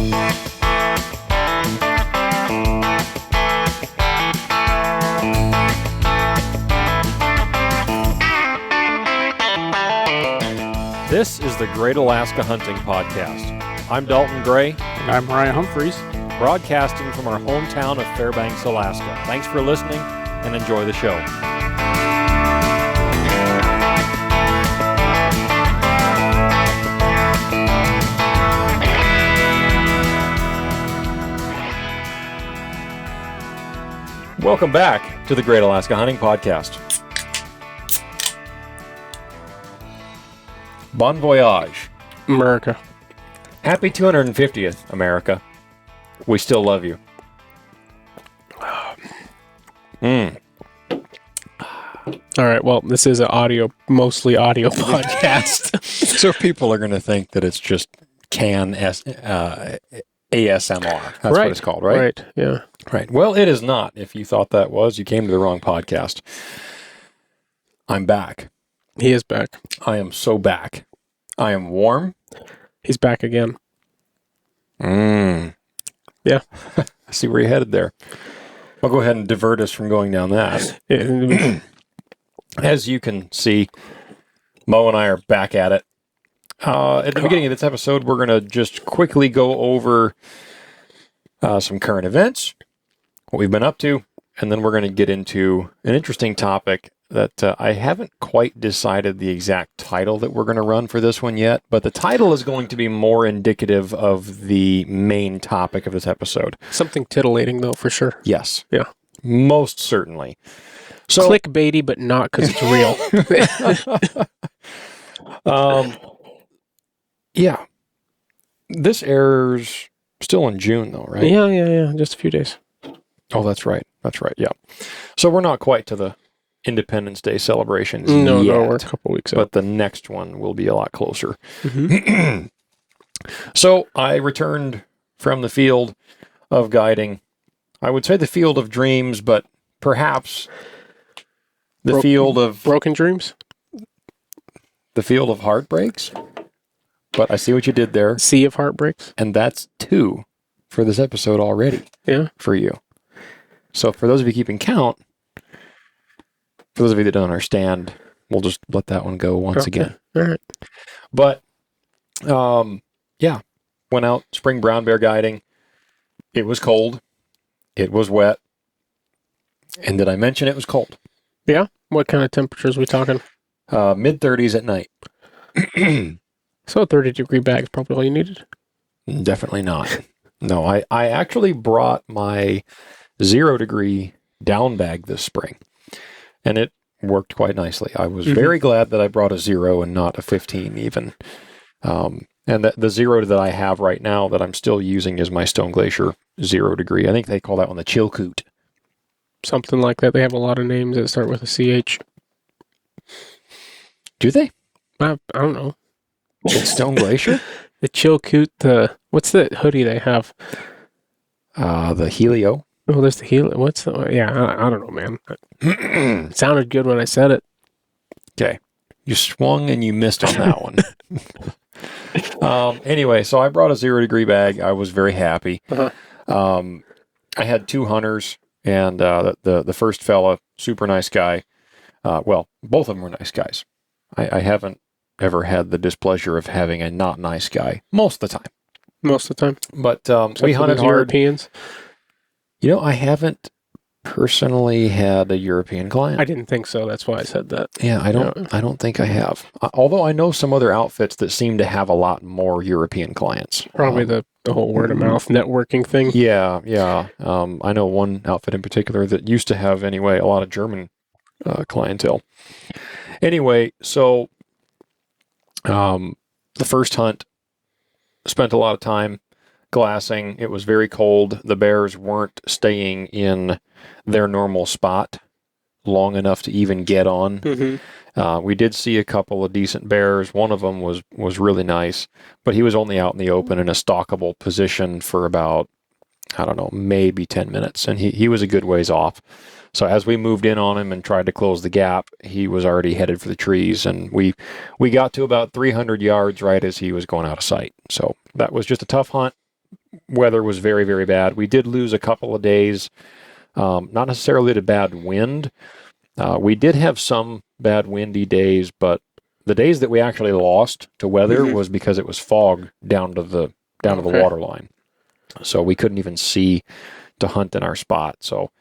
This is the Great Alaska Hunting Podcast. I'm Dalton Gray. And I'm Ryan Humphreys. Broadcasting from our hometown of Fairbanks, Alaska. Thanks for listening and enjoy the show. Welcome back to the Great Alaska Hunting Podcast. Bon voyage. America. Happy 250th, America. We still love you. All right, well, this is an mostly audio podcast. So people are going to think that it's just ASMR. That's right. What it's called, right? Right, yeah. Right. Well, it is not. If you thought that was, you came to the wrong podcast. I'm back. He is back. I am so back. I am warm. He's back again. Yeah. I see where you're headed there. I'll go ahead and divert us from going down that. As you can see, Mo and I are back at it. At the beginning of this episode, we're going to just quickly go over some current events, what we've been up to, and then we're going to get into an interesting topic that I haven't quite decided the exact title that we're going to run for this one yet, but the title is going to be more indicative of the main topic of this episode. Something titillating, though, for sure. Yes. Yeah. Most certainly. So, clickbaity, but not because it's real. Yeah. This airs still in June, though, right? Yeah. Just a few days. Oh, that's right. Yeah. So we're not quite to the Independence Day celebrations yet. No, we're a couple weeks out. But the next one will be a lot closer. Mm-hmm. So I returned from the field of guiding. I would say the field of dreams, but perhaps the field of... Broken dreams? The field of heartbreaks. But I see what you did there. Sea of heartbreaks. And that's 2 for this episode already. Yeah. For you. So for those of you keeping count, for those of you that don't understand, we'll just let that one go once again. All right. But, yeah, went out spring brown bear guiding. It was cold. It was wet. And did I mention it was cold? Yeah? What kind of temperatures are we talking? Mid-30s at night. So a 30-degree bag is probably all you needed? Definitely not. No, I actually brought my 0-degree down bag this spring. And it worked quite nicely. I was very glad that I brought a 0 and not a 15 even. And the 0 that I have right now that I'm still using is my Stone Glacier 0-degree. I think they call that one the Chilkoot. Something like that. They have a lot of names that start with a CH. Do they? I don't know. It's Stone Glacier? The Chilkoot, what's the hoodie they have? The Helio. Oh, there's the Helio. What's the... Yeah, I don't know, man. It sounded good when I said it. Okay. You swung and you missed on that one. Anyway, so I brought a 0-degree bag. I was very happy. I had 2 hunters, and the first fella, super nice guy. Well, both of them were nice guys. I haven't ever had the displeasure of having a not nice guy most of the time. Most of the time. But we hunted hard. Europeans? You know, I haven't personally had a European client. I didn't think so. That's why I said that. Yeah, I don't think I have. Although I know some other outfits that seem to have a lot more European clients. Probably the whole word of mouth networking thing. Yeah. I know one outfit in particular that used to have, anyway, a lot of German clientele. Anyway, so the first hunt, spent a lot of time glassing. It was very cold. The bears weren't staying in their normal spot long enough to even get on. We did see a couple of decent bears. One of them was really nice, but he was only out in the open in a stalkable position for about, I don't know, maybe 10 minutes. And he was a good ways off. So as we moved in on him and tried to close the gap, he was already headed for the trees. And we got to about 300 yards right as he was going out of sight. So that was just a tough hunt. weather was very, very bad. We did lose a couple of days, not necessarily to bad wind. We did have some bad windy days, but the days that we actually lost to weather was because it was fog down to the water line. So we couldn't even see to hunt in our spot. So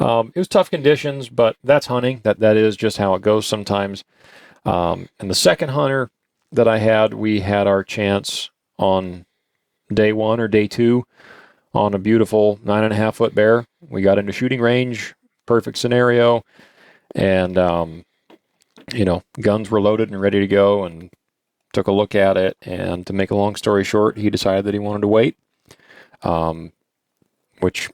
it was tough conditions, but that's hunting. That is just how it goes sometimes. And the second hunter that I had, we had our chance on day 1 or day 2 on a beautiful 9.5 foot bear. We got into shooting range, perfect scenario. And, guns were loaded and ready to go, and took a look at it. And to make a long story short, he decided that he wanted to wait, which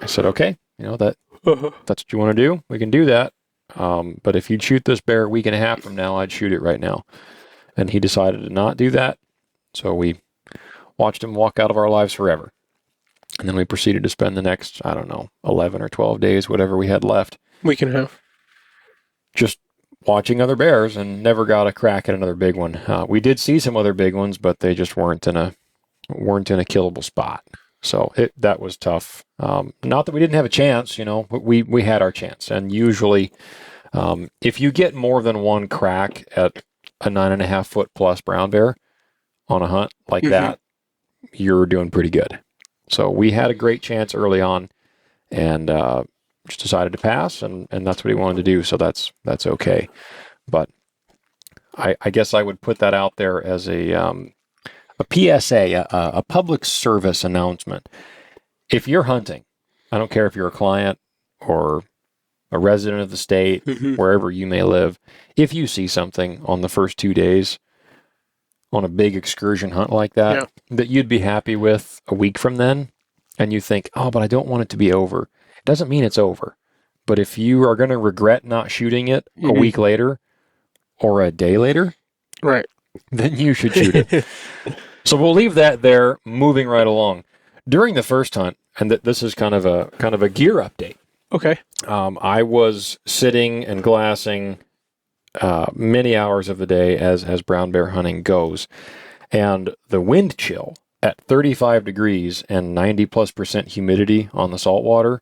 I said, okay, that's what you want to do. We can do that. But if you'd shoot this bear a week and a half from now, I'd shoot it right now. And he decided to not do that. So we watched him walk out of our lives forever. And then we proceeded to spend the next, 11 or 12 days, whatever we had left, Week and a half. just watching other bears, and never got a crack at another big one. We did see some other big ones, but they just weren't in a killable spot. So that was tough. Not that we didn't have a chance, we had our chance. And usually, if you get more than one crack at a 9.5 foot plus brown bear on a hunt like that, you're doing pretty good. So we had a great chance early on, and just decided to pass, and that's what he wanted to do. So that's okay. But I guess I would put that out there as a PSA, a public service announcement. If you're hunting, I don't care if you're a client or a resident of the state, wherever you may live, if you see something on the first 2 days on a big excursion hunt like that, that you'd be happy with a week from then, and you think, oh, but I don't want it to be over. It doesn't mean it's over. But if you are going to regret not shooting it a week later or a day later, right, then you should shoot it. So we'll leave that there, moving right along. During the first hunt, and this is kind of a gear update. Okay. I was sitting and glassing many hours of the day as brown bear hunting goes, and the wind chill at 35 degrees and 90+% humidity on the saltwater,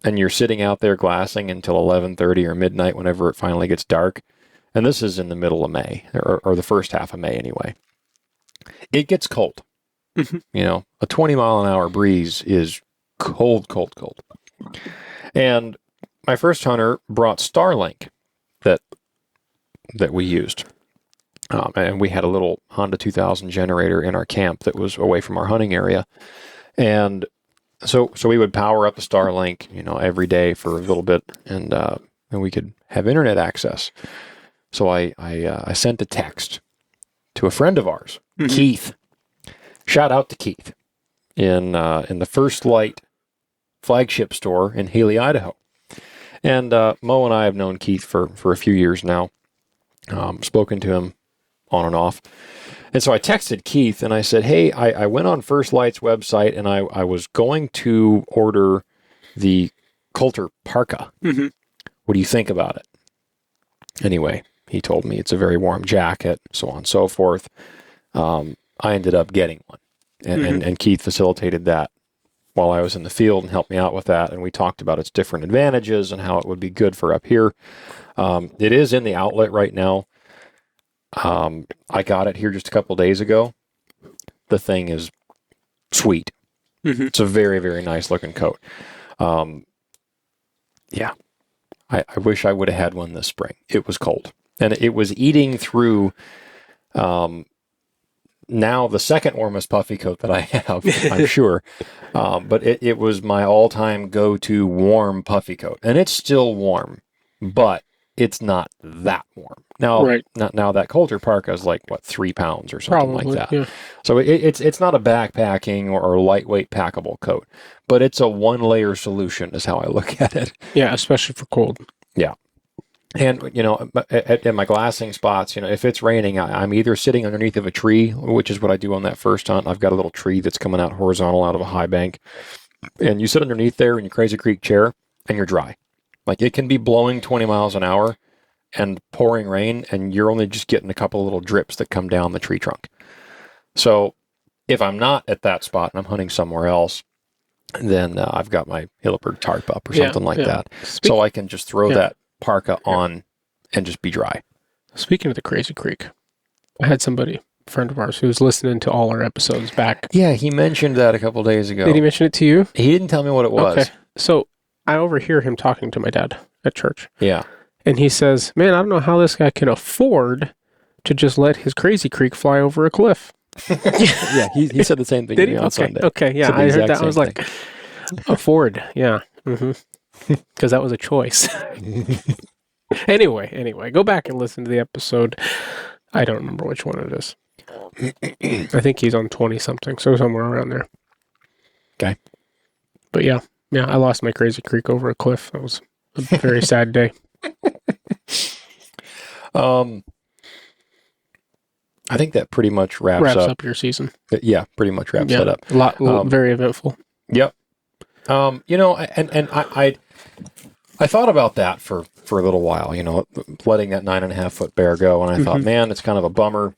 and you're sitting out there glassing until 11:30 or midnight whenever it finally gets dark. And this is in the middle of May, or the first half of May anyway. It gets cold. A 20 mile an hour breeze is cold, cold, cold. And my first hunter brought Starlink that we used. And we had a little Honda 2000 generator in our camp that was away from our hunting area. And so we would power up the Starlink, every day for a little bit, and we could have internet access. So I sent a text to a friend of ours, Keith. Shout out to Keith in the First Light flagship store in Haley, Idaho. And Mo and I have known Keith for a few years now. Spoken to him on and off. And so I texted Keith and I said, hey, I went on First Light's website, and I was going to order the Coulter parka. What do you think about it? Anyway, he told me it's a very warm jacket, so on and so forth. I ended up getting one, and Keith facilitated that while I was in the field and helped me out with that. And we talked about its different advantages and how it would be good for up here. It is in the outlet right now. I got it here just a couple days ago. The thing is sweet. It's a very, very nice looking coat. Yeah. I wish I would have had one this spring. It was cold, and it was eating through, now the second warmest puffy coat that I have, I'm sure. But it was my all-time go-to warm puffy coat, and it's still warm, but it's not that warm. Now, now that Coulter parka is like, 3 pounds or something like that. Yeah. So it's not a backpacking or lightweight packable coat, but it's a one-layer solution is how I look at it. Yeah, especially for cold. Yeah. And, at my glassing spots, if it's raining, I'm either sitting underneath of a tree, which is what I do on that first hunt. I've got a little tree that's coming out horizontal out of a high bank. And you sit underneath there in your Crazy Creek chair, and you're dry. Like, it can be blowing 20 miles an hour and pouring rain, and you're only just getting a couple of little drips that come down the tree trunk. So If I'm not at that spot and I'm hunting somewhere else, then I've got my Hilleberg tarp up or something like that. So I can just throw that parka on and just be dry. Speaking of the Crazy Creek, I had somebody, a friend of ours, who was listening to all our episodes back. Yeah, he mentioned that a couple of days ago. Did he mention it to you? He didn't tell me what it was. Okay. So I overhear him talking to my dad at church. Yeah. And he says, man, I don't know how this guy can afford to just let his Crazy Creek fly over a cliff. Yeah, he said the same thing to me on Sunday. Okay, yeah, I heard that. I was like, afford, yeah. Because that was a choice. Anyway, go back and listen to the episode. I don't remember which one it is. I think he's on 20-something, so somewhere around there. Okay. But yeah, I lost my Crazy Creek over a cliff. That was a very sad day. I think that pretty much wraps up your season. Yeah, pretty much wraps that up. A lot, very eventful. Yep. I thought about that for a little while, letting that 9.5-foot bear go. And I thought, man, it's kind of a bummer.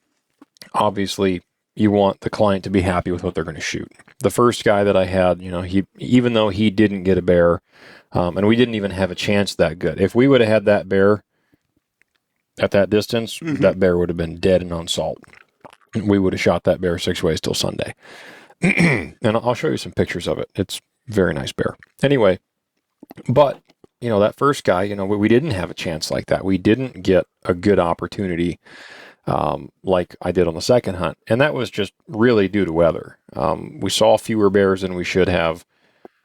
Obviously, you want the client to be happy with what they're going to shoot. The first guy that I had, even though he didn't get a bear, and we didn't even have a chance that good. If we would have had that bear at that distance, that bear would have been dead and on salt. We would have shot that bear 6 ways till Sunday. And I'll show you some pictures of it. It's a very nice bear. Anyway, but that first guy, we didn't have a chance like that. We didn't get a good opportunity like I did on the second hunt. And that was just really due to weather. We saw fewer bears than we should have.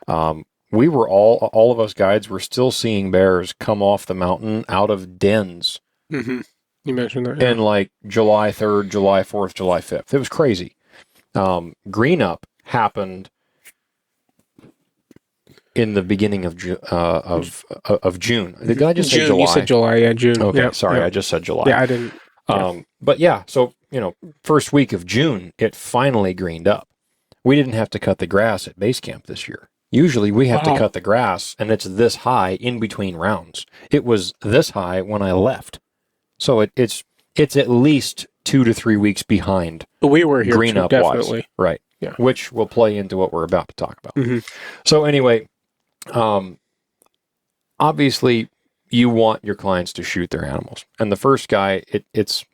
We were all of us guides were still seeing bears come off the mountain out of dens. You mentioned that. In like July 3rd, July 4th, July 5th. It was crazy. Green up happened in the beginning of June. Did I just say July? You said July, yeah, June. Okay, sorry, I just said July. Yeah, I didn't. But yeah, so, first week of June, it finally greened up. We didn't have to cut the grass at base camp this year. Usually we have to cut the grass, and it's this high in between rounds. It was this high when I left. So it's at least 2 to 3 weeks behind. We were here green too, up definitely. wise, right? Yeah. Which will play into what we're about to talk about. So anyway, obviously you want your clients to shoot their animals, and the first guy, it's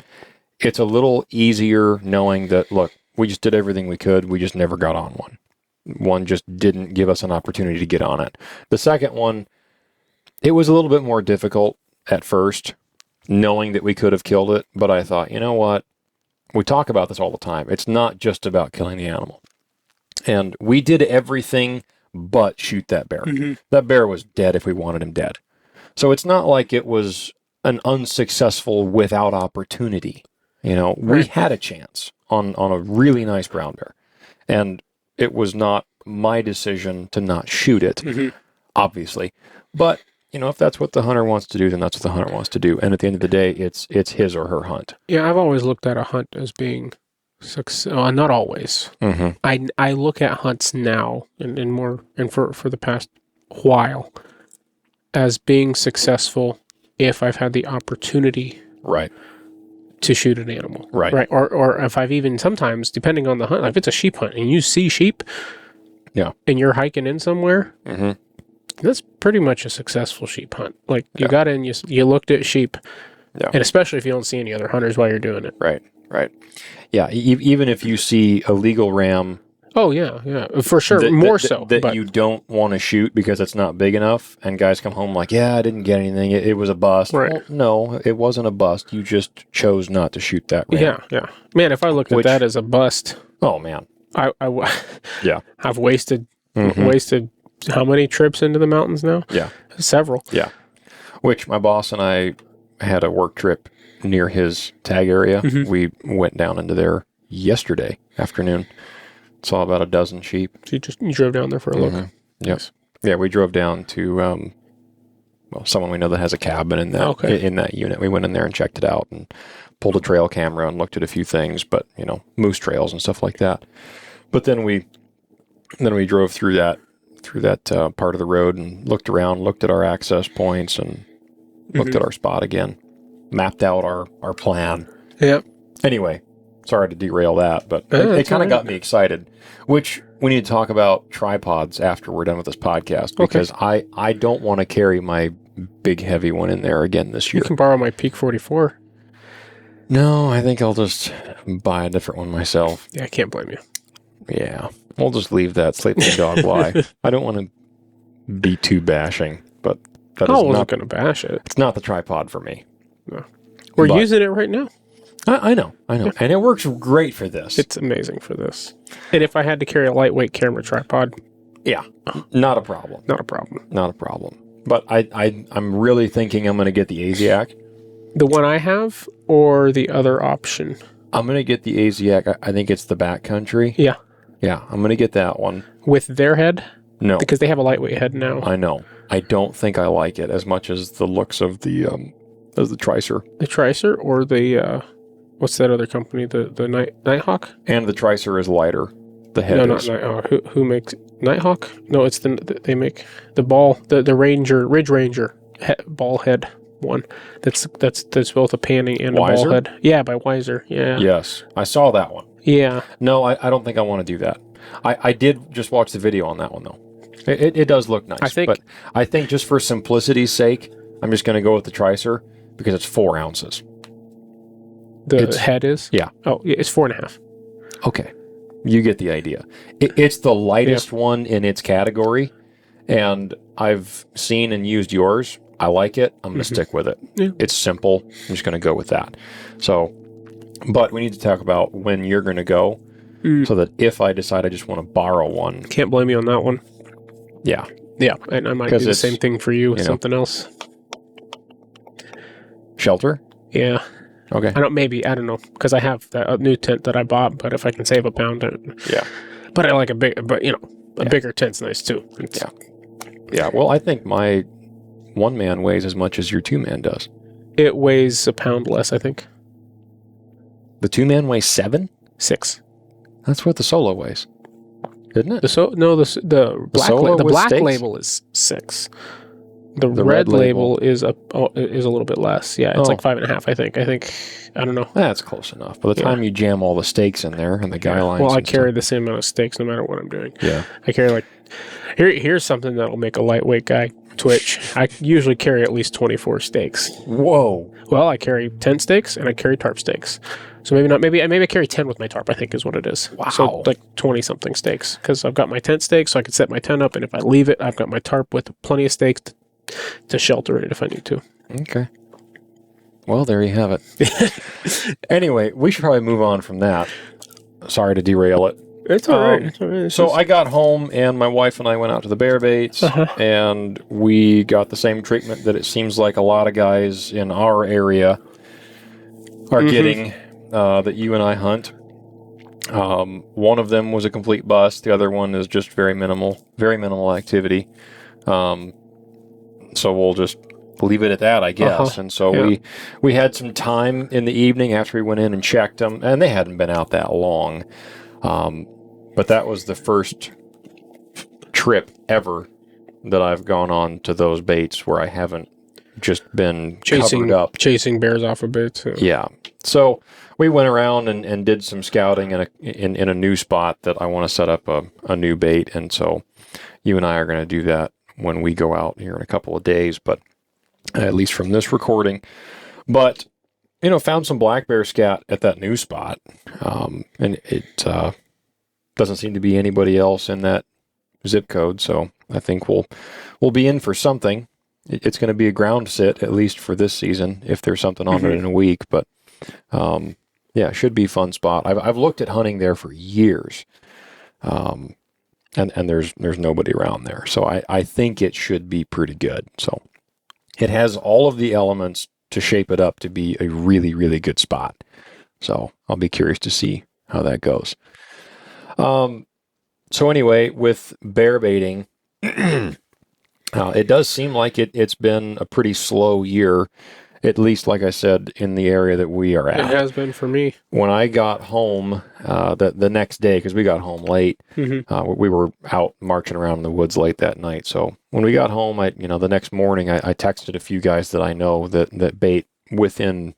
a little easier knowing that, look, we just did everything we could. We just never got on one. One just didn't give us an opportunity to get on it. The second one, it was a little bit more difficult at first, knowing that we could have killed it. But I thought, you know what? We talk about this all the time. It's not just about killing the animal. And we did everything but shoot that bear. That bear was dead if we wanted him dead. So it's not like it was an unsuccessful without opportunity. We had a chance on a really nice brown bear. And it was not my decision to not shoot it, obviously. But, if that's what the hunter wants to do, then that's what the hunter wants to do. And at the end of the day, it's his or her hunt. Yeah, I've always looked at a hunt as being not always. I look at hunts now and for the past while as being successful if I've had the opportunity to shoot an animal. Right. Or if I've even sometimes, depending on the hunt, if it's a sheep hunt and you see sheep and you're hiking in somewhere, that's pretty much a successful sheep hunt. Like you got in, you looked at sheep, and especially if you don't see any other hunters while you're doing it. Right. Yeah, even if you see a legal ram. Oh, yeah, for sure. That you don't want to shoot because it's not big enough, and guys come home like, yeah, I didn't get anything. It was a bust. Right. Well, no, it wasn't a bust. You just chose not to shoot that ram. Yeah. Man, if I looked at that as a bust. Oh, man. I've wasted how many trips into the mountains now? Yeah. Several. Yeah. Which my boss and I had a work trip near his tag area. We went down into there yesterday afternoon. Saw about a dozen sheep. So you drove down there for a look? Yes. Yeah, we drove down to someone we know that has a cabin in that unit. We went in there and checked it out and pulled a trail camera and looked at a few things, but moose trails and stuff like that. But then we drove through that part of the road and looked around, looked at our access points, and looked at our spot again, mapped out our plan. Yep. Anyway, sorry to derail that, but it kind of got me excited, which we need to talk about tripods after we're done with this podcast, because I don't want to carry my big heavy one in there again this year. You can borrow my Peak 44. No, I think I'll just buy a different one myself. Yeah, I can't blame you. Yeah, we'll just leave that sleeping dog lie. I don't want to be too bashing, but that is not going to bash it. It's not the tripod for me. No. We're using it right now. I know. Yeah. And it works great for this. It's amazing for this. And if I had to carry a lightweight camera tripod... Yeah, not a problem. Not a problem. Not a problem. But I'm really thinking I'm going to get the Asiac. The one I have, or the other option? I'm going to get the Asiac. I think it's the backcountry. Yeah. Yeah, I'm going to get that one. With their head? No. Because they have a lightweight head now. I know. I don't think I like it as much as the looks of the Tricer. The Tricer or the... what's that other company? The Nighthawk? And the Tricer is lighter. The head is. No, not Nighthawk. Who makes... Nighthawk? No, it's they make the ball... The Ranger... Ridge Ranger ball head one. That's both a panning and Weiser? A ball head. Yeah, by Weiser. Yeah. Yes. I saw that one. Yeah. No, I don't think I want to do that. I did just watch the video on that one, though. It does look nice. But I think just for simplicity's sake, I'm just going to go with the Tricer because it's 4 ounces. The head is? Yeah. Oh, yeah, it's 4.5. Okay. You get the idea. It's the lightest one in its category, and I've seen and used yours. I like it. I'm going to stick with it. Yeah. It's simple. I'm just going to go with that. So, but we need to talk about when you're going to go so that if I decide I just want to borrow one. Can't blame you on that one. Yeah. Yeah, and I might do the same thing for you with something else. Shelter? Yeah. Okay. I don't know, because I have a new tent that I bought, but if I can save a pound, yeah. But I like a bigger tent's nice too. Yeah. Well, I think my 1-man weighs as much as your 2-man does. It weighs a pound less, I think. The 2-man weighs 7? 6. That's what the Solo weighs, isn't it? The black label is 6. The red label is a little bit less. Yeah, it's like 5.5. I don't know. That's close enough. By the time you jam all the stakes in there and the guy lines. Well, I carry the same amount of stakes no matter what I'm doing. Yeah, I carry here's something that'll make a lightweight guy twitch. I usually carry at least 24 stakes. Whoa. Well, I carry 10 stakes and I carry tarp stakes. So maybe I carry 10 with my tarp, I think is what it is. Wow. So like 20 something stakes, because I've got my tent stakes, so I can set my tent up, and if I leave it, I've got my tarp with plenty of stakes to shelter it if I need to. Okay. Well, there you have it. Anyway, we should probably move on from that. Sorry to derail it. It's all right. So I got home, and my wife and I went out to the bear baits, and we got the same treatment that it seems like a lot of guys in our area are getting that you and I hunt. One of them was a complete bust. The other one is just very minimal activity. So we'll just leave it at that, I guess. And so we had some time in the evening after we went in and checked them, and they hadn't been out that long. But that was the first trip ever that I've gone on to those baits where I haven't just been chasing bears off a bit. So. Yeah. So we went around and did some scouting in a new spot that I want to set up a new bait. And so you and I are going to do that when we go out here in a couple of days, but at least from this recording. But, found some black bear scat at that new spot. And it doesn't seem to be anybody else in that zip code. So I think we'll be in for something. It's going to be a ground sit, at least for this season, if there's something on it in a week. But, it should be a fun spot. I've looked at hunting there for years. And there's nobody around there. So I think it should be pretty good. So it has all of the elements to shape it up to be a really, really good spot. So I'll be curious to see how that goes. So anyway, with bear baiting, it does seem like it's been a pretty slow year, at least, like I said, in the area that we are at. It has been for me. When I got home the next day, because we got home late, we were out marching around in the woods late that night. So when we got home, the next morning, I texted a few guys that I know that bait within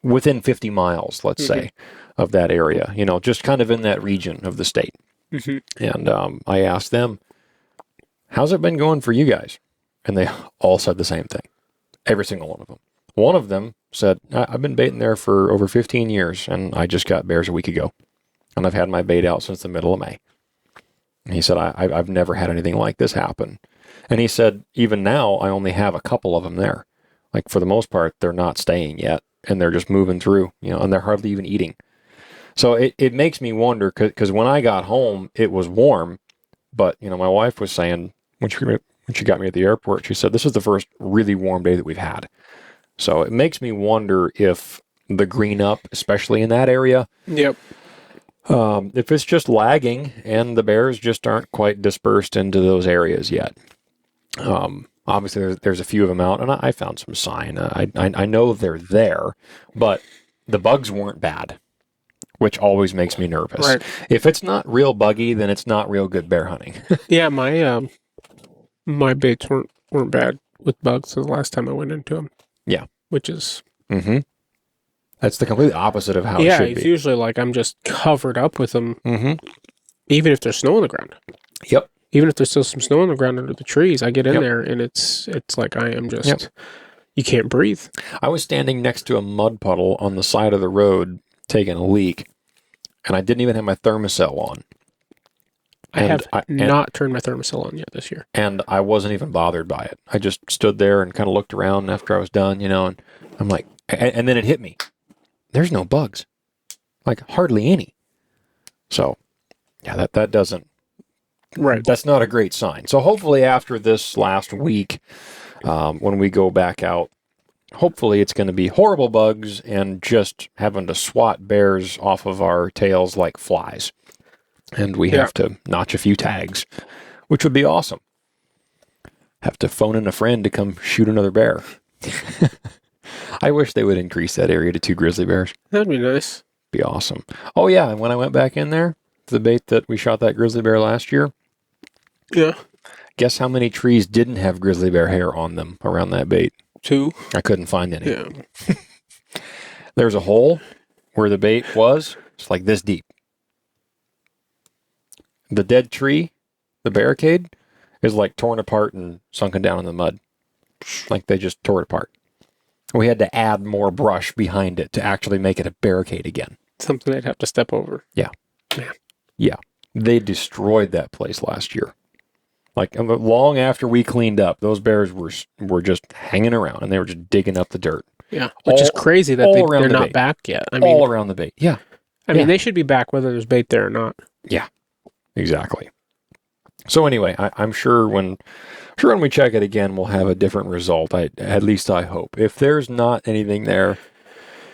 within 50 miles, let's say, of that area, just kind of in that region of the state. And I asked them, how's it been going for you guys? And they all said the same thing. Every single one of them. One of them said, I've been baiting there for over 15 years, and I just got bears a week ago. And I've had my bait out since the middle of May. And he said, I've never had anything like this happen. And he said, even now, I only have a couple of them there. Like, for the most part, they're not staying yet, and they're just moving through, and they're hardly even eating. So it makes me wonder, because when I got home, it was warm, but, my wife was saying, when she got me at the airport, she said, this is the first really warm day that we've had. So it makes me wonder if the green up, especially in that area, if it's just lagging and the bears just aren't quite dispersed into those areas yet. Obviously, there's a few of them out, and I found some sign. I know they're there, but the bugs weren't bad, which always makes me nervous. Right. If it's not real buggy, then it's not real good bear hunting. Yeah, my baits weren't bad with bugs the last time I went into them. Yeah. Which is... That's the complete opposite of how it should be. Yeah, it's usually like I'm just covered up with them, even if there's snow on the ground. Yep. Even if there's still some snow on the ground under the trees, I get in there and it's like I am just... You can't breathe. I was standing next to a mud puddle on the side of the road taking a leak, and I didn't even have my thermocell on. I have not turned my thermocell on yet this year. And I wasn't even bothered by it. I just stood there and kind of looked around after I was done, and I'm like, and then it hit me. There's no bugs. Like, hardly any. So, yeah, that doesn't... Right. That's not a great sign. So hopefully after this last week, when we go back out, hopefully it's going to be horrible bugs and just having to swat bears off of our tails like flies. And we have to notch a few tags, which would be awesome. Have to phone in a friend to come shoot another bear. I wish they would increase that area to 2 grizzly bears. That'd be nice. Be awesome. Oh, yeah, and when I went back in there, the bait that we shot that grizzly bear last year, guess how many trees didn't have grizzly bear hair on them around that bait? 2. I couldn't find any. Yeah. There's a hole where the bait was. It's like this deep. The dead tree, the barricade, is like torn apart and sunken down in the mud. Like they just tore it apart. We had to add more brush behind it to actually make it a barricade again. Something they'd have to step over. Yeah. Man. Yeah. They destroyed that place last year. Like, long after we cleaned up, those bears were just hanging around, and they were just digging up the dirt. Yeah, which is crazy that they're not back yet. I mean, all around the bait. Yeah. I mean, they should be back whether there's bait there or not. Yeah, exactly. So anyway, I'm sure when we check it again, we'll have a different result. At least I hope. If there's not anything there,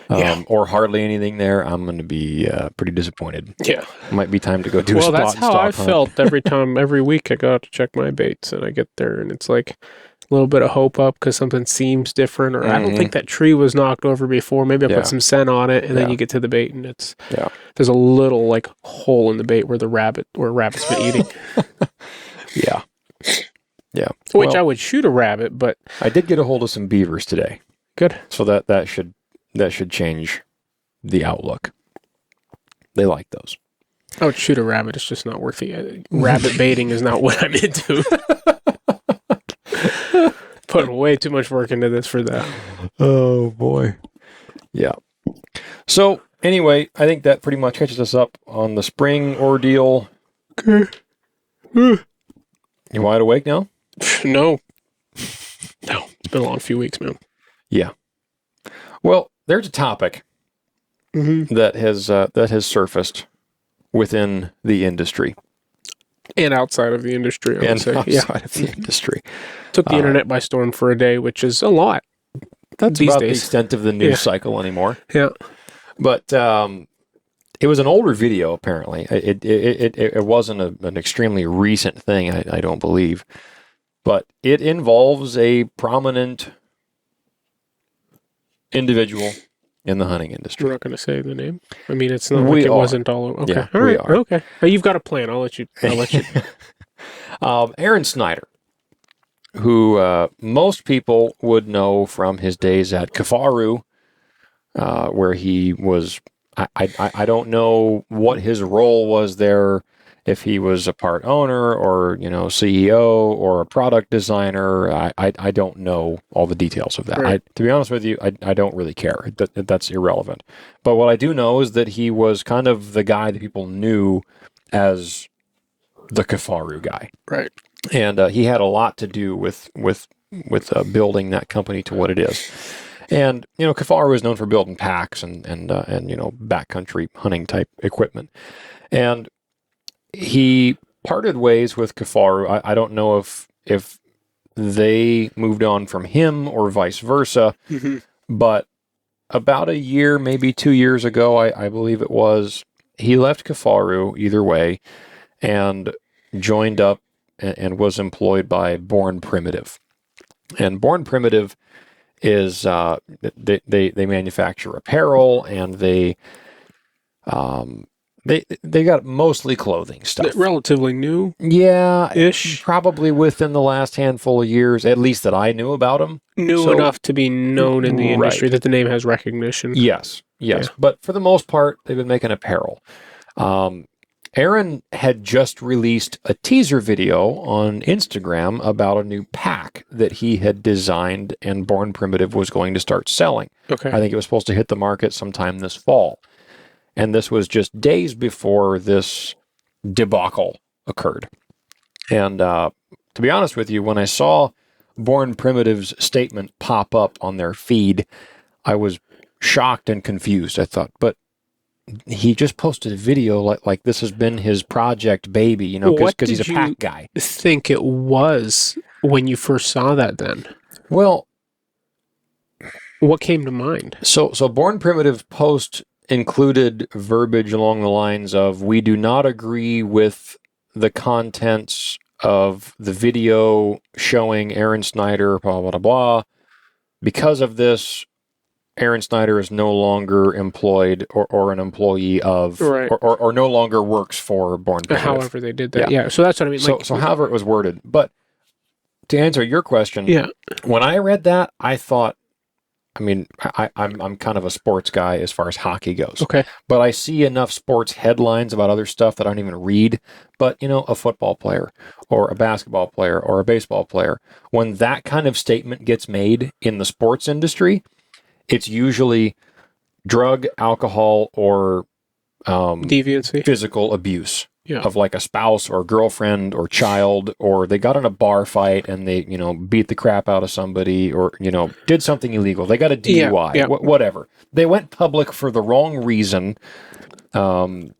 or hardly anything there, I'm going to be pretty disappointed. Yeah. Might be time to go do a spot and that's how stop I hunt. felt every week I go out to check my baits, and I get there, and it's like a little bit of hope up because something seems different, or I don't think that tree was knocked over before. Maybe I put some scent on it, and then you get to the bait, and there's a little like hole in the bait where rabbit's been eating. Yeah. Yeah. Which I would shoot a rabbit, but I did get a hold of some beavers today. Good. So that should change the outlook. They like those. I would shoot a rabbit. It's just not worth it. Rabbit baiting is not what I'm into. Putting way too much work into this for that. Oh, boy. Yeah. So, anyway, I think that pretty much catches us up on the spring ordeal. Okay. You wide awake now? No. It's been a long few weeks, man. Yeah. Well, there's a topic that has surfaced within the industry. And outside of the industry, I would say. Outside of the industry. Took the internet by storm for a day, which is a lot. That's these about days. the extent of the news cycle anymore. Yeah. But it was an older video, apparently. It wasn't an extremely recent thing, I don't believe. But it involves a prominent individual in the hunting industry. We're not going to say the name. I mean, it's not like it wasn't all over. Okay. Yeah, all right. we are. Okay. You've got a plan. I'll let you. Aaron Snyder, who most people would know from his days at Kafaru, where he was. I don't know what his role was there, if he was a part owner or CEO or a product designer. I don't know all the details of that. Right. To be honest with you, I don't really care. That's irrelevant. But what I do know is that he was kind of the guy that people knew as the Kifaru guy. Right. And he had a lot to do with building that company to what it is. And Kifaru is known for building packs and backcountry hunting type equipment. And he parted ways with Kifaru. I don't know if they moved on from him or vice versa, but about a year, maybe 2 years ago, I believe it was, he left Kifaru either way and joined up and was employed by Born Primitive. And Born Primitive is they manufacture apparel, and they got mostly clothing stuff. Relatively new, ish, probably within the last handful of years, at least that I knew about them. New enough to be known in the industry, that the name has recognition. Yes. Yeah. But for the most part, they've been making apparel. Aaron had just released a teaser video on Instagram about a new pack that he had designed and Born Primitive was going to start selling. Okay. I think it was supposed to hit the market sometime this fall. And this was just days before this debacle occurred. And to be honest with you, when I saw Born Primitive's statement pop up on their feed, I was shocked and confused. I thought, but he just posted a video like this has been his project baby, because he's a pack guy. Think it was when you first saw that then? Well, what came to mind? So Born Primitive post included verbiage along the lines of, "We do not agree with the contents of the video showing Aaron Snyder, blah, blah, blah, blah. Because of this, Aaron Snyder is no longer employed or an employee of, right. or no longer works for Born Primitive." However they did that. Yeah. So that's what I mean. So however it was worded. But to answer your question, when I read that, I thought, I'm kind of a sports guy as far as hockey goes. Okay. But I see enough sports headlines about other stuff that I don't even read. But, a football player or a basketball player or a baseball player, when that kind of statement gets made in the sports industry, it's usually drug, alcohol, or deviancy, physical abuse of like a spouse or girlfriend or child, or they got in a bar fight and they, beat the crap out of somebody, or, did something illegal. They got a DUI, whatever. They went public for the wrong reason. And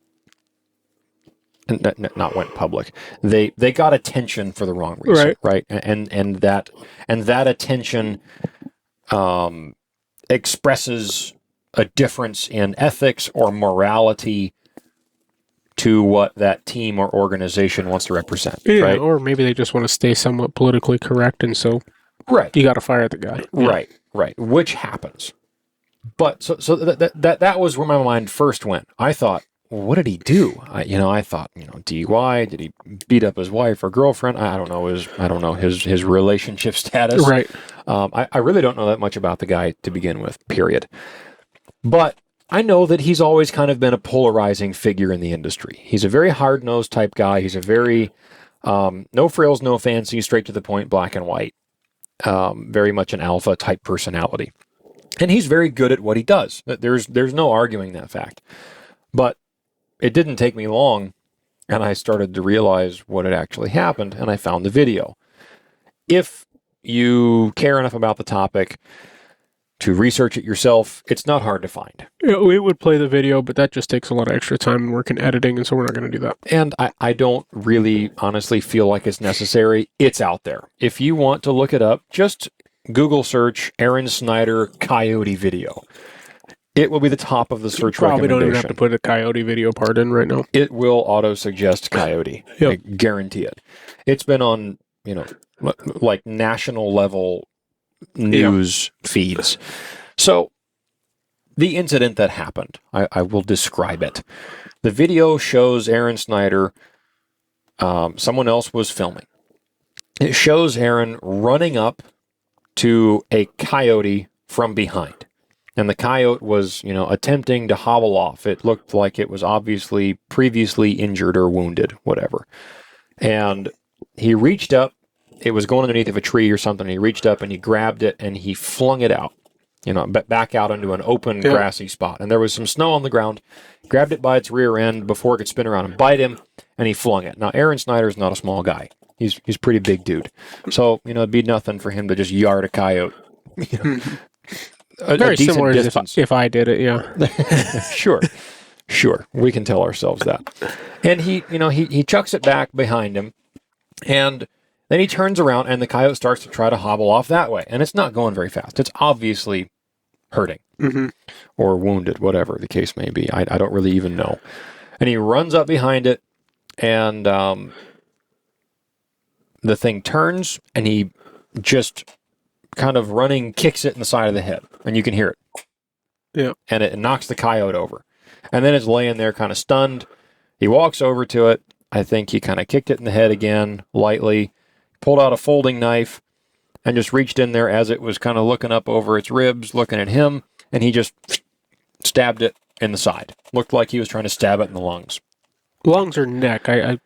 not went public. They got attention for the wrong reason, right? And that attention expresses a difference in ethics or morality to what that team or organization wants to represent. Right? Or maybe they just want to stay somewhat politically correct, and so you got to fire the guy. Right. Which happens. But so that was where my mind first went. I thought, what did he do? I thought, DUI. Did he beat up his wife or girlfriend? I don't know his relationship status. Right. I really don't know that much about the guy to begin with. Period. But I know that he's always kind of been a polarizing figure in the industry. He's a very hard-nosed type guy. He's a very no frills, no fancy, straight to the point, black and white. Very much an alpha type personality, and he's very good at what he does. There's no arguing that fact. But it didn't take me long, and I started to realize what had actually happened, and I found the video. If you care enough about the topic to research it yourself, it's not hard to find. Yeah, we would play the video, but that just takes a lot of extra time and work in editing, and so we're not going to do that. And I don't really honestly feel like it's necessary. It's out there. If you want to look it up, just Google search Aaron Snyder Coyote video. It will be the top of the search recommendation. Probably don't even have to put a Coyote video part in right now. It will auto-suggest Coyote. Yep. I guarantee it. It's been on, like national level news feeds. So the incident that happened, I will describe it. The video shows Aaron Snyder, someone else was filming. It shows Aaron running up to a coyote from behind. and the coyote was, attempting to hobble off. It looked like it was obviously previously injured or wounded, whatever. And he reached up. It was going underneath of a tree or something. He reached up and he grabbed it and he flung it out, back out into an open grassy spot. And there was some snow on the ground. Grabbed it by its rear end before it could spin around and bite him, and he flung it. Now, Aaron Snyder is not a small guy. He's a pretty big dude. So, it'd be nothing for him to just yard a coyote. Very similar to if I did it, yeah. Sure. We can tell ourselves that. And he chucks it back behind him, and then he turns around, and the coyote starts to try to hobble off that way. And it's not going very fast. It's obviously hurting or wounded, whatever the case may be. I don't really even know. And he runs up behind it, and the thing turns, and he just kind of running kicks it in the side of the head, and you can hear it. Yeah. And it knocks the coyote over. And then it's laying there kind of stunned. He walks over to it. I think he kind of kicked it in the head again, lightly, pulled out a folding knife, and just reached in there as it was kind of looking up over its ribs, looking at him, and he just stabbed it in the side. Looked like he was trying to stab it in the lungs. Lungs or neck. The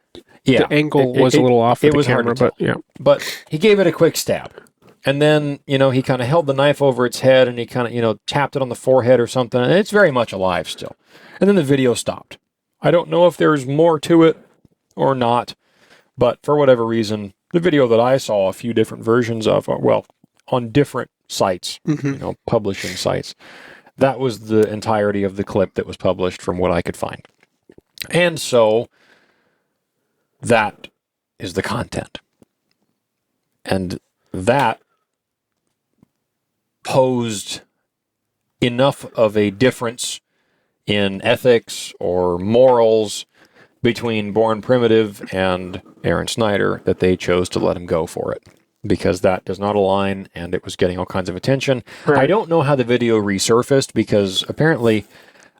angle was a little off with the camera, but yeah. But he gave it a quick stab. And then, he kind of held the knife over its head and he kind of, tapped it on the forehead or something. And it's very much alive still. And then the video stopped. I don't know if there's more to it or not, but for whatever reason, the video that I saw a few different versions of, on different sites, publishing sites, that was the entirety of the clip that was published from what I could find. And so that is the content. And that posed enough of a difference in ethics or morals between Born Primitive and Aaron Snyder that they chose to let him go for it, because that does not align, and it was getting all kinds of attention. Right. I don't know how the video resurfaced, because apparently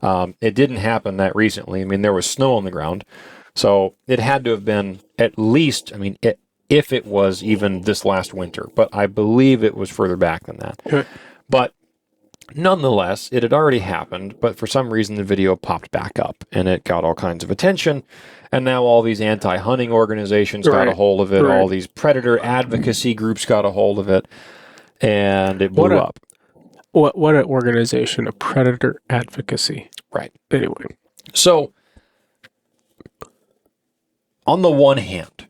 it didn't happen that recently. I mean, there was snow on the ground, so it had to have been at least, if it was even this last winter, but I believe it was further back than that. Okay. But nonetheless, it had already happened, but for some reason the video popped back up, and it got all kinds of attention, and now all these anti-hunting organizations got a hold of it, all these predator advocacy groups got a hold of it, and it blew up. What an organization, a predator advocacy. Right. Anyway. So, on the one hand,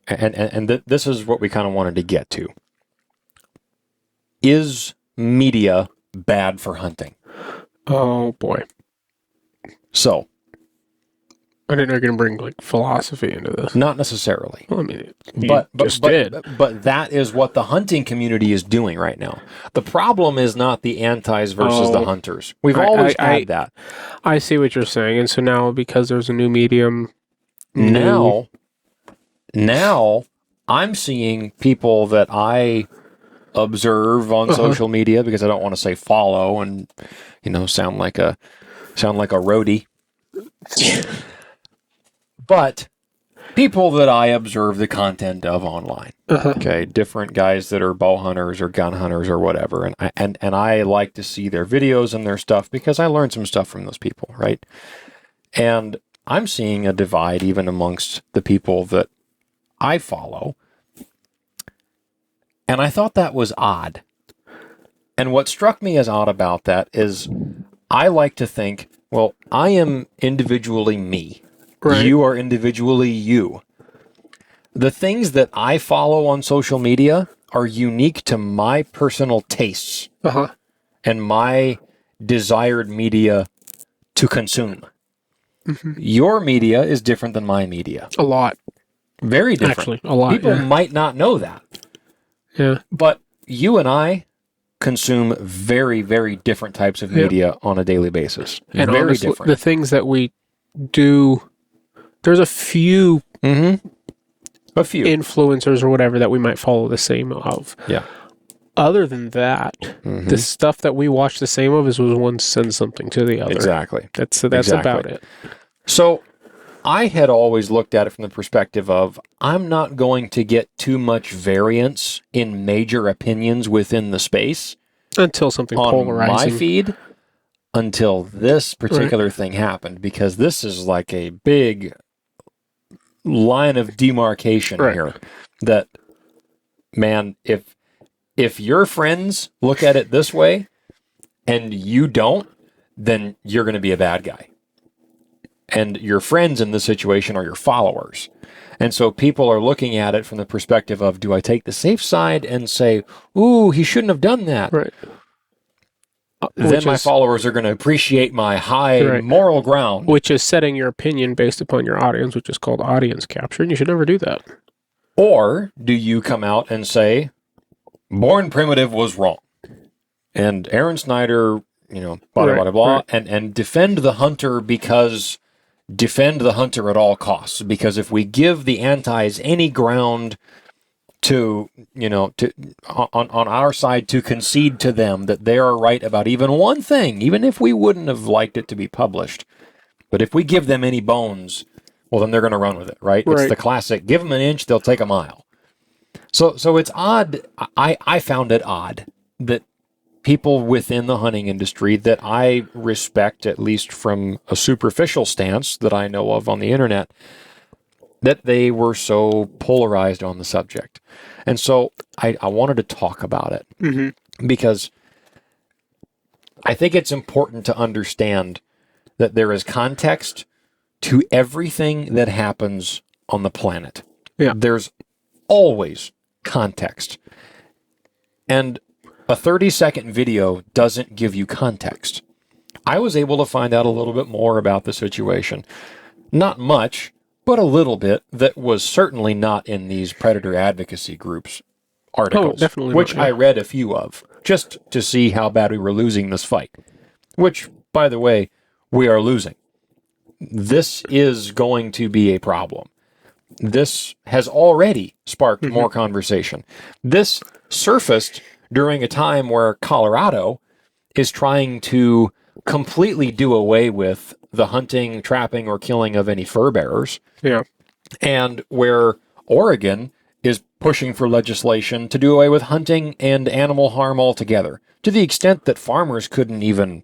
and this is what we kind of wanted to get to, is media bad for hunting? Oh, boy. So, I didn't know you were going to bring philosophy into this. Not necessarily. Well, you but did. But that is what the hunting community is doing right now. The problem is not the antis versus the hunters. We've always had that. I see what you're saying. And so now, because there's a new medium... Now I'm seeing people that I observe on social media, because I don't want to say follow and sound like a roadie. But people that I observe the content of online. Okay, different guys that are bow hunters or gun hunters or whatever, and I like to see their videos and their stuff, because I learned some stuff from those people, right? And I'm seeing a divide even amongst the people that I follow. And I thought that was odd. And what struck me as odd about that is I like to think, well, I am individually me. Right. You are individually you. The things that I follow on social media are unique to my personal tastes and my desired media to consume. Your media is different than my media. A lot. Very different. Actually, a lot. People might not know that. Yeah. But you and I consume very, very different types of media on a daily basis. And very honestly, different. The things that we do, there's a few influencers or whatever that we might follow the same of. Yeah. Other than that, the stuff that we watch the same of is when one sends something to the other. Exactly. That's about it. So I had always looked at it from the perspective of, I'm not going to get too much variance in major opinions within the space. Until something on polarizing. my feed until this particular thing happened, because this is like a big line of demarcation here. That, man, if your friends look at it this way and you don't, then you're going to be a bad guy. And your friends in this situation are your followers. And so people are looking at it from the perspective of, do I take the safe side and say, ooh, he shouldn't have done that? Right. Then my followers are going to appreciate my high moral ground. Which is setting your opinion based upon your audience, which is called audience capture, and you should never do that. Or do you come out and say, Born Primitive was wrong, and Aaron Snyder, blah, blah, blah, and defend the hunter defend the hunter at all costs. Because if we give the antis any ground to on our side to concede to them that they are right about even one thing, even if we wouldn't have liked it to be published, but if we give them any bones, well, then they're going to run with it, right? It's the classic, give them an inch, they'll take a mile. So it's odd. I found it odd that people within the hunting industry that I respect, at least from a superficial stance that I know of on the internet, that they were so polarized on the subject. And so I wanted to talk about it because I think it's important to understand that there is context to everything that happens on the planet. Yeah. There's always context. And a 30-second video doesn't give you context. I was able to find out a little bit more about the situation. Not much, but a little bit that was certainly not in these predator advocacy groups articles, definitely which not, yeah. I read a few of, just to see how bad we were losing this fight, which, by the way, we are losing. This is going to be a problem. This has already sparked more conversation. This surfaced during a time where Colorado is trying to completely do away with the hunting, trapping, or killing of any fur bearers. Yeah. And where Oregon is pushing for legislation to do away with hunting and animal harm altogether, to the extent that farmers couldn't even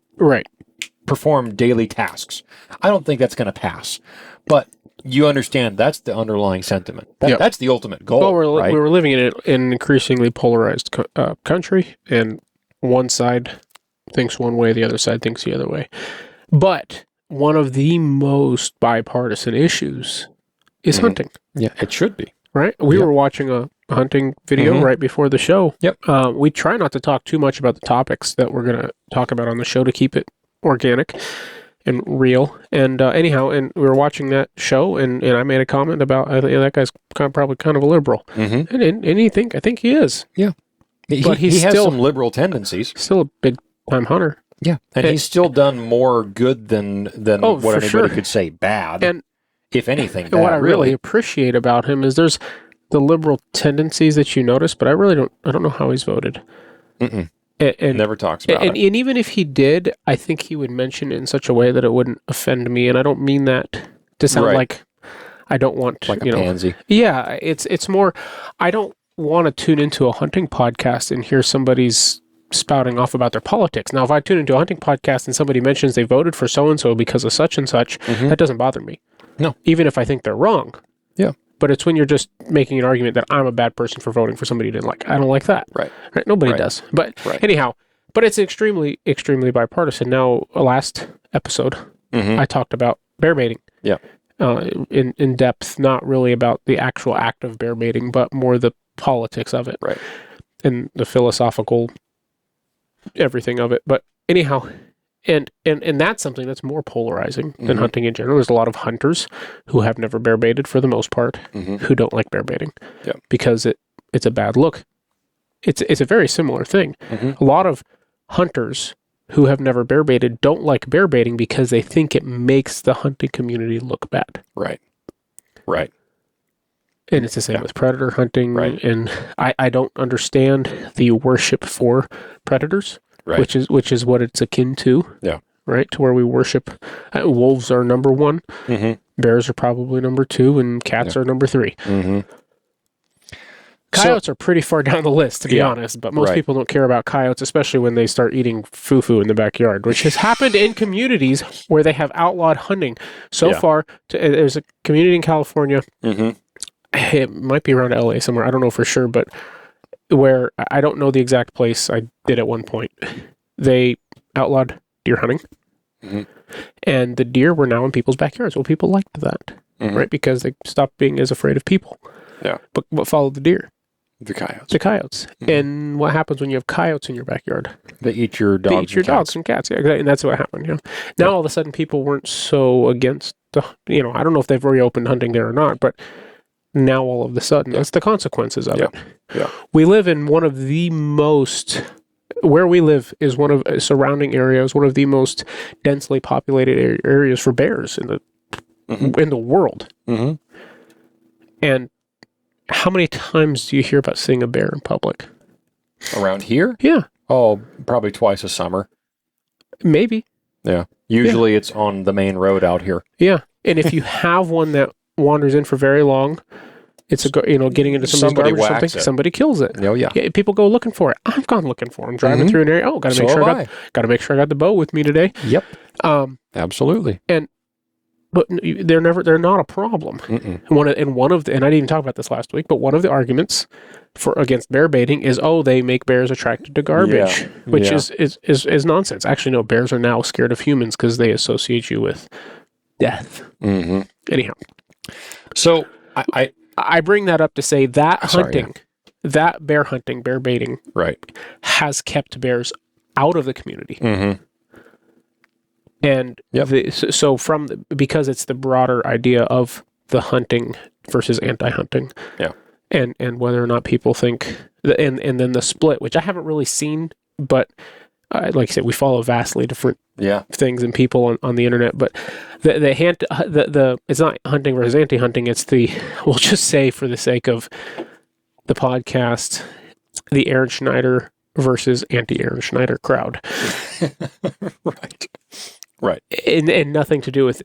perform daily tasks. I don't think that's going to pass. But you understand that's the underlying sentiment. That's the ultimate goal. Well, right? we're living in an increasingly polarized country, and one side thinks one way, the other side thinks the other way. But one of the most bipartisan issues is hunting. Yeah, it should be. Right? We were watching a hunting video right before the show. Yep. We try not to talk too much about the topics that we're going to talk about on the show to keep it organic and real. And anyhow, and we were watching that show, and I made a comment about that guy's probably kind of a liberal. And I think he is. Yeah. But he has some liberal tendencies. Still a big time hunter. Yeah. And he's still done more good than what anybody could say bad. And if anything, bad, what I really appreciate about him is there's the liberal tendencies that you notice, but I don't know how he's voted. And never talks about it. And even if he did, I think he would mention it in such a way that it wouldn't offend me. And I don't mean that to sound like I don't want, like a pansy. Yeah, it's more, I don't want to tune into a hunting podcast and hear somebody's spouting off about their politics. Now, if I tune into a hunting podcast and somebody mentions they voted for so-and-so because of such and such, that doesn't bother me. No. Even if I think they're wrong. Yeah. But it's when you're just making an argument that I'm a bad person for voting for somebody you didn't like. I don't like that. Right. Nobody does. But anyhow, but it's extremely, extremely bipartisan. Now, last episode, I talked about bear baiting. Yeah. In depth, not really about the actual act of bear baiting, but more the politics of it. Right. And the philosophical everything of it. But anyhow, and that's something that's more polarizing than hunting in general. There's a lot of hunters who have never bear baited for the most part, who don't like bear baiting because it's a bad look. It's a very similar thing. A lot of hunters who have never bear baited don't like bear baiting because they think it makes the hunting community look bad. Right. And it's the same with predator hunting. Right. And I don't understand the worship for predators. Right. Which is what it's akin to. Yeah. Right? To where we worship. Wolves are number one. Bears are probably number two, and cats are number three. Coyotes are pretty far down the list, to be honest, but most people don't care about coyotes, especially when they start eating foo-foo in the backyard, which has happened in communities where they have outlawed hunting. So far, there's a community in California, it might be around LA somewhere, I don't know for sure, but where, I don't know the exact place, I did at one point, they outlawed deer hunting, and the deer were now in people's backyards. Well, people liked that, right? Because they stopped being as afraid of people. Yeah. But what followed the deer? The coyotes. The coyotes. And what happens when you have coyotes in your backyard? They eat your dogs. They eat your dogs and cats. Yeah, exactly. And that's what happened. You know? Now all of a sudden people weren't so against the, I don't know if they've reopened hunting there or not, but now all of a sudden that's the consequences of it. Yeah. We live in one of the most, where we live is one of surrounding areas, one of the most densely populated areas for bears in the world. And how many times do you hear about seeing a bear in public? Around here? Yeah. Oh, probably twice a summer. Maybe. Yeah. Usually it's on the main road out here. Yeah. And if you have one that wanders in for very long, it's getting into somebody's garbage or something, somebody kills it. Oh, yeah. People go looking for it. I've gone looking for them, driving through an area. Oh, gotta make sure I got the bow with me today. Yep. Absolutely. But they're not a problem. And I didn't even talk about this last week, but one of the arguments against bear baiting is, they make bears attracted to garbage, which is nonsense. Actually, no, bears are now scared of humans because they associate you with death. Anyhow, so I bring that up to say that that bear hunting, bear baiting, has kept bears out of the community. And because it's the broader idea of the hunting versus anti-hunting, and whether or not people think, and then the split, which I haven't really seen, but like I said, we follow vastly different things and people on the internet. But it's not hunting versus anti-hunting. It's we'll just say for the sake of the podcast, the Aaron Snyder versus anti-Aaron Snyder crowd. Right. And nothing to do with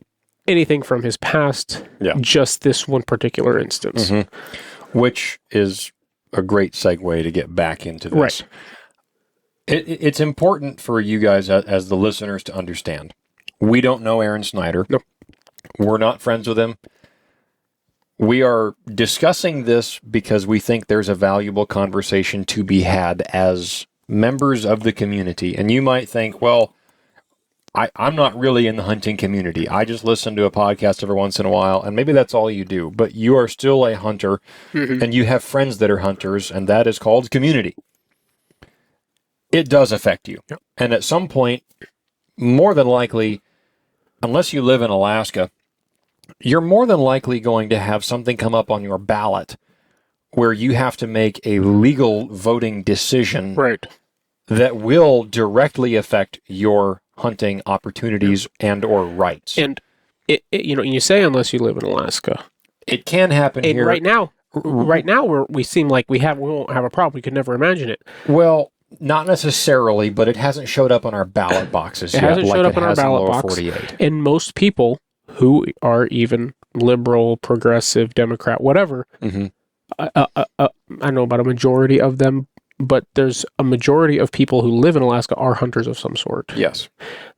anything from his past, just this one particular instance. Which is a great segue to get back into this. Right. It's important for you guys as the listeners to understand. We don't know Aaron Snyder. Nope. We're not friends with him. We are discussing this because we think there's a valuable conversation to be had as members of the community. And you might think, well, I'm not really in the hunting community. I just listen to a podcast every once in a while, and maybe that's all you do. But you are still a hunter, and you have friends that are hunters, and that is called community. It does affect you. Yep. And at some point, more than likely, unless you live in Alaska, you're more than likely going to have something come up on your ballot where you have to make a legal voting decision that will directly affect your hunting opportunities and or rights. And you say unless you live in Alaska, it can happen here. Right now we seem like we won't have a problem. We could never imagine it. Well, not necessarily, but it hasn't showed up on our ballot boxes yet. It hasn't showed up on our ballot box. 48. And most people who are even liberal, progressive, Democrat, whatever, I don't know about a majority of them, but there's a majority of people who live in Alaska are hunters of some sort. Yes.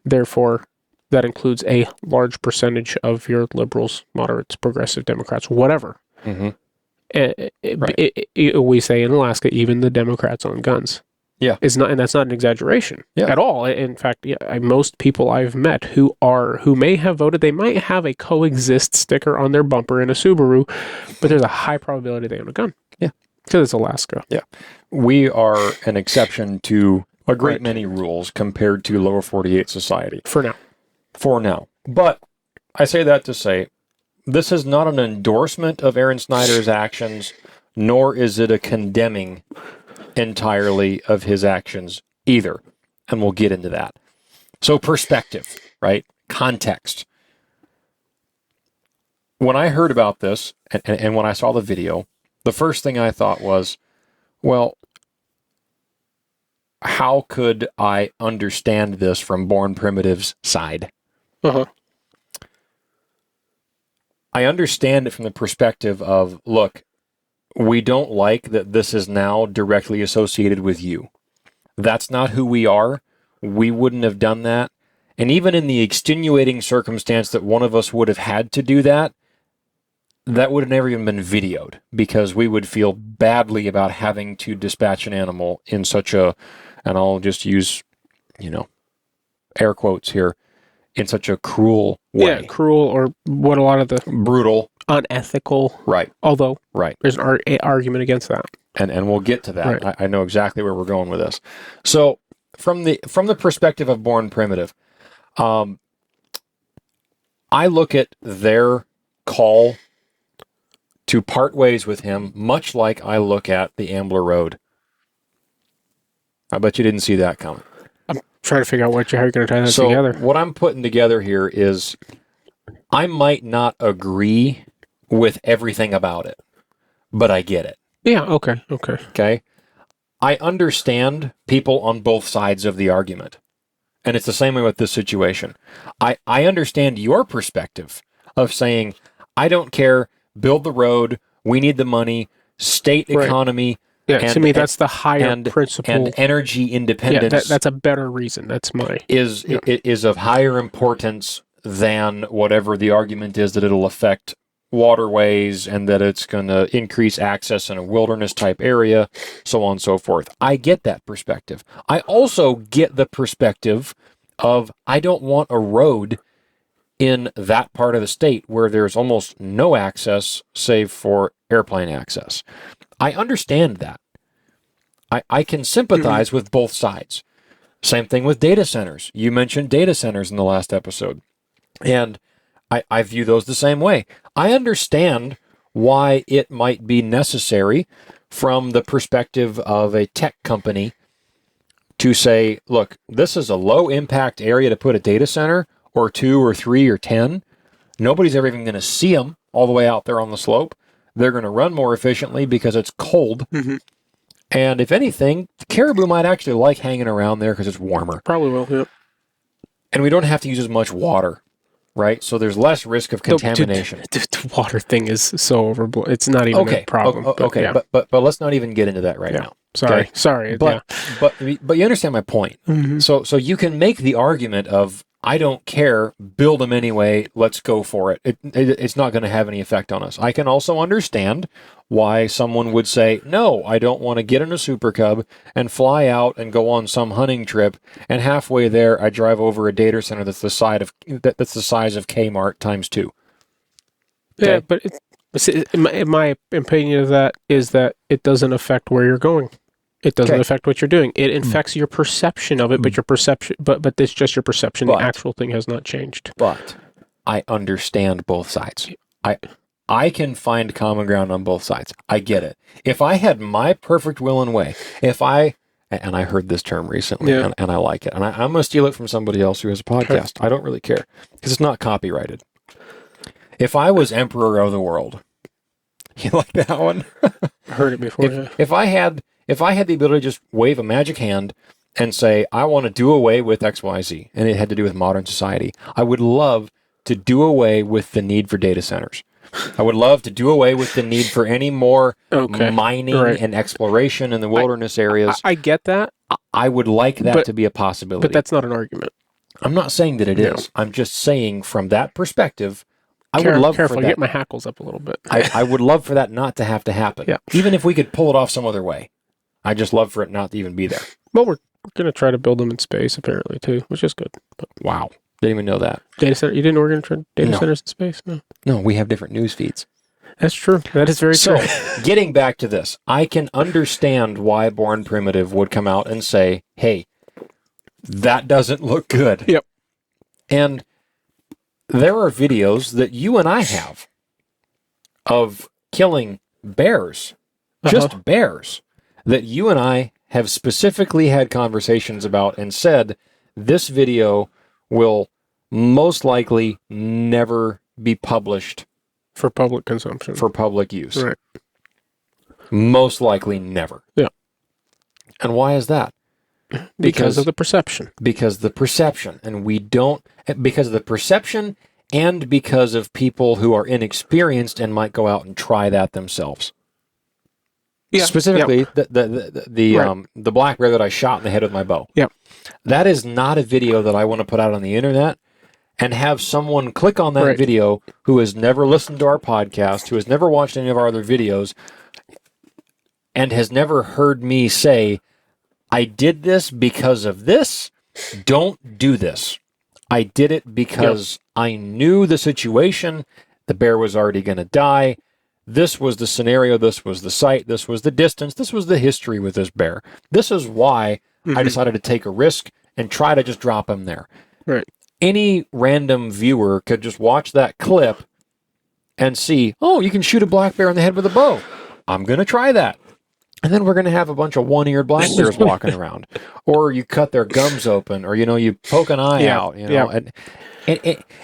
Therefore, that includes a large percentage of your liberals, moderates, progressive, Democrats, whatever. We say in Alaska, even the Democrats own guns. Yeah. And that's not an exaggeration at all. In fact, most people I've met who may have voted, they might have a coexist sticker on their bumper in a Subaru, but there's a high probability they own a gun. Yeah. Because it's Alaska. Yeah. We are an exception to a great many rules compared to lower 48 society. For now. But I say that to say, this is not an endorsement of Aaron Snyder's actions, nor is it a condemning entirely of his actions either. And we'll get into that. So perspective, right? Context. When I heard about this, and when I saw the video, the first thing I thought was, well, how could I understand this from Born Primitive's side? I understand it from the perspective of, look, we don't like that this is now directly associated with you. That's not who we are. We wouldn't have done that. And even in the extenuating circumstance that one of us would have had to do that, that would have never even been videoed, because we would feel badly about having to dispatch an animal in such a, and I'll just use, air quotes here, in such a cruel way. Yeah, cruel, or what a lot of the brutal, unethical. Right. Although right. there's an argument against that. And we'll get to that. Right. I know exactly where we're going with this. So from the perspective of Born Primitive, I look at their call to part ways with him, much like I look at the Ambler Road. I bet you didn't see that coming. I'm trying to figure out how you're going to tie that together. What I'm putting together here is I might not agree with everything about it, but I get it. Yeah, okay. Okay? I understand people on both sides of the argument. And it's the same way with this situation. I understand your perspective of saying, I don't care, build the road, we need the money, state economy. Yeah, to me, that's the higher principle. And energy independence. Yeah, that's a better reason. That's my... Is of higher importance than whatever the argument is that it'll affect waterways and that it's going to increase access in a wilderness type area, so on and so forth. I get that perspective. I also get the perspective of I don't want a road in that part of the state where there's almost no access save for airplane access. I understand that. I can sympathize with both sides. Same thing with data centers. You mentioned data centers in the last episode. And I view those the same way. I understand why it might be necessary from the perspective of a tech company to say, look, this is a low impact area to put a data center, or 2 or 3 or 10. Nobody's ever even going to see them all the way out there on the slope. They're going to run more efficiently because it's cold. Mm-hmm. And if anything, the caribou might actually like hanging around there because it's warmer. Probably will, yeah. And we don't have to use as much water. Right, so there's less risk of contamination. The water thing is so overblown. It's not even a problem. But let's not even get into that now. Sorry. But you understand my point. Mm-hmm. So you can make the argument of I don't care, build them anyway. Let's go for it. It's not going to have any effect on us. I can also understand why someone would say, no, I don't want to get in a Super Cub and fly out and go on some hunting trip. And halfway there, I drive over a data center that's the size of Kmart times 2. Okay? Yeah, but my opinion of that is that it doesn't affect where you're going. It doesn't affect what you're doing. It affects your perception of it, but your perception, but it's just your perception. The actual thing has not changed. But I understand both sides. I can find common ground on both sides. I get it. If I had my perfect will and way, and I heard this term recently, and I like it, and I'm going to steal it from somebody else who has a podcast. Okay. I don't really care because it's not copyrighted. If I was emperor of the world, you like that one? I heard it before. If I had the ability to just wave a magic hand and say, I want to do away with XYZ, and it had to do with modern society, I would love to do away with the need for data centers. I would love to do away with the need for any more mining and exploration in the wilderness areas. I get that. I would like that to be a possibility. But that's not an argument. I'm not saying that it is. I'm just saying from that perspective, I would love for that. Get my hackles up a little bit. I would love for that not to have to happen. Yeah. Even if we could pull it off some other way. I just love for it not to even be there. Well, we're going to try to build them in space, apparently, too, which is good. But, wow. Didn't even know that. Data center? You didn't know we're going to try data centers in space? No, we have different news feeds. That's true. That is very true. So, getting back to this, I can understand why Born Primitive would come out and say, hey, that doesn't look good. Yep. And there are videos that you and I have of killing bears, just bears, that you and I have specifically had conversations about and said, this video will most likely never be published for public consumption, for public use. Right. Most likely never. Yeah. And why is that? Because of the perception. Because the perception. And because of the perception and because of people who are inexperienced and might go out and try that themselves. Yeah. Specifically, the black bear that I shot in the head with my bow. Yep. That is not a video that I want to put out on the internet and have someone click on that video who has never listened to our podcast, who has never watched any of our other videos, and has never heard me say, I did this because of this. Don't do this. I did it because I knew the situation. The bear was already going to die. This was the scenario. This was the site. This was the distance. This was the history with this bear. This is why I decided to take a risk and try to just drop him there. Right. Any random viewer could just watch that clip and see, oh, you can shoot a black bear in the head with a bow. I'm going to try that. And then we're going to have a bunch of one-eared black bears walking around. Or you cut their gums open, or, you poke an eye out, and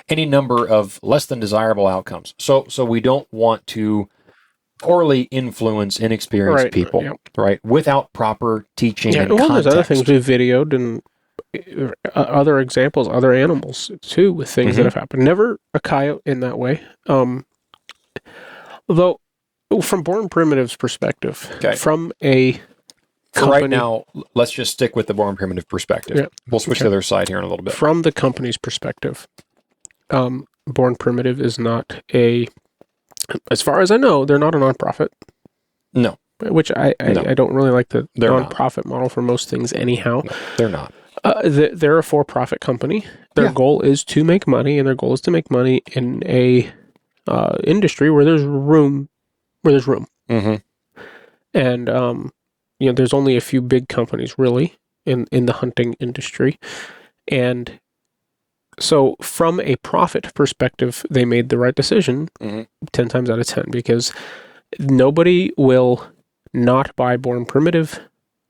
any number of less than desirable outcomes. So we don't want to poorly influence inexperienced people, right? Without proper teaching and context. There's other things we've videoed and other examples, other animals too, with things that have happened. Never a coyote in that way. Although, from Born Primitive's perspective, from a company, right now, let's just stick with the Born Primitive perspective. Yeah. We'll switch to the other side here in a little bit. From the company's perspective, Born Primitive is not as far as I know, they're not a nonprofit. No. Which I don't really like the nonprofit model for most things anyhow. No, they're not. They're a for-profit company. Their goal is to make money, and their goal is to make money in a industry where there's room. And there's only a few big companies really in the hunting industry, and so from a profit perspective, they made the right decision 10 times out of 10, because nobody will not buy Born Primitive,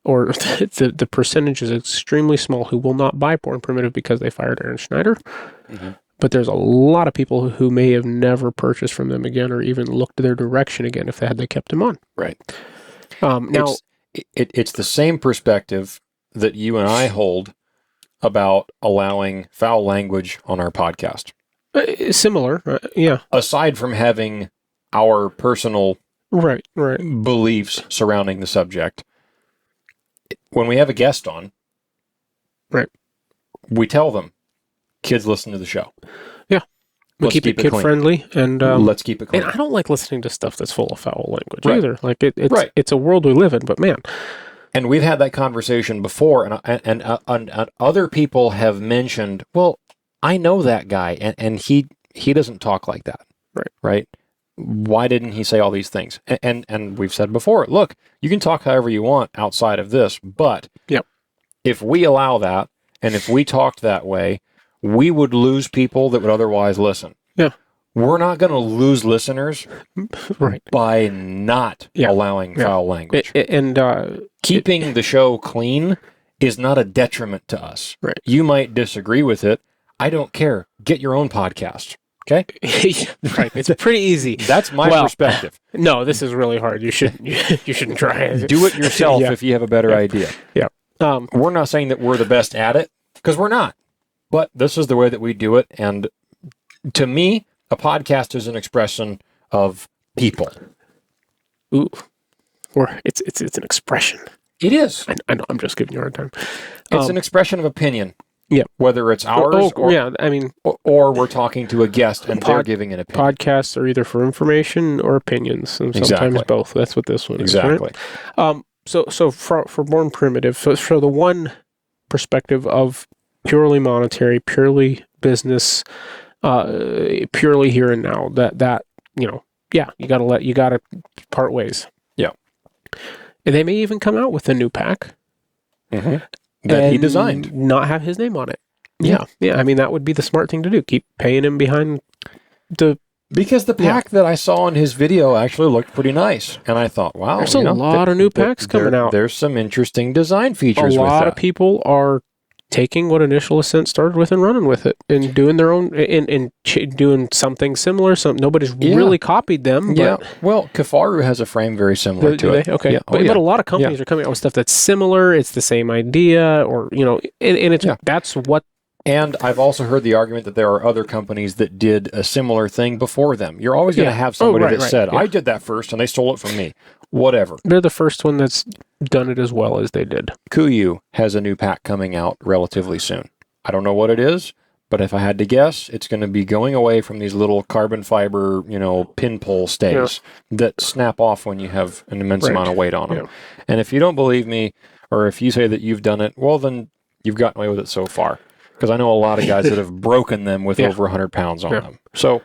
or the percentage is extremely small who will not buy Born Primitive because they fired Aaron Snyder. But there's a lot of people who may have never purchased from them again, or even looked their direction again if they kept him on. Right. Now, it's the same perspective that you and I hold about allowing foul language on our podcast. Similar, yeah. Aside from having our personal beliefs surrounding the subject, when we have a guest on, we tell them, kids listen to the show. Yeah. We keep it kid friendly, and let's keep it clean. And I don't like listening to stuff that's full of foul language either. Like it's a world we live in, but man. And we've had that conversation before, and other people have mentioned, well, I know that guy, and he doesn't talk like that. Right? Why didn't he say all these things? And we've said before, look, you can talk however you want outside of this, but if we allow that, and if we talked that way, we would lose people that would otherwise listen. Yeah. We're not going to lose listeners by not allowing foul language. Keeping the show clean is not a detriment to us. Right. You might disagree with it. I don't care. Get your own podcast. Okay? Right. It's pretty easy. That's my perspective. No, this is really hard. You shouldn't try it. Do it yourself if you have a better idea. Yeah. We're not saying that we're the best at it, because we're not. But this is the way that we do it. And to me, a podcast is an expression of people. Ooh. Or it's an expression. It is. I know, I'm just giving you a hard time. It's an expression of opinion. Yeah. Whether it's ours or we're talking to a guest and they're giving an opinion. Podcasts are either for information or opinions, and sometimes both. That's what this one is. Right? So for Born Primitive, for the one perspective of purely monetary, purely business, purely here and now, that you gotta part ways. Yeah. And they may even come out with a new pack that he designed, not have his name on it. Yeah. I mean, that would be the smart thing to do. Keep paying him behind because the pack that I saw in his video actually looked pretty nice, and I thought, wow, there's a lot of new packs coming out. There's some interesting design features. A lot of people are taking what Initial Ascent started with and running with it, and doing their own, and doing something similar. Nobody's really copied them. But well, Kafaru has a frame very similar to it. Okay, yeah. But a lot of companies are coming out with stuff that's similar. It's the same idea, or and it's that's what And I've also heard the argument that there are other companies that did a similar thing before them. You're always going to have somebody that said, I did that first and they stole it from me. Whatever. They're the first one that's done it as well as they did. Kuyu has a new pack coming out relatively soon. I don't know what it is, but if I had to guess, it's going to be going away from these little carbon fiber, pin pull stays that snap off when you have an immense amount of weight on them. Yeah. And if you don't believe me, or if you say that you've done it, well, then you've gotten away with it so far. Because I know a lot of guys that have broken them with over 100 pounds on them. So,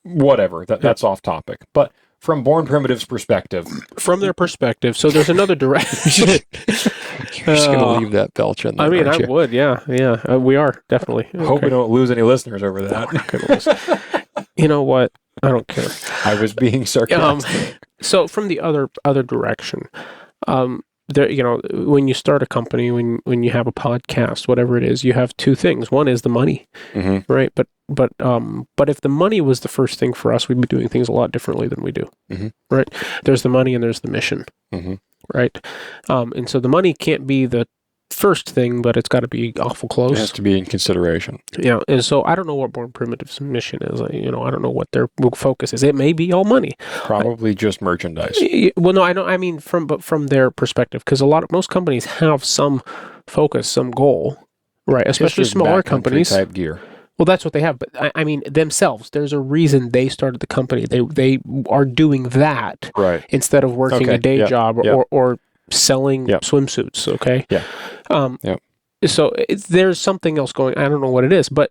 whatever. That's off topic. But from Born Primitive's perspective. From their perspective. So there's another direction. You're just going to leave that belch in there, I mean, I would, yeah. We are, definitely. Hope we don't lose any listeners over that. You know what? I don't care. I was being sarcastic. So from the other direction, there, when you start a company, when you have a podcast, whatever it is, you have two things. One is the money, right? But if the money was the first thing for us, we'd be doing things a lot differently than we do, right? There's the money and there's the mission, right? And so the money can't be the first thing, but it's got to be awful close. It has to be in consideration. Yeah, and so I don't know what Born Primitive's mission is. I don't know what their focus is. It may be all money. Probably just merchandise. Well, no, I don't. I mean, from their perspective, because most companies have some focus, some goal, right? Especially smaller companies. Type gear. Well, that's what they have. But I mean, themselves. There's a reason they started the company. They are doing that instead of working a day job or selling swimsuits. Okay. Yeah. So there's something else going. I don't know what it is, but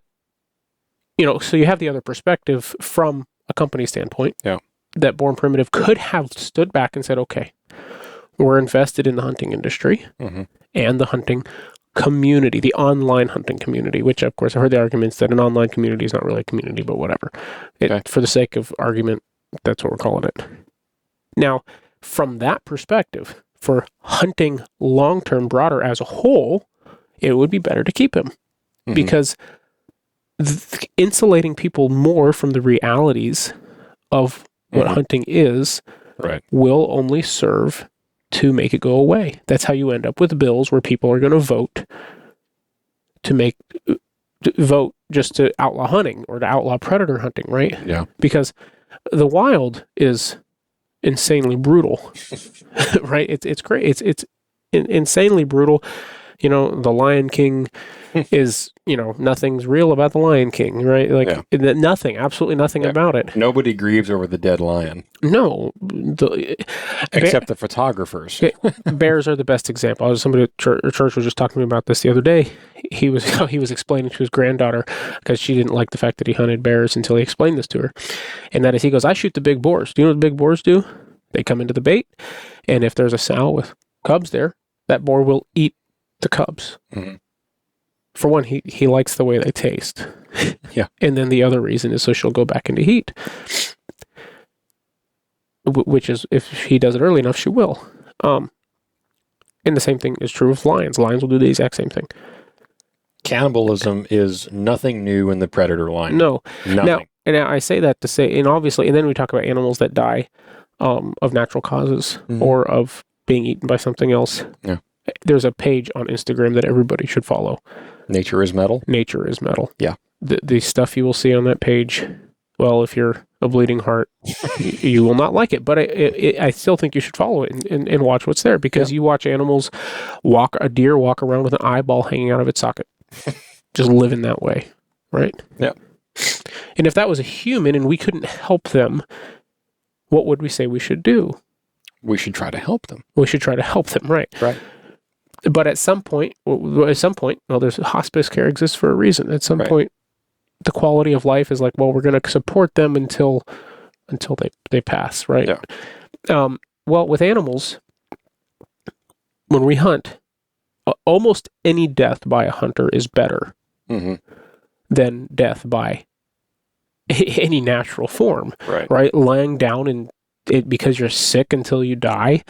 so you have the other perspective from a company standpoint. Yeah. That Born Primitive could have stood back and said, "Okay, we're invested in the hunting industry and the hunting community, the online hunting community." Which, of course, I heard the arguments that an online community is not really a community, but whatever. For the sake of argument, that's what we're calling it. Now, from that perspective, for hunting long-term, broader as a whole, it would be better to keep him because insulating people more from the realities of what hunting is will only serve to make it go away. That's how you end up with bills where people are going to vote just to outlaw hunting or to outlaw predator hunting, right? Yeah. Because the wild is insanely brutal, right? It's great. It's insanely brutal. The Lion King is, nothing's real about the Lion King, right? Nothing, absolutely nothing about it. Nobody grieves over the dead lion. No. Except the photographers. Bears are the best example. Somebody at church was just talking to me about this the other day. He was explaining to his granddaughter, because she didn't like the fact that he hunted bears until he explained this to her. And that is, he goes, I shoot the big boars. Do you know what the big boars do? They come into the bait, and if there's a sow with cubs there, that boar will eat the cubs. For one, he likes the way they taste. Yeah. And then the other reason is so she'll go back into heat. Which is, if he does it early enough, she will. And the same thing is true with lions. Lions will do the exact same thing. Cannibalism is nothing new in the predator line. No. Nothing. Now, I say that to say, and obviously, and then we talk about animals that die of natural causes or of being eaten by something else. Yeah. There's a page on Instagram that everybody should follow. Nature is Metal? Nature is Metal. Yeah. The stuff you will see on that page, well, if you're a bleeding heart, you will not like it. But I still think you should follow it and watch what's there, because you watch animals a deer walk around with an eyeball hanging out of its socket. Just living that way, right? Yeah. And if that was a human and we couldn't help them, what would we say we should do? We should try to help them. We should try to help them, right? Right. But at some point, there's hospice care exists for a reason. At some point, the quality of life is like, well, we're going to support them until they pass, right? Yeah. Well, with animals, when we hunt, almost any death by a hunter is better than death by any natural form, right? Lying down and because you're sick until you die,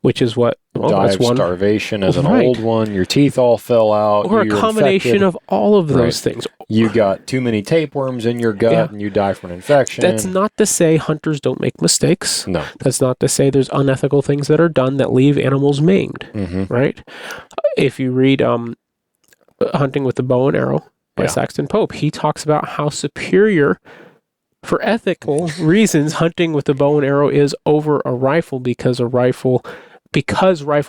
which is what die of starvation as an old one. Your teeth all fell out, or a combination infected. Of all of those things. You got too many tapeworms in your gut, and you die from an infection. That's not to say hunters don't make mistakes. No, that's not to say there's unethical things that are done that leave animals maimed. Right? If you read Hunting with the Bow and Arrow, by Saxton Pope. He talks about how superior, for ethical reasons, hunting with a bow and arrow is over a rifle because rifle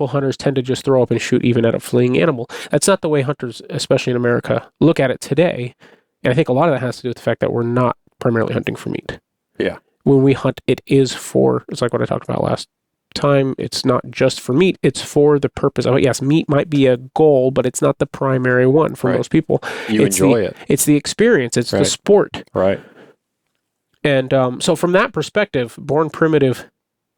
hunters tend to just throw up and shoot even at a fleeing animal. That's not the way hunters, especially in America, look at it today. And I think a lot of that has to do with the fact that we're not primarily hunting for meat. Yeah. When we hunt, it's like what I talked about last time. It's not just for meat. It's for the purpose of it. Yes, meat might be a goal, but it's not the primary one for most people. Enjoy it. It's the experience. It's the sport. Right. And so from that perspective, Born Primitive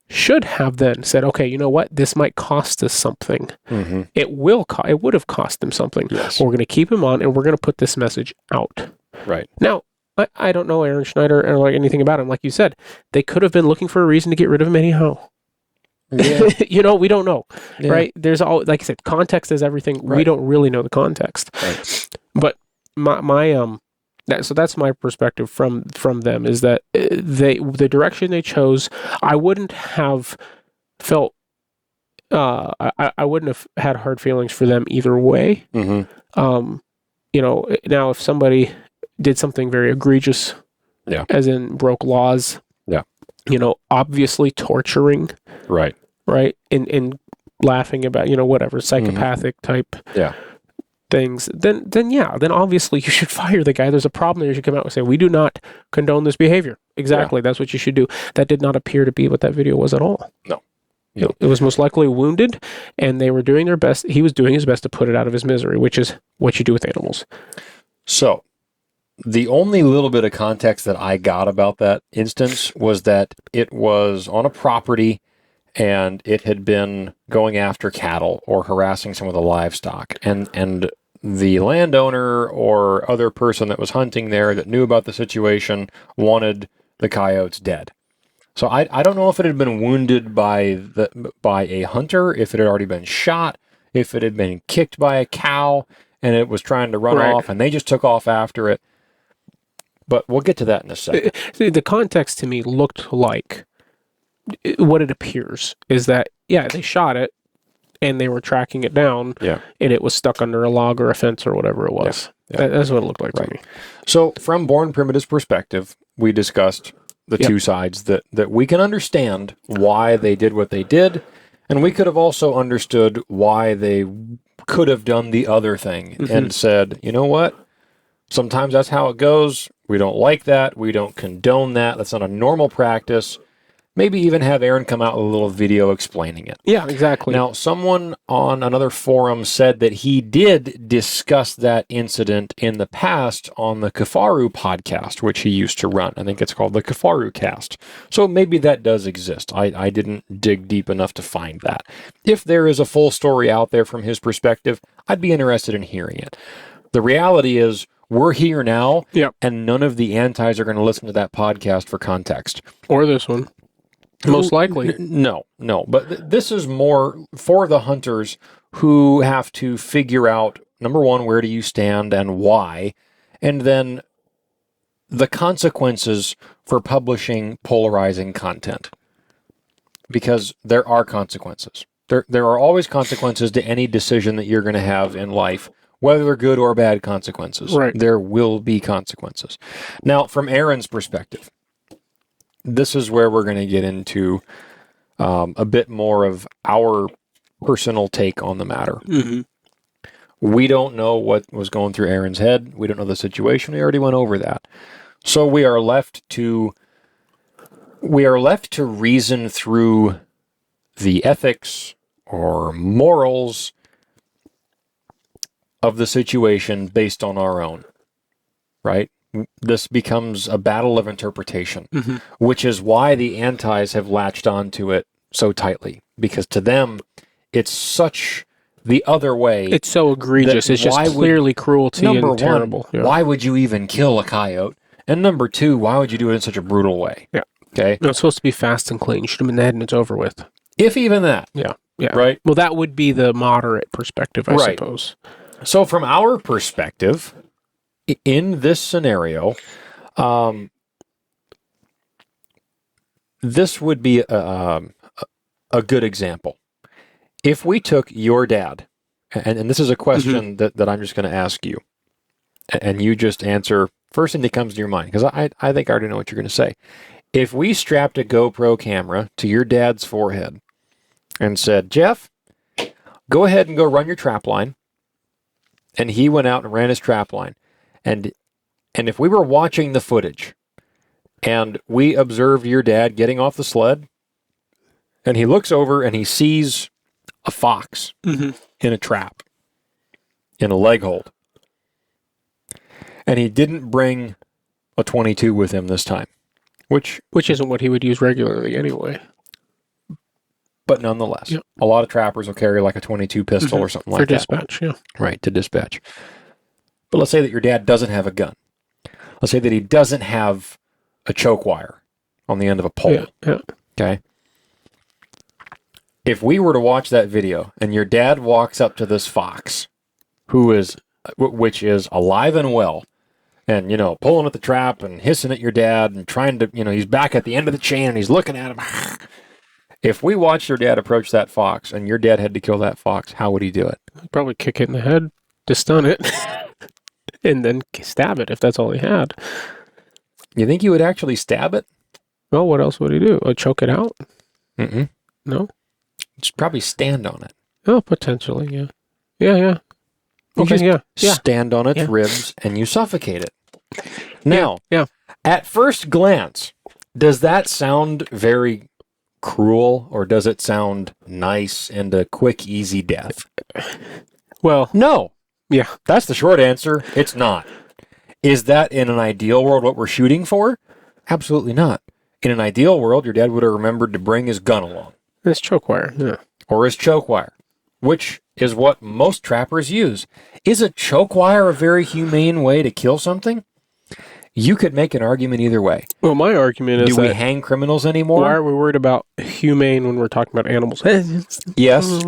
should have then said, okay, you know what? This might cost us something. Mm-hmm. It would have cost them something. Yes. We're going to keep him on, and we're going to put this message out. Right. Now, I don't know Aaron Snyder or like anything about him. Like you said, they could have been looking for a reason to get rid of him anyhow. Yeah. We don't know, right? There's like I said, context is everything. Right. We don't really know the context. Right. But so that's my perspective from them is that the direction they chose, I wouldn't have felt I wouldn't have had hard feelings for them either way. Mm-hmm. Now if somebody did something very egregious, as in broke laws, obviously torturing, right, and laughing about whatever psychopathic type things, then obviously you should fire the guy. There's a problem there. You should come out and say, we do not condone this behavior. Exactly. That's what you should do. That did not appear to be what that video was at all. No. It was most likely wounded, and they were doing their best. He was doing his best to put it out of his misery, which is what you do with animals. So the only little bit of context that I got about that instance was that it was on a property and it had been going after cattle or harassing some of the livestock. And the landowner or other person that was hunting there that knew about the situation wanted the coyotes dead. So I don't know if it had been wounded by a hunter, if it had already been shot, if it had been kicked by a cow and it was trying to run off and they just took off after it. But we'll get to that in a second. The context to me looked like what it appears is that, they shot it and they were tracking it down and it was stuck under a log or a fence or whatever it was. That's what it looked like to me. So from Born Primitive's perspective, we discussed the two sides that we can understand why they did what they did, and we could have also understood why they could have done the other thing and said, you know what? Sometimes that's how it goes. We don't like that. We don't condone that. That's not a normal practice. Maybe even have Aaron come out with a little video explaining it. Yeah, exactly. Now, someone on another forum said that he did discuss that incident in the past on the Kafaru podcast, which he used to run. I think it's called the Kafaru cast. So maybe that does exist. I didn't dig deep enough to find that. If there is a full story out there from his perspective, I'd be interested in hearing it. The reality is, we're here now, and none of the antis are going to listen to that podcast for context. Or this one. Most likely. No. But this is more for the hunters who have to figure out, number one, where do you stand and why, and then the consequences for publishing polarizing content. Because there are consequences. There are always consequences to any decision that you're going to have in life, whether they're good or bad consequences. Right. There will be consequences. Now, from Aaron's perspective, this is where we're going to get into a bit more of our personal take on the matter. Mm-hmm. We don't know what was going through Aaron's head. We don't know the situation. We already went over that. So we are left to reason through the ethics or morals of the situation based on our own, right? This becomes a battle of interpretation, which is why the antis have latched onto it so tightly, because to them, it's such the other way. It's so egregious. It's just clearly cruelty and terrible. One, why would you even kill a coyote? And number two, why would you do it in such a brutal way? Yeah. Okay. No, it's supposed to be fast and clean. You shoot him in the head and it's over with. If even that. Yeah. Yeah. Right. Well, that would be the moderate perspective, I suppose. So from our perspective, in this scenario, this would be a good example. If we took your dad, and this is a question that I'm just going to ask you. and you just answer first thing that comes to your mind, because I think I already know what you're going to say. If we strapped a GoPro camera to your dad's forehead and said, Jeff, go ahead and go run your trap line, and he went out and ran his trap line, and if we were watching the footage and we observed your dad getting off the sled, and he looks over and he sees a fox in a trap, in a leg hold, and he didn't bring a 22 with him this time, which isn't what he would use regularly anyway. But nonetheless, a lot of trappers will carry like a 22 pistol or something like that. For dispatch, yeah. Right, to dispatch. But let's say that your dad doesn't have a gun. Let's say that he doesn't have a choke wire on the end of a pole. Yeah. Okay? If we were to watch that video and your dad walks up to this fox, which is alive and well, and, pulling at the trap and hissing at your dad and trying to, he's back at the end of the chain and he's looking at him. If we watched your dad approach that fox and your dad had to kill that fox, how would he do it? He'd probably kick it in the head to stun it and then stab it if that's all he had. You think he would actually stab it? Well, what else would he do? Choke it out? Mm-mm. No? Just probably stand on it. Oh, potentially, yeah. Yeah. You Okay, just yeah. stand on its ribs and you suffocate it. Now, yeah. At first glance, does that sound very cruel, or does it sound nice and a quick, easy death? Well, no. Yeah. That's the short answer. It's not. Is that in an ideal world what we're shooting for? Absolutely not. In an ideal world, your dad would have remembered to bring his gun along. His choke wire, yeah. Or his choke wire, which is what most trappers use. Is a choke wire a very humane way to kill something? You could make an argument either way. Well, my argument is do we hang criminals anymore? Why are we worried about humane when we're talking about animals? Yes.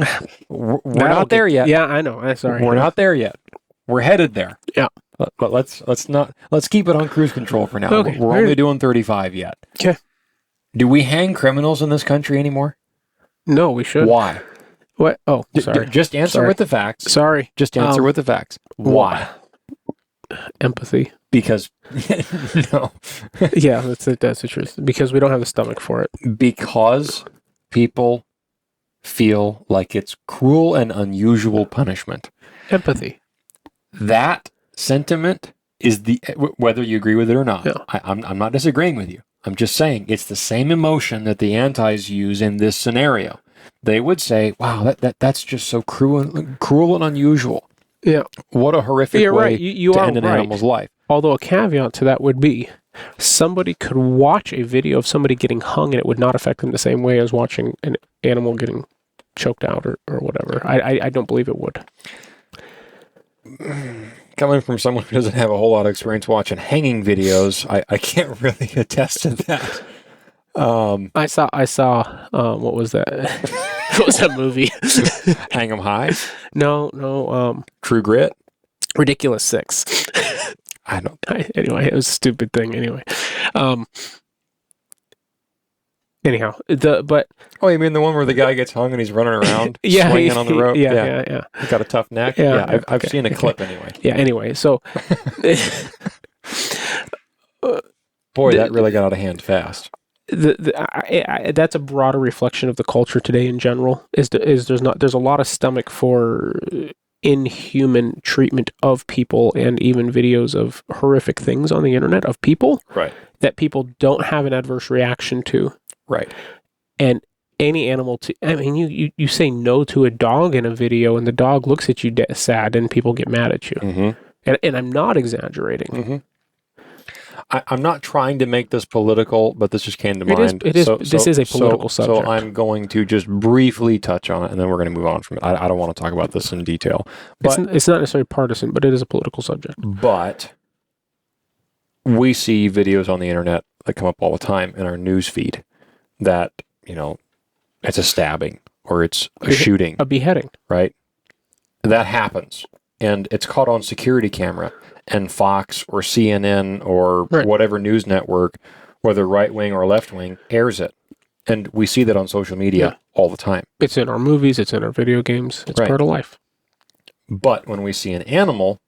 We're not there yet. Yeah, I know. I'm sorry. We're not there yet. We're headed there. Yeah. But let's keep it on cruise control for now. Okay, We're only doing 35 yet. Okay. Do we hang criminals in this country anymore? No, we should. Why? What? Oh, sorry. Just answer with the facts. Sorry. Just answer with the facts. Why? Empathy. Because no. Yeah, that's the truth. Because we don't have the stomach for it. Because people feel like it's cruel and unusual punishment. Empathy. That sentiment is whether you agree with it or not. Yeah. I'm not disagreeing with you. I'm just saying it's the same emotion that the antis use in this scenario. They would say, "Wow, that's just so cruel and unusual." Yeah. What a horrific way to end an animal's life. Although a caveat to that would be, somebody could watch a video of somebody getting hung and it would not affect them the same way as watching an animal getting choked out or whatever. I don't believe it would. Coming from someone who doesn't have a whole lot of experience watching hanging videos, I can't really attest to that. I saw what was that? What was that movie? Hang 'em High? No. True Grit? Ridiculous 6. I don't. Anyway, it was a stupid thing. Anyway, anyhow, Oh, you mean the one where the guy gets hung and he's running around, yeah, swinging on the rope? Yeah. He's got a tough neck. Yeah, I've seen a clip anyway. Yeah. Anyway, so. Boy, that really got out of hand fast. That's a broader reflection of the culture today in general. There's a lot of stomach for inhuman treatment of people, and even videos of horrific things on the internet of people, right, that people don't have an adverse reaction to, right. And any animal you say no to a dog in a video and the dog looks at you sad and people get mad at you. Mm-hmm. And I'm not exaggerating. Mm-hmm. I'm not trying to make this political, but this just came to mind. This is a political subject. So I'm going to just briefly touch on it, and then we're going to move on from it. I don't want to talk about this in detail. But, it's not necessarily partisan, but it is a political subject. But we see videos on the internet that come up all the time in our news feed that, it's a stabbing or it's a shooting. A beheading. Right? That happens. And it's caught on security camera. And Fox or CNN or whatever news network, whether right wing or left wing, airs it. And we see that on social media all the time. It's in our movies, it's in our video games, it's part of life. But when we see an animal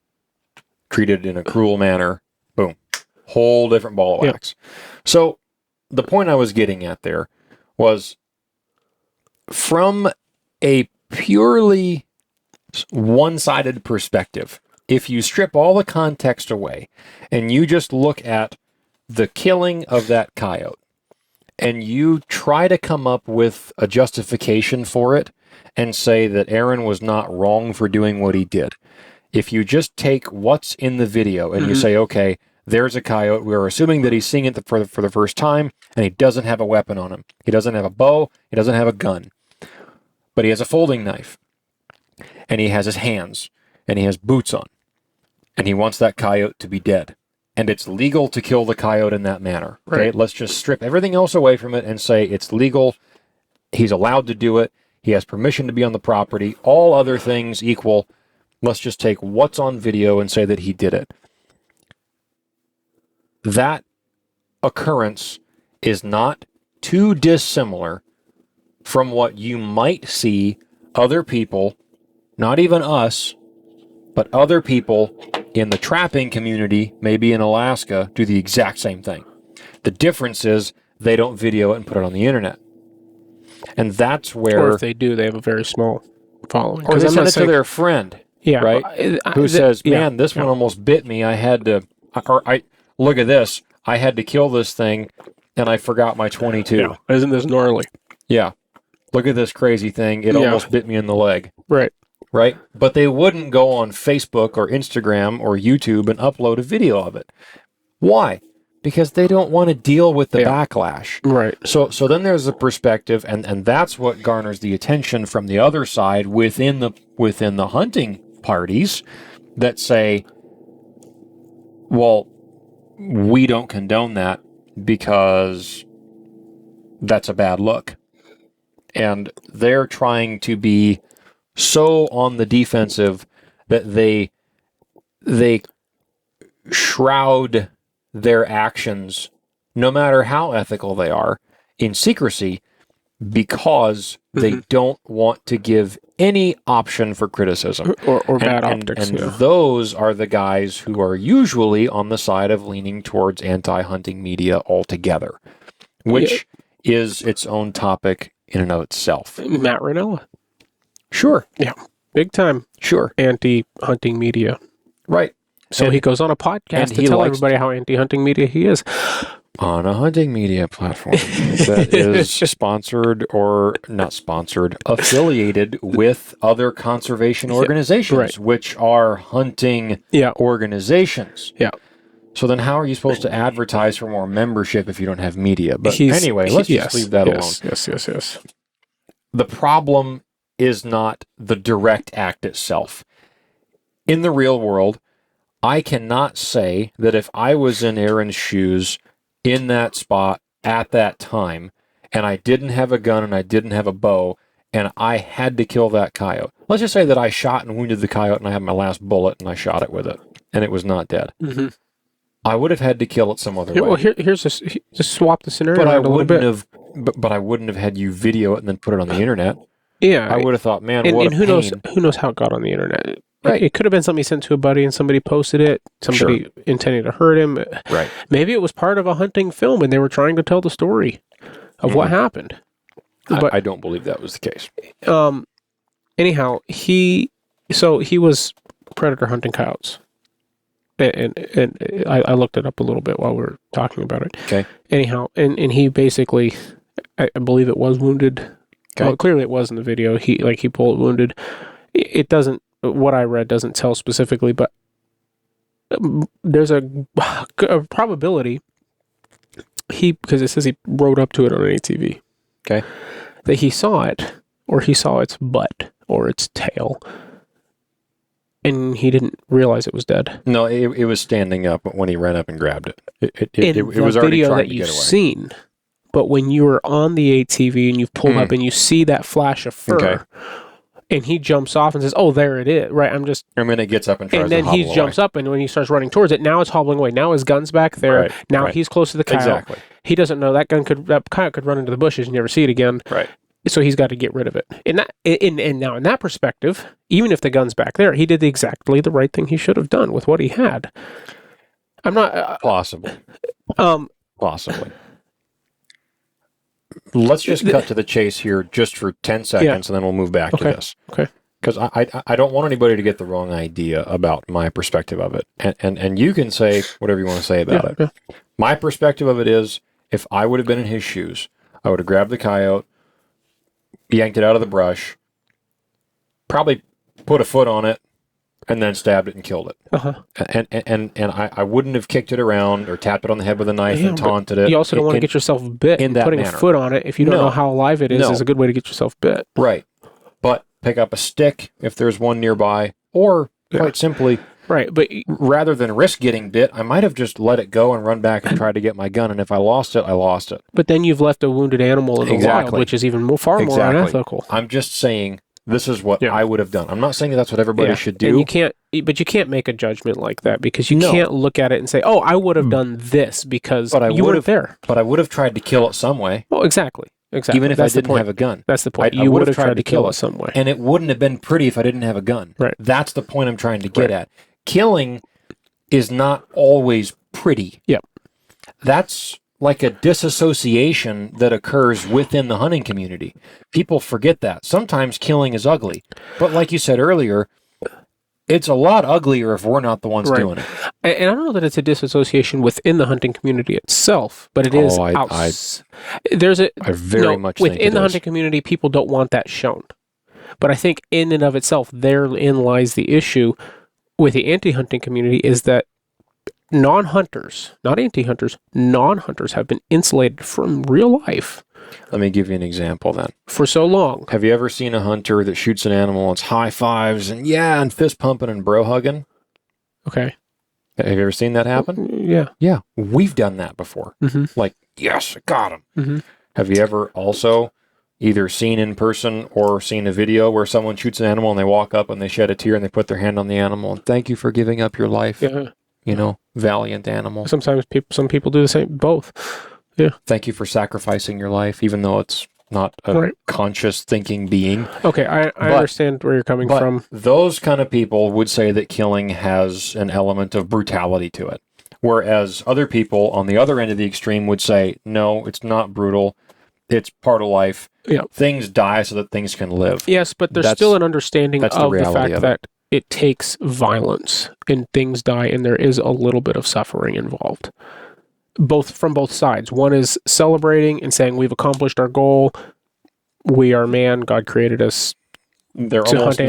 treated in a cruel manner. Boom. Whole different ball of wax. So the point I was getting at there was, from a purely one-sided perspective, if you strip all the context away and you just look at the killing of that coyote and you try to come up with a justification for it and say that Aaron was not wrong for doing what he did, if you just take what's in the video and you say, okay, there's a coyote, we're assuming that he's seeing it for the first time, and he doesn't have a weapon on him. He doesn't have a bow, he doesn't have a gun, but he has a folding knife, and he has his hands, and he has boots on, and he wants that coyote to be dead. And it's legal to kill the coyote in that manner. Okay? Right. Let's just strip everything else away from it and say it's legal, he's allowed to do it, he has permission to be on the property, all other things equal. Let's just take what's on video and say that he did it. That occurrence is not too dissimilar from what you might see other people, not even us, but other people in the trapping community, maybe in Alaska, do the exact same thing. The difference is they don't video it and put it on the internet. And that's where... Or if they do, they have a very small following. Or they send it to their friend, right? Who says, man, this one almost bit me. I had to... Look at this. I had to kill this thing, and I forgot my 22. Yeah. Isn't this gnarly? Yeah. Look at this crazy thing. It almost bit me in the leg. Right. Right? But they wouldn't go on Facebook or Instagram or YouTube and upload a video of it. Why? Because they don't want to deal with the backlash. Right. So then there's a perspective, and that's what garners the attention from the other side within the hunting parties that say, well, we don't condone that because that's a bad look. And they're trying to be so on the defensive that they shroud their actions, no matter how ethical they are, in secrecy because they don't want to give any option for criticism. Or bad optics. And those are the guys who are usually on the side of leaning towards anti-hunting media altogether, which is its own topic in and of itself. Matt Ranella. Sure. Yeah. Big time. Sure. Anti-hunting media. Right. So he goes on a podcast to tell everybody how anti-hunting media he is. On a hunting media platform that is sponsored or not sponsored, affiliated with other conservation organizations, which are hunting organizations. Yeah. So then how are you supposed to advertise for more membership if you don't have media? But anyway, let's just leave that alone. Yes. The problem is not the direct act itself. In the real world, I cannot say that if I was in Aaron's shoes in that spot at that time, and I didn't have a gun and I didn't have a bow, and I had to kill that coyote. Let's just say that I shot and wounded the coyote and I had my last bullet and I shot it with it, and it was not dead. Mm-hmm. I would have had to kill it some other way. Well, here's just swap the scenario but around a little bit. But I wouldn't have had you video it and then put it on the internet. Yeah. I would have thought, man, and what a who pain. Who knows how it got on the internet. Right. It could have been something he sent to a buddy and somebody posted it, somebody intending to hurt him. Right. Maybe it was part of a hunting film and they were trying to tell the story of what happened. But I don't believe that was the case. Anyhow, he was predator hunting coyotes. And I looked it up a little bit while we were talking about it. Okay. Anyhow, and he basically, I believe it was wounded. Okay. Well, clearly it was in the video. He pulled wounded. It doesn't, what I read doesn't tell specifically, but there's a probability because it says he rode up to it on an ATV. Okay. That he saw it, or he saw its butt or its tail, and he didn't realize it was dead. No, it was standing up when he ran up and grabbed it. It In was the already video trying that to get you've away. seen, but when you were on the ATV and you've pulled up and you see that flash of fur, and he jumps off and says, "Oh, there it is!" Right? And then it gets up and tries and then to he hobble jumps away. up, and when he starts running towards it, now it's hobbling away. Now his gun's back there. Right, now right. he's close to the coyote. Exactly. He doesn't know that coyote could run into the bushes and never see it again. Right. So he's got to get rid of it. And now in that perspective, even if the gun's back there, he did exactly the right thing he should have done with what he had. I'm not possibly. Let's just cut to the chase here just for 10 seconds, and then we'll move back to this. Okay. Because I don't want anybody to get the wrong idea about my perspective of it. And you can say whatever you want to say about it. Yeah. My perspective of it is, if I would have been in his shoes, I would have grabbed the coyote, yanked it out of the brush, probably put a foot on it, and then stabbed it and killed it. Uh-huh. And I wouldn't have kicked it around or tapped it on the head with a knife and taunted it. You also don't want to get yourself bit. In that putting manner. A foot on it, if you don't know how alive it is a good way to get yourself bit. Right. But pick up a stick if there's one nearby, or quite simply, right. But rather than risk getting bit, I might have just let it go and run back and tried to get my gun. And if I lost it, I lost it. But then you've left a wounded animal in the wild, which is even far more unethical. I'm just saying this is what I would have done. I'm not saying that's what everybody should do. And you can't make a judgment like that, because you can't look at it and say, "Oh, I would have done this because you weren't there." But I would have tried to kill it some way. Oh, exactly. Even if I didn't have a gun. That's the point. You would have tried to kill it some way. And it wouldn't have been pretty if I didn't have a gun. Right. That's the point I'm trying to get at. Killing is not always pretty. Yep. That's like a disassociation that occurs within the hunting community. People forget that. Sometimes killing is ugly. But like you said earlier, it's a lot uglier if we're not the ones doing it. And I don't know that it's a disassociation within the hunting community itself, but it is I very much think within the hunting community, people don't want that shown. But I think in and of itself, therein lies the issue with the anti-hunting community, is that non-hunters, not anti-hunters, non-hunters have been insulated from real life. Let me give you an example then. For so long. Have you ever seen a hunter that shoots an animal and it's high fives and fist pumping and bro hugging? Okay. Have you ever seen that happen? Yeah. Yeah. We've done that before. Mm-hmm. Like, yes, I got him. Mm-hmm. Have you ever also either seen in person or seen a video where someone shoots an animal and they walk up and they shed a tear and they put their hand on the animal and thank you for giving up your life? Yeah. Valiant animal. Sometimes some people do the same, both. Yeah. Thank you for sacrificing your life, even though it's not a conscious thinking being. Okay, I understand where you're coming from. Those kind of people would say that killing has an element of brutality to it. Whereas other people on the other end of the extreme would say, no, it's not brutal. It's part of life. Yeah. Things die so that things can live. Yes, but there's still an understanding of the fact that it takes violence and things die, and there is a little bit of suffering involved. From both sides. One is celebrating and saying we've accomplished our goal. We are man. God created us. They're almost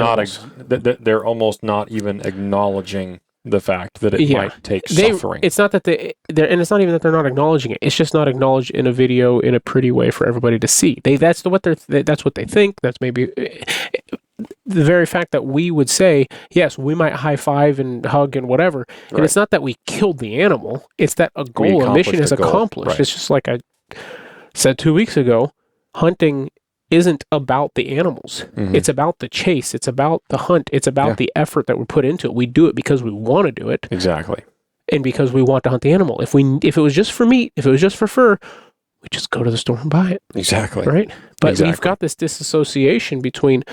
not even acknowledging the fact that it might take suffering. It's not that and it's not even that they're not acknowledging it. It's just not acknowledged in a video in a pretty way for everybody to see. That's what they think. That's maybe the very fact that we would say, yes, we might high five and hug and whatever. Right. And it's not that we killed the animal. It's that a mission is accomplished. Right. It's just like I said 2 weeks ago, hunting isn't about the animals. Mm-hmm. It's about the chase. It's about the hunt. It's about the effort that we put into it. We do it because we want to do it. Exactly. And because we want to hunt the animal. If it was just for meat, if it was just for fur, we just go to the store and buy it. Exactly. Right? But we've got this disassociation between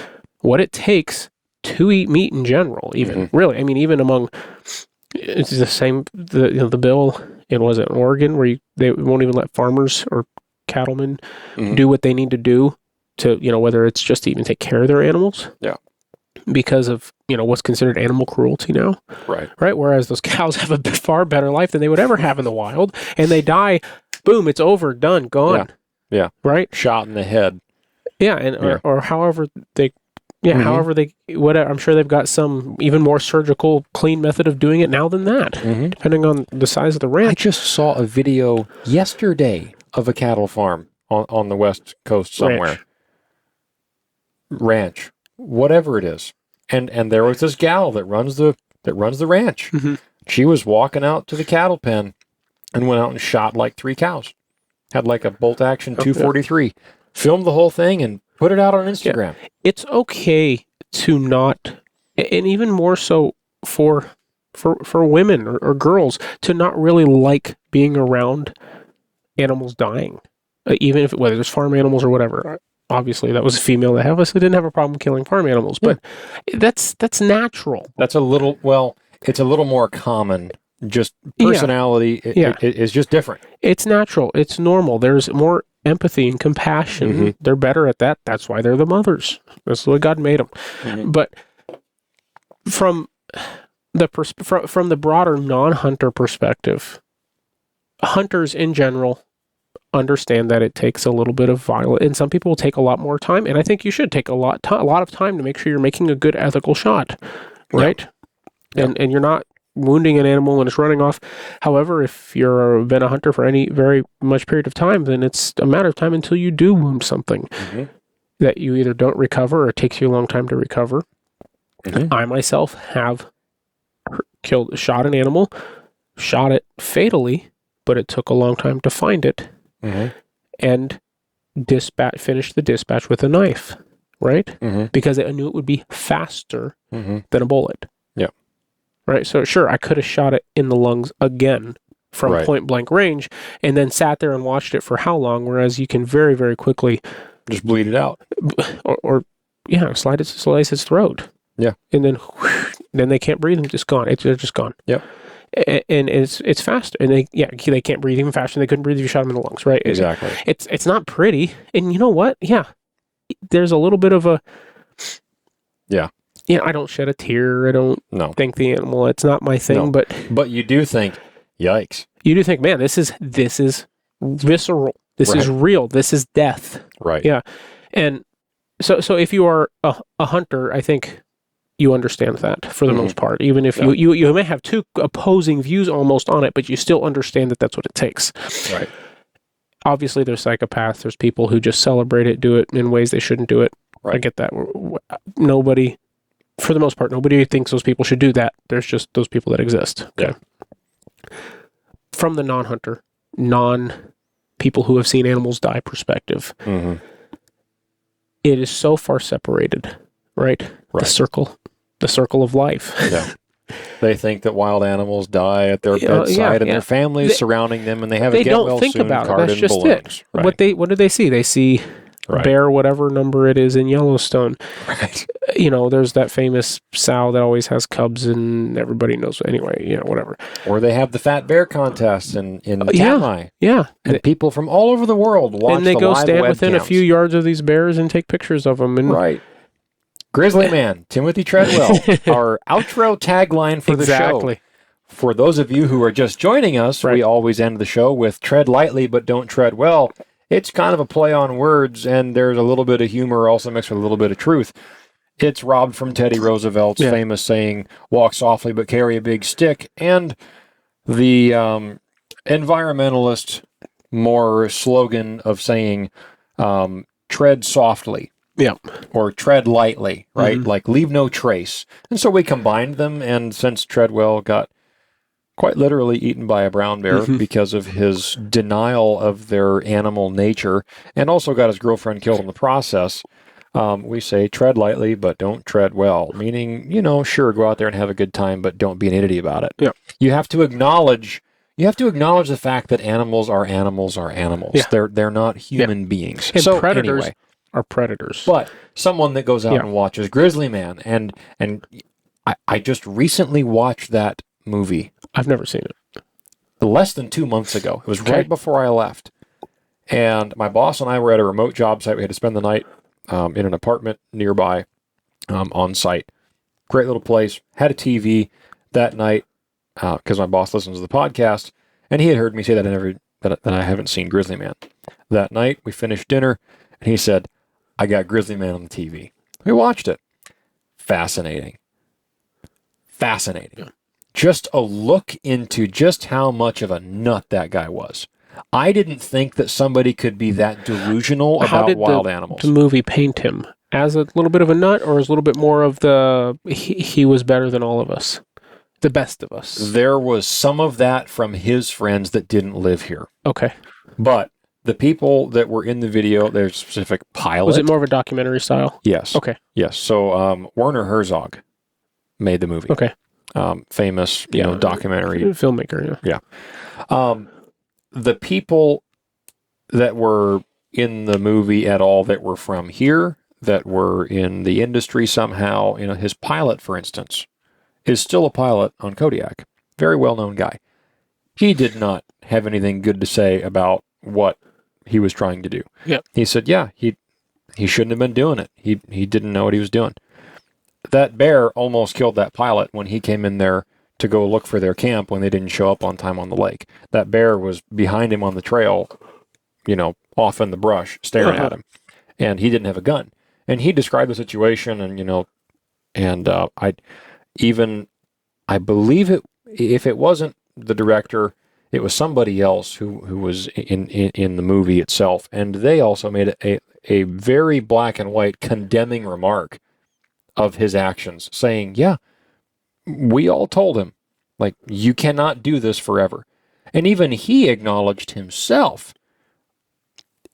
what it takes to eat meat in general, even really. I mean, even among, it's the same, the bill in, was it in Oregon, where they won't even let farmers or cattlemen do what they need to do to, whether it's just to even take care of their animals. Yeah. Because of, what's considered animal cruelty now. Right. Right. Whereas those cows have a far better life than they would ever have in the wild, and they die, boom, it's over, done, gone. Yeah. Right. Shot in the head. Yeah. And, or however they, however whatever, I'm sure they've got some even more surgical, clean method of doing it now than that, depending on the size of the ranch. I just saw a video yesterday of a cattle farm on the West Coast somewhere. Ranch, whatever it is. And there was this gal that runs the ranch. Mm-hmm. She was walking out to the cattle pen and went out and shot like 3 cows. Had like a bolt action 243. Filmed the whole thing and put it out on Instagram. Yeah. It's okay to not, and even more so for women or girls, to not really like being around animals dying, even if whether it's farm animals or whatever. obviously that was a female that obviously didn't have a problem killing farm animals, but that's natural. That's it's a little more common. Just Yeah. personality is just different. It's natural. It's normal. There's more empathy and compassion. They're better at that. That's why they're the mothers. That's the way God made them. But from the broader non-hunter perspective, hunters in general understand that it takes a little bit of violence, and some people will take a lot more time. And I think you should take a lot of time to make sure you're making a good ethical shot, right? Yeah. And you're not wounding an animal and it's running off. However, if you've been a hunter for any very much period of time, then it's a matter of time until you do wound something that you either don't recover or it takes you a long time to recover. I myself have shot an animal, shot it fatally, but it took a long time to find it, and finished the dispatch with a knife, right? Because I knew it would be faster than a bullet. Yeah. Right. So sure, I could have shot it in the lungs again from point blank range, and then sat there and watched it for how long? Whereas you can very, very quickly just bleed it out, or slice its throat. Yeah. And then they can't breathe and just gone. They're just gone. Yep. And it's faster, and they can't breathe even faster than they couldn't breathe if you shot them in the lungs, right? Exactly. It's not pretty, and you know what? Yeah, there's a little bit of a I don't shed a tear. I don't thank the animal. It's not my thing, but you do think, yikes. You do think, man, this is visceral. This is real. This is death. Right. Yeah, and so if you are a hunter, I think you understand that for the most part, even if you may have two opposing views almost on it, but you still understand that that's what it takes. Right. Obviously, there's psychopaths. There's people who just celebrate it, do it in ways they shouldn't do it. Right. I get that. Nobody, for the most part, nobody thinks those people should do that. There's just those people that exist. Okay. Yeah. From the non-hunter, non-people who have seen animals die perspective, it is so far separated, right? The circle of life. Yeah. They think that wild animals die at their bedside and their families surrounding them, and they have a get well soon card in balloons. They don't think about it. That's just it. Right. What do they see? They see bear, whatever number it is in Yellowstone. Right. There's that famous sow that always has cubs, and everybody knows. Anyway, whatever. Or they have the fat bear contest in Katmai. Yeah. And people from all over the world watch and they go stand webcams within a few yards of these bears and take pictures of them. And Grizzly Man, Timothy Treadwell, our outro tagline for the show. For those of you who are just joining us, we always end the show with tread lightly, but don't tread well. It's kind of a play on words, and there's a little bit of humor also mixed with a little bit of truth. It's robbed from Teddy Roosevelt's famous saying, walk softly but carry a big stick, and the environmentalist more slogan of saying, tread softly. Yeah. Or tread lightly, right? Like leave no trace. And so we combined them, and since Treadwell got quite literally eaten by a brown bear because of his denial of their animal nature, and also got his girlfriend killed in the process, we say tread lightly, but don't tread well. Meaning, sure, go out there and have a good time, but don't be an idiot about it. Yeah. You have to acknowledge the fact that animals are animals are animals. Yeah. They're not human beings. And so predators anyway, are predators. But someone that goes out and watches Grizzly Man, and I just recently watched that movie. I've never seen it. Less than 2 months ago. It was right before I left. And my boss and I were at a remote job site. We had to spend the night in an apartment nearby on site. Great little place. Had a TV that night because my boss listens to the podcast, and he had heard me say that I haven't seen Grizzly Man. That night, we finished dinner, and he said, I got Grizzly Man on the TV. We watched it. Fascinating. Yeah. Just a look into just how much of a nut that guy was. I didn't think that somebody could be that delusional about wild animals. The movie paint him as a little bit of a nut, or as a little bit more of he was better than all of us, the best of us? There was some of that from his friends that didn't live here. Okay. But the people that were in the video, there's a specific pilot. Was it more of a documentary style? Yes. Okay. Yes. So Werner Herzog made the movie. Okay. Famous, documentary filmmaker. Yeah. The people that were, in the movie at all that were from here, that were in the industry somehow. You know, his pilot, for instance, is still a pilot on Kodiak. Very well-known guy. He did not have anything good to say about what he was trying to do. Yeah. He said, yeah, he shouldn't have been doing it. He didn't know what he was doing. That bear almost killed that pilot when he came in there to go look for their camp when they didn't show up on time on the lake. That bear was behind him on the trail, you know, off in the brush, staring at him. And he didn't have a gun. And he described the situation, and, you know, and I believe it, if it wasn't the director, it was somebody else who was in the movie itself. And they also made a very black and white condemning remark of his actions, saying, yeah, we all told him, like, you cannot do this forever. And even he acknowledged himself,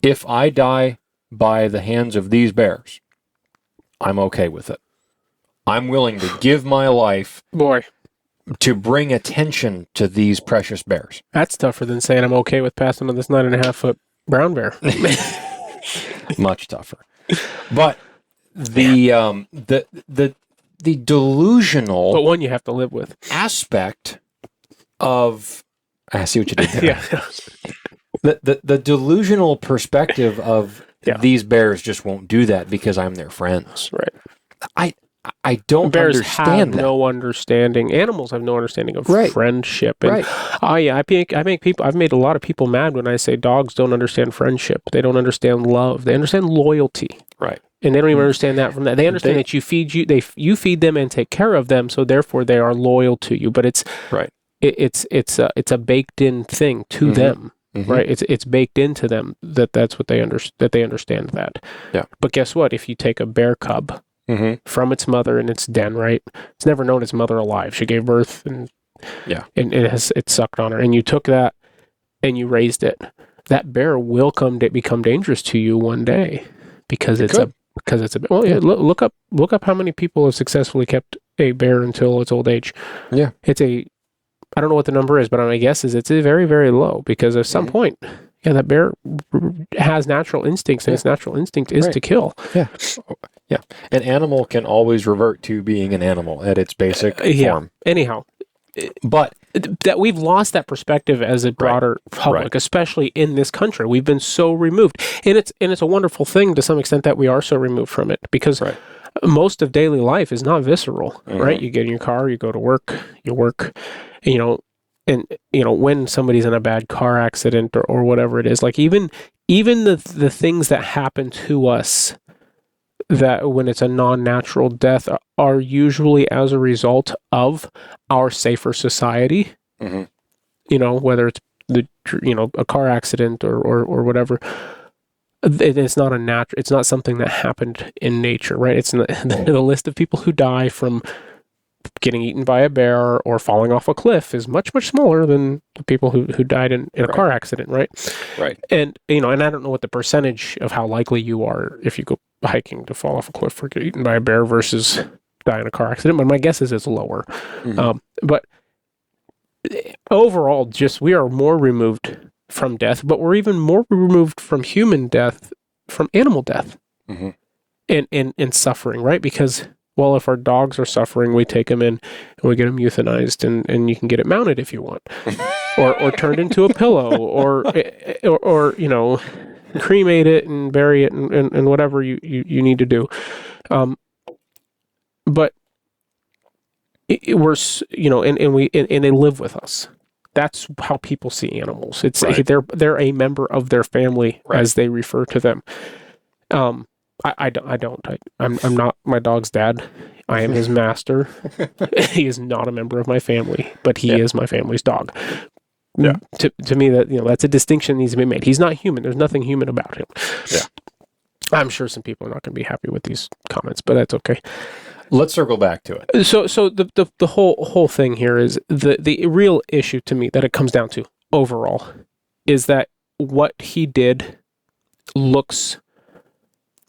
if I die by the hands of these bears, I'm okay with it. I'm willing to give my life to bring attention to these precious bears. That's tougher than saying I'm okay with passing on this 9.5-foot brown bear. Much tougher. But the delusional, but one you have to live with, aspect of, I see what you did there. Yeah. The delusional perspective of these bears just won't do that because I'm their friends. Right. I don't Bears understand have that. no understanding. Animals have no understanding of friendship. And, Right. Oh yeah, I've made a lot of people mad when I say dogs don't understand friendship. They don't understand love. They understand loyalty. Right. And they don't even understand that from that. They understand that you feed them and take care of them, so therefore they are loyal to you. But it's it's a baked in thing to them. Mm-hmm. Right? It's baked into them that's what they understand that. Yeah. But guess what? If you take a bear cub from its mother in its den, right? It's never known its mother alive. She gave birth and it sucked on her. And you took that and you raised it. That bear will become dangerous to you one day because look up how many people have successfully kept a bear until its old age. Yeah. I don't know what the number is, but my guess is it's very, very low because at some point, that bear has natural instincts, and its natural instinct is to kill. Yeah. Yeah. An animal can always revert to being an animal at its basic form. Anyhow, but that we've lost that perspective as a broader public, especially in this country. We've been so removed, and it's a wonderful thing to some extent that we are so removed from it because most of daily life is not visceral, right? You get in your car, you go to work, you work, and when somebody's in a bad car accident or whatever it is, like even the things that happen to us that when it's a non-natural death are usually as a result of our safer society. Whether it's a car accident or whatever. It's not it's not something that happened in nature, right? It's the list of people who die from getting eaten by a bear or falling off a cliff is much, much smaller than the people who died in a car accident, right? Right. And, and I don't know what the percentage of how likely you are if you go hiking to fall off a cliff or get eaten by a bear versus die in a car accident, but my guess is it's lower. But overall, we are more removed from death, but we're even more removed from human death, from animal death and suffering, right? Because, well, if our dogs are suffering, we take them in and we get them euthanized, and you can get it mounted if you want, or turned into a pillow, or cremate it and bury it and whatever you need to do. But we're and they live with us. That's how people see animals. It's they're a member of their family as they refer to them. I don't. I'm not my dog's dad. I am his master. He is not a member of my family, but he is my family's dog. Yeah. To me, that's a distinction that needs to be made. He's not human. There's nothing human about him. Yeah. I'm sure some people are not going to be happy with these comments, but that's okay. Let's circle back to it. So the whole thing here is the real issue to me that it comes down to overall is that what he did looks,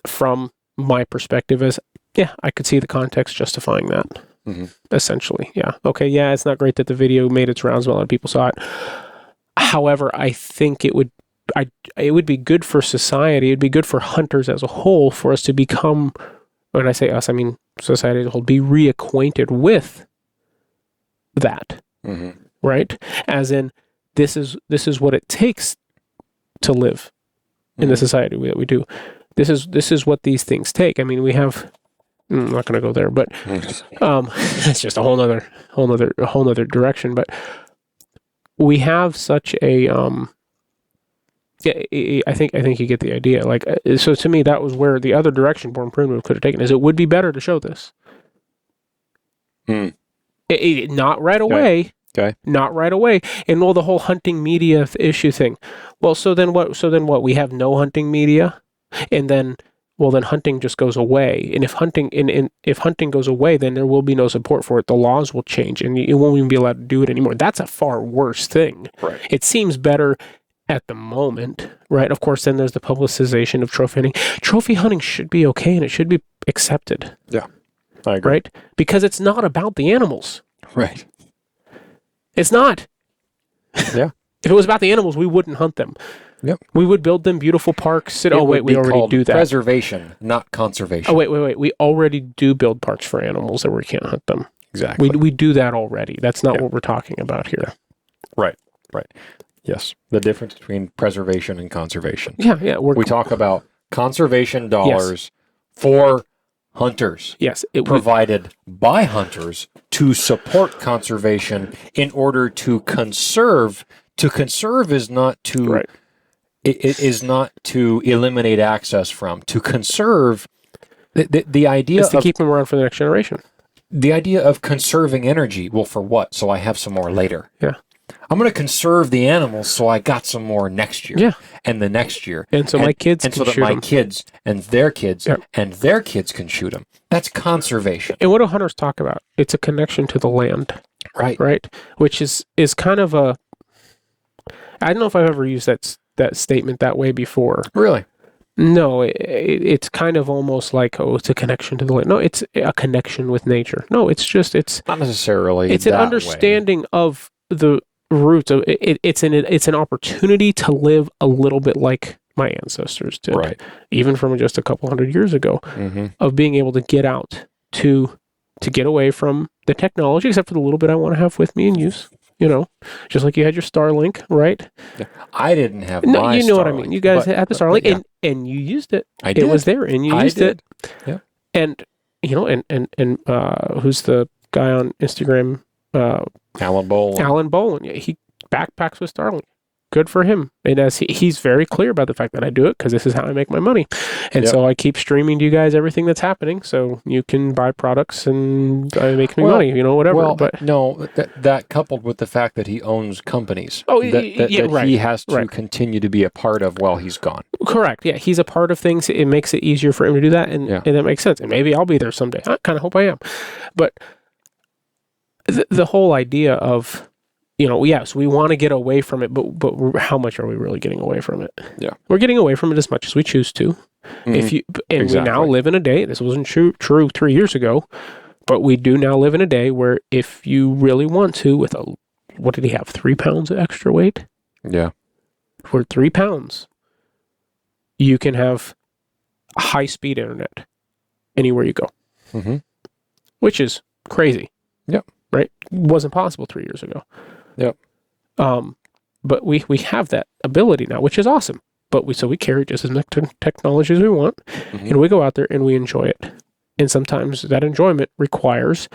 from my perspective, as I could see the context justifying that. Essentially, okay, it's not great that the video made its rounds, but a lot of people saw it. However, I think it would it would be good for society. It'd be good for hunters as a whole for us to become, when I say us, I mean society as a whole, be reacquainted with that, right? As in, this is what it takes to live in the society that we do. This is what these things take. I mean, we have. I'm not going to go there, but it's just a whole nother direction. But we have such a I think you get the idea. Like, so to me, that was where the other direction Born Primitive could have taken. Is it would be better to show this, not right away. Okay. Not right away. And the whole hunting media issue thing. Well, so then what? We have no hunting media, and then. Well, then hunting just goes away. And if hunting goes away, then there will be no support for it. The laws will change, and you won't even be allowed to do it anymore. That's a far worse thing. Right. It seems better at the moment, right? Of course, then there's the publicization of trophy hunting. Trophy hunting should be okay, and it should be accepted. Yeah, I agree. Right? Because it's not about the animals. Right. It's not. Yeah. If it was about the animals, we wouldn't hunt them. Yep. We would build them beautiful parks. We already do that. Preservation, not conservation. Oh, wait. We already do build parks for animals that we can't hunt them. Exactly. We do that already. That's not what we're talking about here. Right. Yes. The difference between preservation and conservation. Yeah. We talk about conservation dollars for hunters. Yes. Provided by hunters to support conservation in order to conserve. To conserve is not to... Right. It is not to eliminate access from. To conserve, the idea is to keep them around for the next generation. The idea of conserving energy. Well, for what? So I have some more later. Yeah. I'm going to conserve the animals so I got some more next year. Yeah. And the next year. And so my kids can shoot them. And so that my kids and their kids and their kids can shoot them. That's conservation. And what do hunters talk about? It's a connection to the land. Right. Right? Which is kind of a... I don't know if I've ever used that statement that way before. Really? No, it's kind of almost like, it's a connection to the land. No, it's a connection with nature. No, it's not necessarily. It's an understanding of the roots of it. It's an opportunity to live a little bit like my ancestors did, right? Even from just a couple hundred years ago, of being able to get out to get away from the technology, except for the little bit I want to have with me and use. Just like you had your Starlink, right? I didn't have no, my you know Starlink, what I mean. You guys had the Starlink, and you used it. I did. It was there, and you used it. Yeah. And and who's the guy on Instagram? Alan Bolin. Alan Bolin. Yeah, he backpacks with Starlink. Good for him. And as he's very clear about the fact that I do it because this is how I make my money. And so I keep streaming to you guys everything that's happening so you can buy products and make me money, whatever. Well, but no, that coupled with the fact that he owns companies that right, he has to continue to be a part of while he's gone. Correct. Yeah, he's a part of things. It makes it easier for him to do that, and that makes sense. And maybe I'll be there someday. I kind of hope I am. But the whole idea of... yes, we want to get away from it, but how much are we really getting away from it? Yeah, we're getting away from it as much as we choose to. We now live in a day. This wasn't true 3 years ago, but we do now live in a day where if you really want to, with what did he have? 3 pounds of extra weight? Yeah, for 3 pounds, you can have high-speed internet anywhere you go, which is crazy. Yep. Right? Wasn't possible 3 years ago. Yep. But we have that ability now, which is awesome. But we carry just as much technology as we want, and we go out there and we enjoy it. And sometimes that enjoyment requires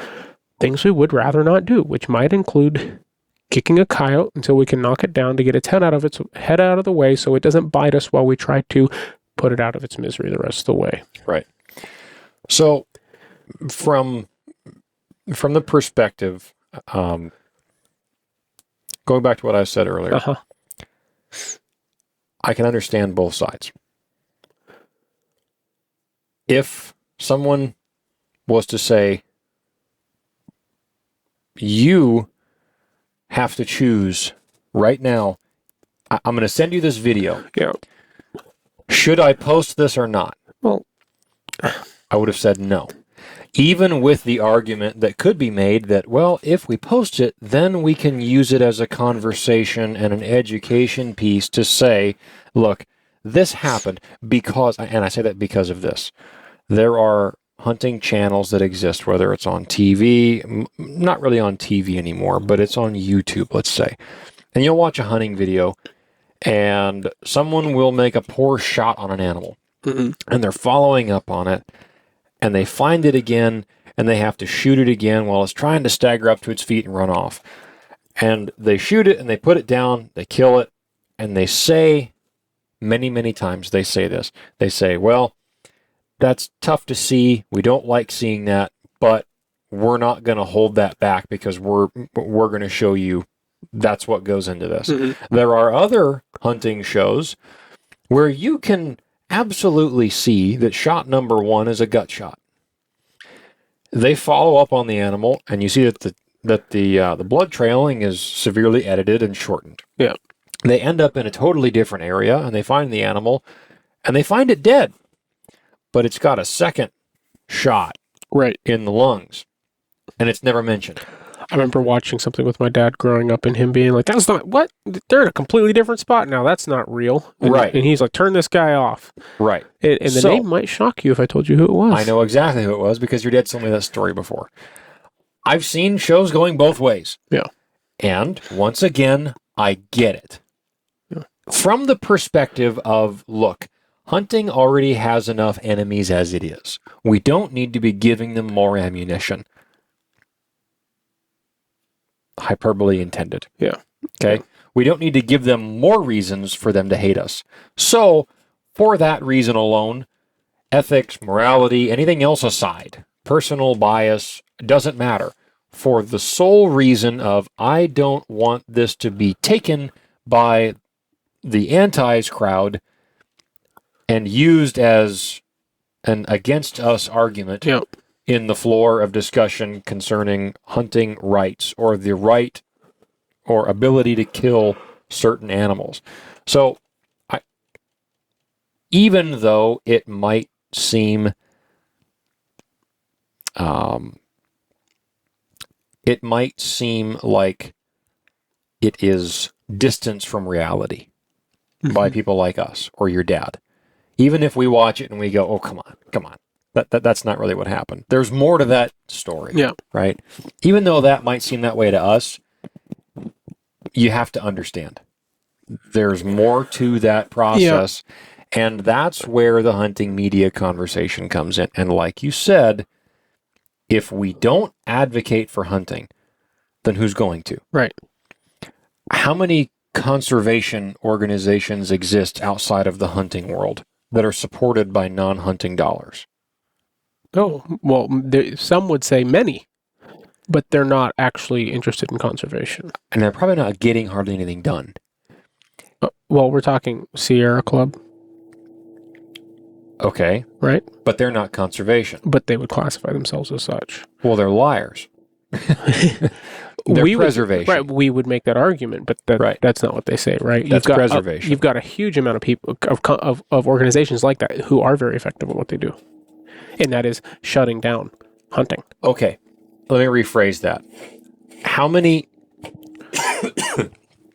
things we would rather not do, which might include kicking a coyote until we can knock it down to get its head out of the way so it doesn't bite us while we try to put it out of its misery the rest of the way. Right. So from the perspective, going back to what I said earlier, I can understand both sides. If someone was to say, you have to choose right now, I'm going to send you this video. Yeah. Should I post this or not? Well, I would have said no. Even with the argument that could be made that, well, if we post it, then we can use it as a conversation and an education piece to say, look, this happened because, and I say that because of this. There are hunting channels that exist, whether it's on TV, not really on TV anymore, but it's on YouTube, let's say. And you'll watch a hunting video and someone will make a poor shot on an animal. Mm-hmm. And they're following up on it. And they find it again, and they have to shoot it again while it's trying to stagger up to its feet and run off. And they shoot it, and they put it down, they kill it, and they say, many, many times they say this. They say, well, that's tough to see. We don't like seeing that, but we're not going to hold that back because we're going to show you that's what goes into this. Mm-hmm. There are other hunting shows where you can absolutely see that shot number one is a gut shot. They follow up on the animal, and you see that the blood trailing is severely edited and shortened. Yeah. They end up in a totally different area, and they find the animal, and they find it dead, but it's got a second shot Right. in the lungs, and it's never mentioned. I remember watching something with my dad growing up and him being like, that's not, what? They're in a completely different spot now. That's not real. And, Right. And he's like, turn this guy off. Right. And the name might shock you if I told you who it was. I know exactly who it was because your dad told me that story before. I've seen shows going both ways. Yeah. And once again, I get it. Yeah. From the perspective of, look, hunting already has enough enemies as it is. We don't need to be giving them more ammunition. Hyperbole intended. Yeah. Okay. Yeah. We don't need to give them more reasons for them to hate us. So, for that reason alone, ethics, morality, anything else aside, personal bias, doesn't matter. For the sole reason of, I don't want this to be taken by the antis crowd and used as an against us argument Yeah. in the floor of discussion concerning hunting rights or the right or ability to kill certain animals. So, even though it might seem like it is distance from reality by people like us or your dad, even if we watch it and we go, oh, come on. That's not really what happened. There's more to that story. Yeah. Right? Even though that might seem that way to us, you have to understand. There's more to that process. Yeah. And that's where the hunting media conversation comes in. And like you said, if we don't advocate for hunting, then who's going to? Right. How many conservation organizations exist outside of the hunting world that are supported by non-hunting dollars? Oh, well, some would say many, but they're not actually interested in conservation. And they're probably not getting hardly anything done. Well, we're talking Sierra Club. Okay. Right? But they're not conservation. But they would classify themselves as such. Well, they're liars. They're preservation. Right, we would make that argument, but that's not what they say, right? That's preservation. You've got a huge amount of people, of organizations like that who are very effective at what they do. And that is shutting down hunting. Okay. Let me rephrase that. How many...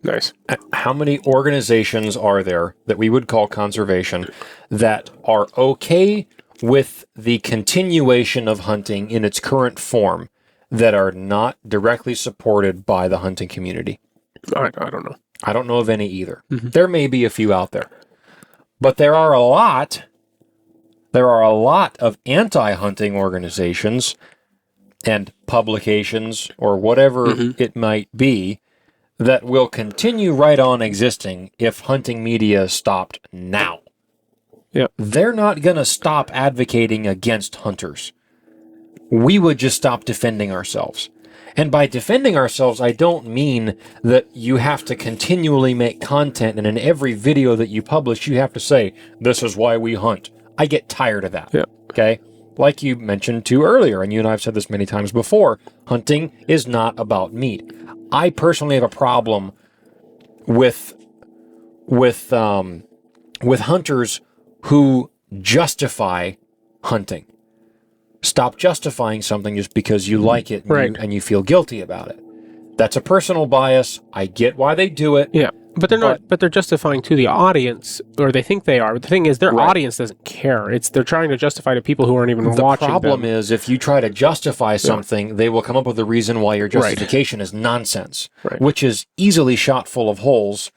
Nice. How many organizations are there that we would call conservation that are okay with the continuation of hunting in its current form that are not directly supported by the hunting community? I don't know. I don't know of any either. Mm-hmm. There may be a few out there. But there are a lot of anti-hunting organizations and publications or whatever it might be that will continue right on existing if hunting media stopped now. Yeah. They're not going to stop advocating against hunters. We would just stop defending ourselves. And by defending ourselves, I don't mean that you have to continually make content and in every video that you publish, you have to say, this is why we hunt. I get tired of that. Yeah. Okay? Like you mentioned too earlier, and you and I have said this many times before, hunting is not about meat. I personally have a problem with hunters who justify hunting. Stop justifying something just because you like it and, Right. and you feel guilty about it. That's a personal bias. I get why they do it. Yeah. But they're not. But they're justifying to the audience, or they think they are. But the thing is, their Right. audience doesn't care. They're trying to justify to people who aren't even The watching. problem them. is, if you try to justify something, they will come up with a reason why your Right. justification is nonsense, Right. which is easily shot full of holes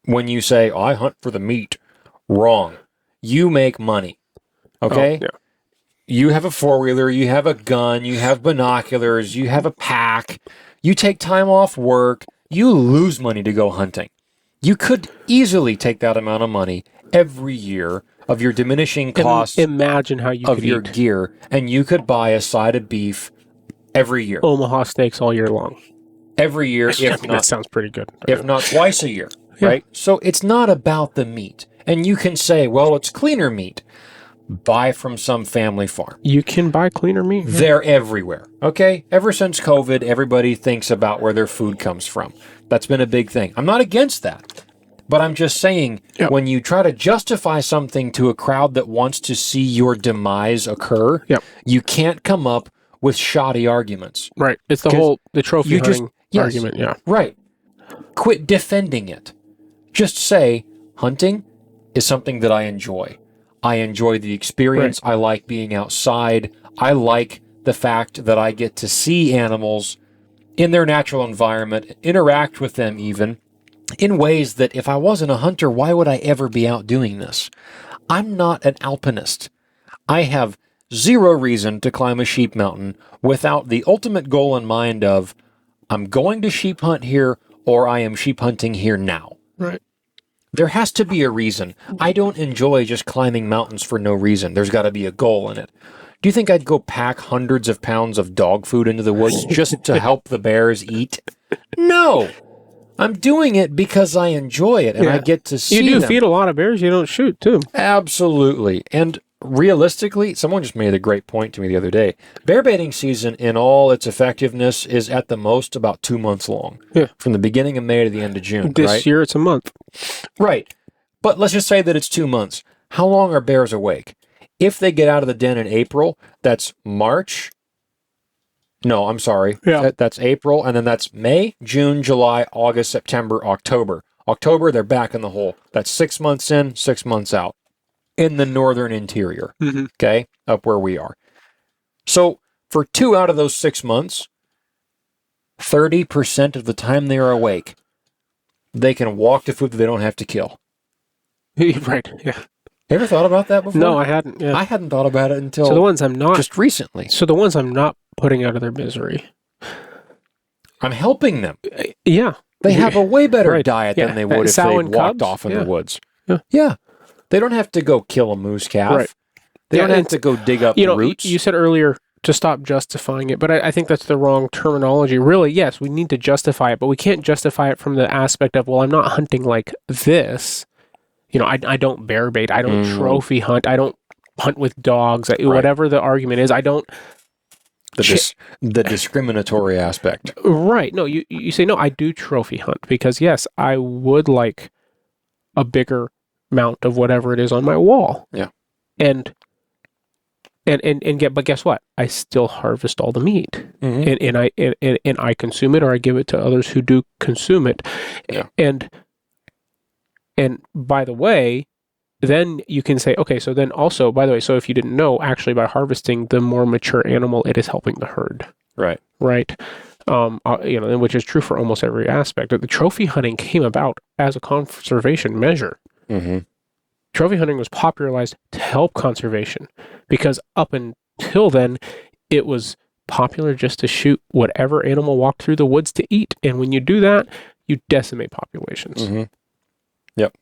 when you say, oh, I hunt for the meat. Wrong. You make money. Okay? Oh, yeah. You have a four-wheeler, you have a gun, you have binoculars, you have a pack, you take time off work, you lose money to go hunting. You could easily take that amount of money every year of your diminishing costs Imagine how you of could your eat gear, and you could buy a side of beef every year. Omaha steaks all year long. Every year, if That not, sounds pretty good. if not twice a year, Yeah. right? So it's not about the meat. And you can say, well, it's cleaner meat. Buy from some family farm. You can buy cleaner meat. They're everywhere, okay? Ever since COVID, everybody thinks about where their food comes from. That's been a big thing. I'm not against that. But I'm just saying, Yep. when you try to justify something to a crowd that wants to see your demise occur, Yep. you can't come up with shoddy arguments. Right. It's the trophy you just- hunting yes. argument. Yeah. Right. Quit defending it. Just say, hunting is something that I enjoy. I enjoy the experience. I like being outside. I like the fact that I get to see animals in their natural environment, interact with them even, in ways that if I wasn't a hunter, why would I ever be out doing this? I'm not an alpinist. I have zero reason to climb a sheep mountain without the ultimate goal in mind of, I'm going to sheep hunt here, or I am sheep hunting here now. Right. There has to be a reason. I don't enjoy just climbing mountains for no reason. There's got to be a goal in it. Do you think I'd go pack hundreds of pounds of dog food into the woods just to help the bears eat? No. I'm doing it because I enjoy it and I get to see You do them. feed a lot of bears. You don't shoot too. Absolutely. And realistically, someone just made a great point to me the other day. Bear baiting season in all its effectiveness is at the most about 2 months long. Yeah. From the beginning of May to the end of June, This right? year it's a month. Right. But let's just say that it's 2 months. How long are bears awake? If they get out of the den in April, that's March. No, I'm sorry. Yeah. That's April, and then that's May, June, July, August, September, October. October, they're back in the hole. That's 6 months in, 6 months out in the northern interior, okay, up where we are. So for 2 out of those 6 months, 30% of the time they are awake, they can walk to food that they don't have to kill. Right. Yeah. Ever thought about that before? No, I hadn't. Yeah. I hadn't thought about it until So the ones I'm not just recently. So the ones I'm not putting out of their misery. I'm helping them. Yeah. They have a way better Right. diet Yeah. than they would if Sow they and walked cubs. off in Yeah. the woods. Yeah. They don't have to go kill a moose calf. Right. They Yeah, don't have and to go dig up roots. You said earlier to stop justifying it, but I think that's the wrong terminology. Really, yes, we need to justify it, but we can't justify it from the aspect of, well, I'm not hunting like this. I don't bear bait. I don't trophy hunt. I don't hunt with dogs. Whatever the argument is, I don't. The discriminatory aspect. Right. No, you say, no, I do trophy hunt because, yes, I would like a bigger mount of whatever it is on my wall. Yeah. But guess what? I still harvest all the meat, Mm-hmm. and I consume it, or I give it to others who do consume it. Yeah. And by the way, then you can say, okay, so then also, by the way, so if you didn't know, actually by harvesting the more mature animal, it is helping the herd. Right. Right. Which is true for almost every aspect. The trophy hunting came about as a conservation measure. Mm-hmm. Trophy hunting was popularized to help conservation because up until then, it was popular just to shoot whatever animal walked through the woods to eat. And when you do that, you decimate populations. Mm-hmm. Yep.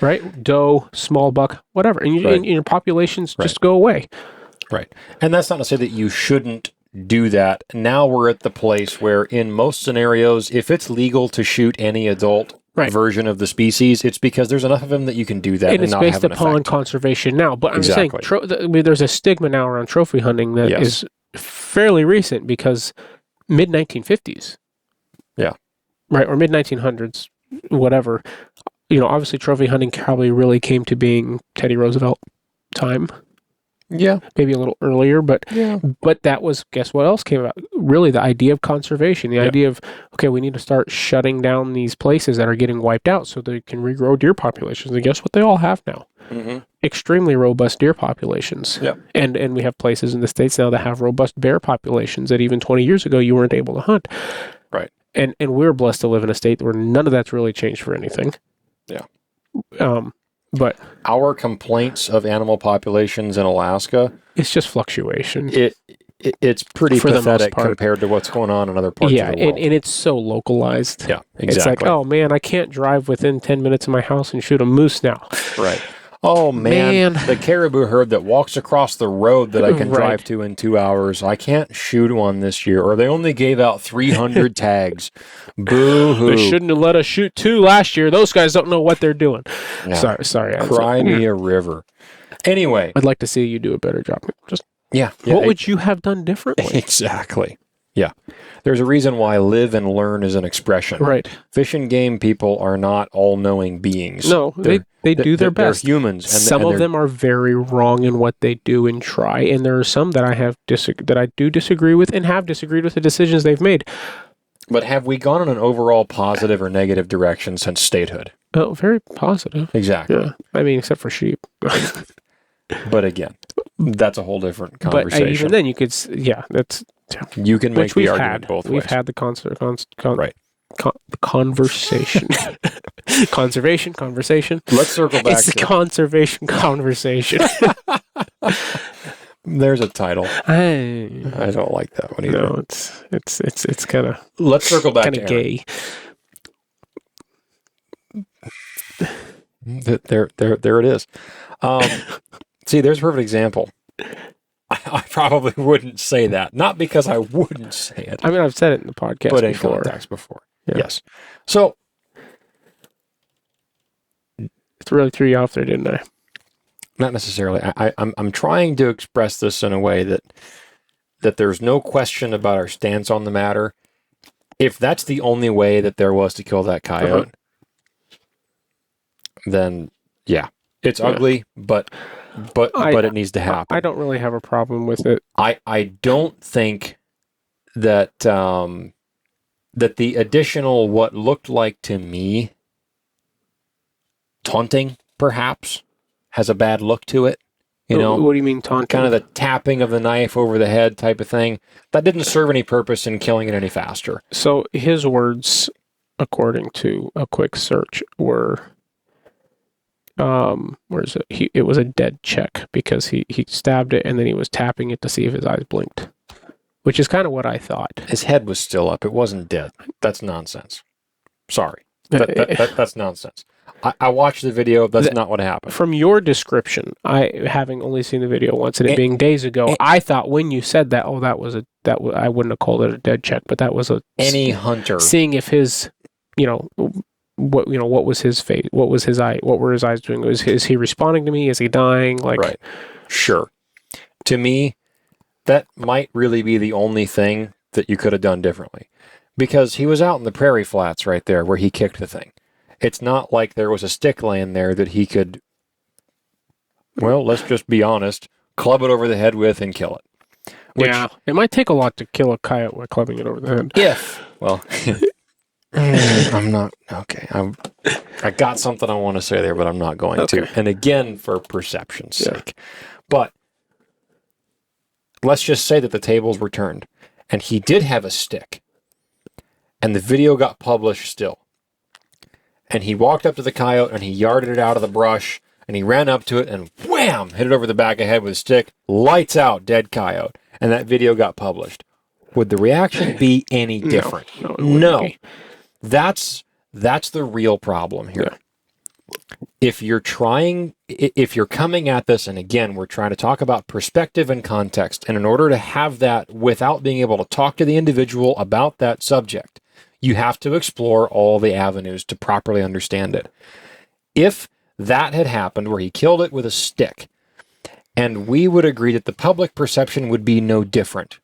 Right? Doe, small buck, whatever. And, Right. and your populations just go away. Right. And that's not to say that you shouldn't do that. Now we're at the place where in most scenarios, if it's legal to shoot any adult version of the species, it's because there's enough of them that you can do that And and it's not based have an upon effect. conservation now. But I'm Exactly. saying there's a stigma now around trophy hunting that Yes. is fairly recent because mid-1950s. Yeah. Right, or mid-1900s, whatever. Obviously trophy hunting probably really came to being Teddy Roosevelt time. Yeah. maybe a little earlier, but Yeah. that was, guess what else came about? Really, the idea of conservation, the idea of, okay, we need to start shutting down these places that are getting wiped out so they can regrow deer populations. And guess what they all have now? Mm-hmm. Extremely robust deer populations. Yep. And we have places in the States now that have robust bear populations that even 20 years ago you weren't able to hunt. Right. And we're blessed to live in a state where none of that's really changed for anything. Yeah. But our complaints of animal populations in Alaska, it's just fluctuation. It's pretty For the most pathetic part. compared to what's going on in other parts of the world. And it's so localized. Yeah, exactly. It's like, oh man, I can't drive within 10 minutes of my house and shoot a moose now. Right. Oh man, the caribou herd that walks across the road that I can drive to in 2 hours, I can't shoot one this year, or they only gave out 300 tags. Boo-hoo. They shouldn't have let us shoot 2 last year. Those guys don't know what they're doing. Yeah. Sorry. Cry me a river. Anyway. I'd like to see you do a better job. What would you have done differently? Exactly. Yeah. There's a reason why live and learn is an expression. Right. Fish and game people are not all-knowing beings. No, they do their best. They're humans. Some of them are very wrong in what they do and try, and there are some that I do disagree with and have disagreed with the decisions they've made. But have we gone in an overall positive or negative direction since statehood? Oh, very positive. Exactly. Yeah. I mean, except for sheep. But again, that's a whole different conversation. But even then, you could, that's... You can make the argument both ways. We've had the right. Conversation. Conversation. Let's circle back. It's the conservation conversation. There's a title. I don't like that one either. No, it's kind of. Let's circle back. Kind of gay. There it is. See, there's a perfect example. I probably wouldn't say that. Not because I wouldn't say it. I mean, I've said it in the podcast but in before. context before. Yeah. Yes. So it really threw you off there, didn't I? Not necessarily. I'm trying to express this in a way that there's no question about our stance on the matter. If that's the only way that there was to kill that coyote, then yeah, it's ugly, but it needs to happen. I don't really have a problem with it. I don't think that that the additional what looked like to me taunting perhaps has a bad look to it. You know, what do you mean taunting? Kind of the tapping of the knife over the head type of thing. That didn't serve any purpose in killing it any faster. So his words, according to a quick search, were where is it? It was a dead check because he stabbed it and then he was tapping it to see if his eyes blinked, which is kind of what I thought. His head was still up. It wasn't dead. That's nonsense. Sorry. That's nonsense. I watched the video. That's not what happened. From your description, having only seen the video once and it being days ago, I thought when you said that, I wouldn't have called it a dead check, but that was any hunter seeing if his, what was his fate? What was his eye? What were his eyes doing? Is he responding to me? Is he dying? Right. Sure. To me, that might really be the only thing that you could have done differently, because he was out in the prairie flats right there where he kicked the thing. It's not like there was a stick laying there that he could, well, let's just be honest, club it over the head with and kill it. Yeah, it might take a lot to kill a coyote by clubbing it over the head. I'm not, okay. I got something I want to say there, but I'm not going to. And again, for perception's sake. But let's just say that the tables were turned and he did have a stick and the video got published still. And he walked up to the coyote and he yarded it out of the brush and he ran up to it and wham, hit it over the back of the head with a stick, lights out, dead coyote. And that video got published. Would the reaction be any different? No. That's the real problem here. Yeah. If you're coming at this, and again, we're trying to talk about perspective and context, and in order to have that without being able to talk to the individual about that subject, you have to explore all the avenues to properly understand it. If that had happened where he killed it with a stick, and we would agree that the public perception would be no different,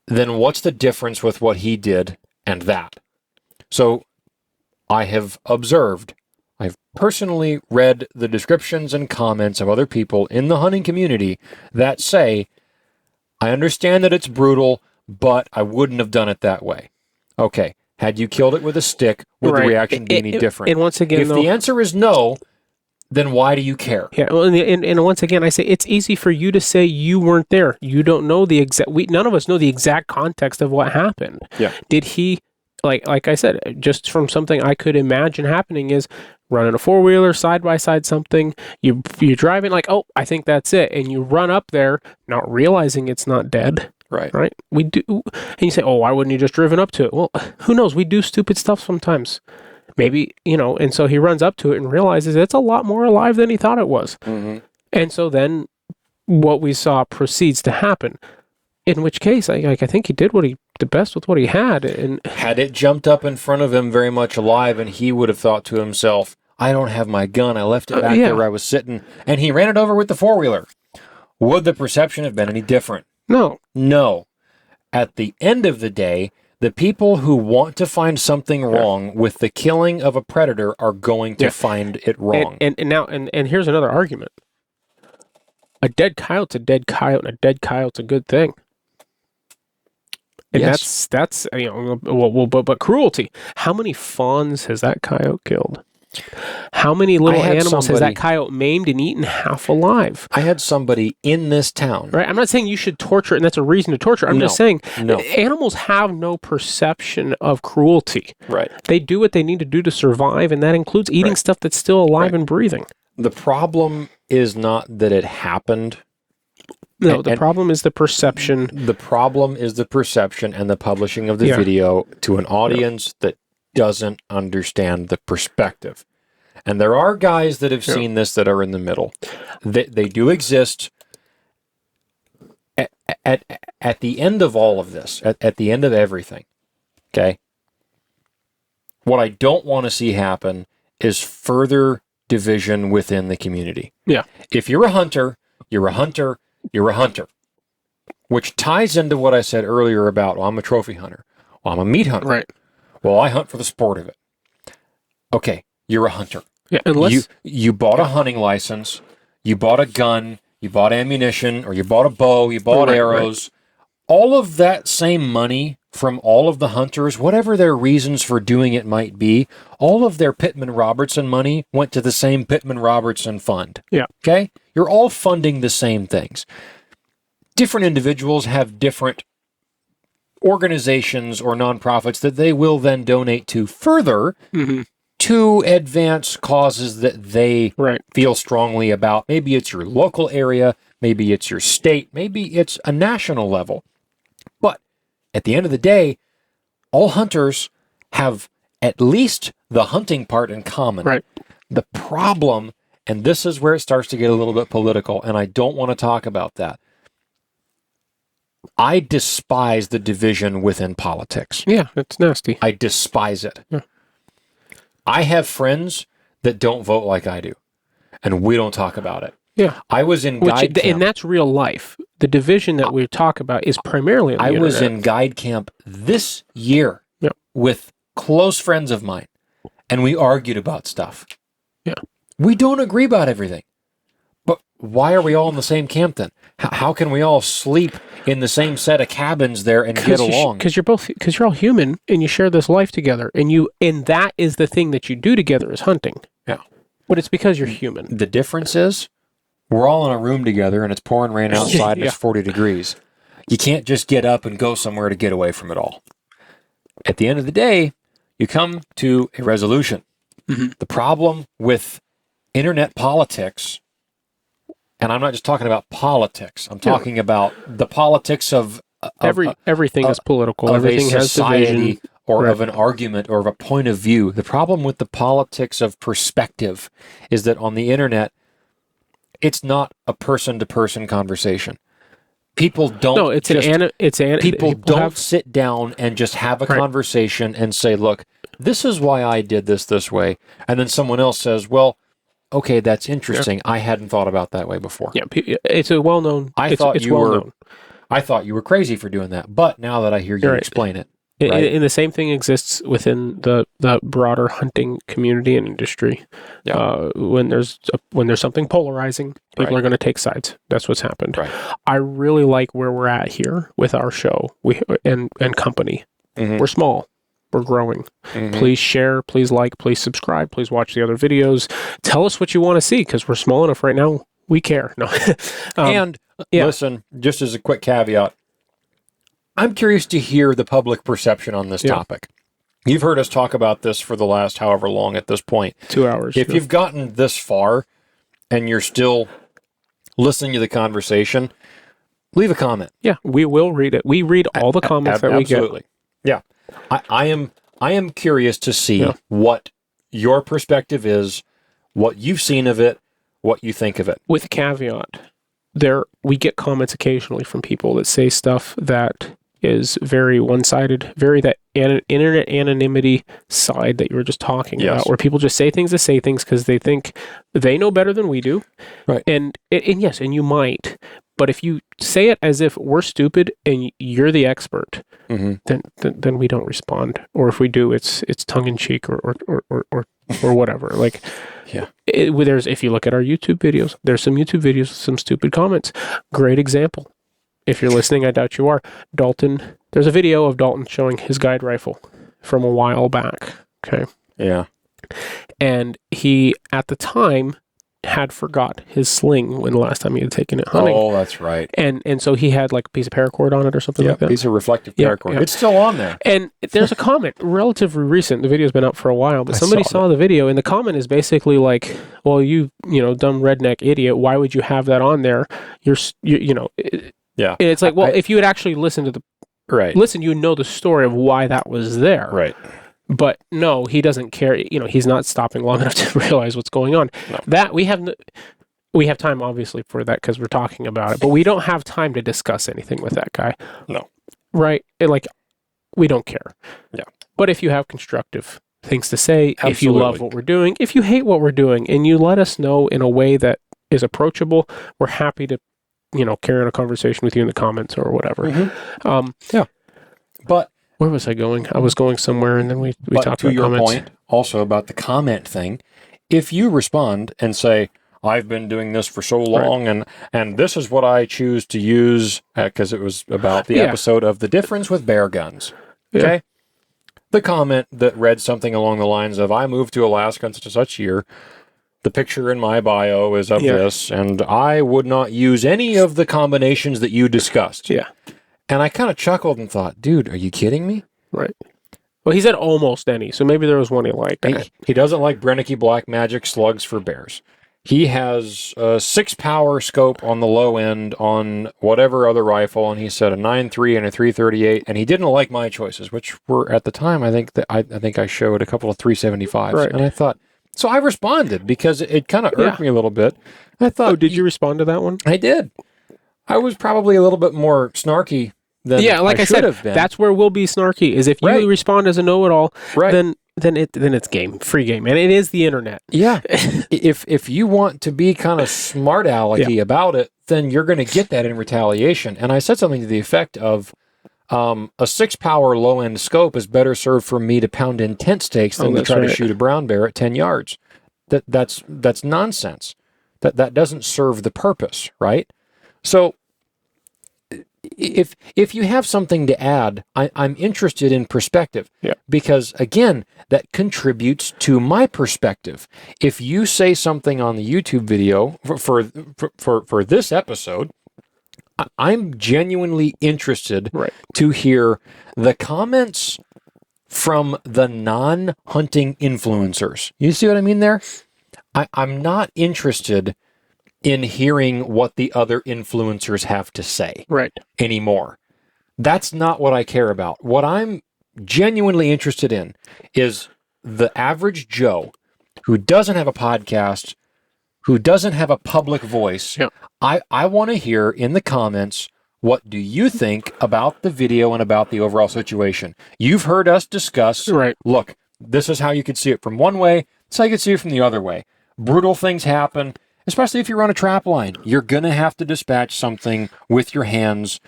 then what's the difference with what he did and that? So I have observed I've personally read the descriptions and comments of other people in the hunting community that say, I understand that it's brutal, but I wouldn't have done it that way. Okay, had you killed it with a stick, would the reaction be any different? And once again, if the answer is no, then why do you care? Yeah, well, and once again, I say it's easy for you to say you weren't there. You don't know the exact. None of us know the exact context of what happened. Yeah. Did he, like I said, just from something I could imagine happening is running a 4-wheeler side by side something. You're driving like, oh, I think that's it, and you run up there, not realizing it's not dead. Right. We do, and you say, oh, why wouldn't you just driven up to it? Well, who knows? We do stupid stuff sometimes. Maybe, and so he runs up to it and realizes it's a lot more alive than he thought it was. Mm-hmm. And so then what we saw proceeds to happen. In which case, I think he did the best with what he had. And had it jumped up in front of him very much alive, and he would have thought to himself, I don't have my gun. I left it back there where I was sitting, and he ran it over with the 4-wheeler. Would the perception have been any different? No. At the end of the day, the people who want to find something wrong with the killing of a predator are going to find it wrong. And now here's another argument. A dead coyote's a dead coyote, and a dead coyote's a good thing. And that's but cruelty. How many fawns has that coyote killed? How many little animals has that coyote maimed and eaten half alive? I had somebody in this town. Right. I'm not saying you should torture, and that's a reason to torture. I'm just saying animals have no perception of cruelty. Right. They do what they need to do to survive, and that includes eating stuff that's still alive and breathing. The problem is not that it happened. No, the problem is the perception. The problem is the perception and the publishing of the video to an audience that doesn't understand the perspective. And there are guys that have seen this that are in the middle. They do exist. At the end of all of this, at the end of everything, okay, what I don't want to see happen is further division within the community. Yeah. If you're a hunter, you're a hunter, you're a hunter. Which ties into what I said earlier about, well, I'm a trophy hunter. Well, I'm a meat hunter. Right. Well, I hunt for the sport of it. Okay, you're a hunter. Yeah, unless you bought a hunting license, you bought a gun, you bought ammunition, or you bought a bow, you bought arrows. Right. All of that same money from all of the hunters, whatever their reasons for doing it might be, all of their Pittman Robertson money went to the same Pittman Robertson fund. Yeah. Okay? You're all funding the same things. Different individuals have different organizations or nonprofits that they will then donate to further to advance causes that they feel strongly about. Maybe it's your local area, maybe it's your state, maybe it's a national level. But at the end of the day, all hunters have at least the hunting part in common. Right. The problem, and this is where it starts to get a little bit political, and I don't want to talk about that. I despise the division within politics. Yeah, it's nasty. I despise it. Yeah. I have friends that don't vote like I do, and we don't talk about it. Yeah. I was in guide camp. And that's real life. The division that we talk about is primarily on the internet. I was in guide camp this year with close friends of mine, and we argued about stuff. Yeah. We don't agree about everything. But why are we all in the same camp then? How can we all sleep in the same set of cabins there and get along? Because you're all human and you share this life together, and that is the thing that you do together is hunting. Yeah. But it's because you're human. The difference is we're all in a room together and it's pouring rain outside and it's 40 degrees. You can't just get up and go somewhere to get away from it all. At the end of the day, you come to a resolution. Mm-hmm. The problem with internet politics, and I'm not just talking about politics. I'm talking about the politics of everything is political. Of everything a society has division. Or of an argument or of a point of view. The problem with the politics of perspective is that on the internet, it's not a person-to-person conversation. People don't. No, people don't sit down and just have a conversation and say, "Look, this is why I did this way," and then someone else says, "Well, okay, that's interesting. I hadn't thought about that way before." Yeah, it's a well-known. I thought you were crazy for doing that, but now that I hear you explain it, Right. And the same thing exists within the broader hunting community and industry. Yeah. When there's something polarizing, people are going to take sides. That's what's happened. Right. I really like where we're at here with our show and company. Mm-hmm. We're small. We're growing. Mm-hmm. Please share, please like, please subscribe, please watch the other videos. Tell us what you want to see, because we're small enough right now. We care. No. And listen, just as a quick caveat, I'm curious to hear the public perception on this topic. You've heard us talk about this for the last however long at this point. 2 hours. If you've gotten this far and you're still listening to the conversation, leave a comment. Yeah, we will read it. We read all the comments that we get. Absolutely. Yeah. I am curious to see what your perspective is, what you've seen of it, what you think of it. With caveat, we get comments occasionally from people that say stuff that is very one-sided, very that internet anonymity side that you were just talking about, where people just say things to say things because they think they know better than we do. Right. And yes, and you might, but if you say it as if we're stupid and you're the expert, then we don't respond. Or if we do, it's tongue-in-cheek or whatever. Like, if you look at our YouTube videos, there's some YouTube videos with some stupid comments. Great example. If you're listening, I doubt you are. Dalton, there's a video of Dalton showing his guide rifle from a while back. Okay. Yeah. And he, at the time, had forgot his sling when the last time he had taken it hunting. Oh, that's right. And so he had like a piece of paracord on it or something like that. Yeah, piece of reflective paracord. Yeah. It's still on there. And there's a comment, relatively recent. The video's been up for a while, but somebody saw the video, and the comment is basically like, "Well, you dumb redneck idiot, why would you have that on there? Yeah." And it's like, well, if you had actually listened to you would know the story of why that was there. Right. But no, he doesn't care. He's not stopping long enough to realize what's going on. No. That we have time, obviously, for that because we're talking about it. But we don't have time to discuss anything with that guy. No. Right? We don't care. Yeah. But if you have constructive things to say, Absolutely. if you love what we're doing, if you hate what we're doing, and you let us know in a way that is approachable, we're happy to, carry on a conversation with you in the comments or whatever. Mm-hmm. But where was I going? I was going somewhere, and then we talked about comments. To your point, also about the comment thing, if you respond and say, I've been doing this for so long, and this is what I choose to use, because it was about the episode of the difference with bear guns. Okay? The comment that read something along the lines of, I moved to Alaska in such and such year, the picture in my bio is of this, and I would not use any of the combinations that you discussed. Yeah. And I kind of chuckled and thought, dude, are you kidding me? Right. Well, he said almost any, so maybe there was one he liked. He doesn't like Brennecke Black Magic slugs for bears. He has a 6-power scope on the low end on whatever other rifle, and he said a 9.3 and a 338, and he didn't like my choices, which were at the time, I think I showed a couple of 375s. Right. And I thought, so I responded because it kind of irked me a little bit. I thought, did you respond to that one? I did. I was probably a little bit more snarky than like I said, have been. That's where we'll be snarky. Is if you respond as a know-it-all, then it's free game, and it is the internet. Yeah. if you want to be kind of smart alecky about it, then you're going to get that in retaliation. And I said something to the effect of, a 6-power low end scope is better served for me to pound in tent stakes than to try to shoot a brown bear at 10 yards. That's nonsense. That doesn't serve the purpose, right? So if you have something to add, I'm interested in perspective because, again, that contributes to my perspective. If you say something on the YouTube video for this episode, I'm genuinely interested to hear the comments from the non-hunting influencers. You see what I mean there? I'm not interested in hearing what the other influencers have to say anymore. That's not what I care about. What I'm genuinely interested in is the average Joe who doesn't have a podcast, who doesn't have a public voice. I want to hear in the comments, what do you think about the video and about the overall situation? You've heard us discuss, look, this is how you could see it from one way, this is how you could see it from the other way. Brutal things happen. Especially if you run a trap line, you're going to have to dispatch something with your hands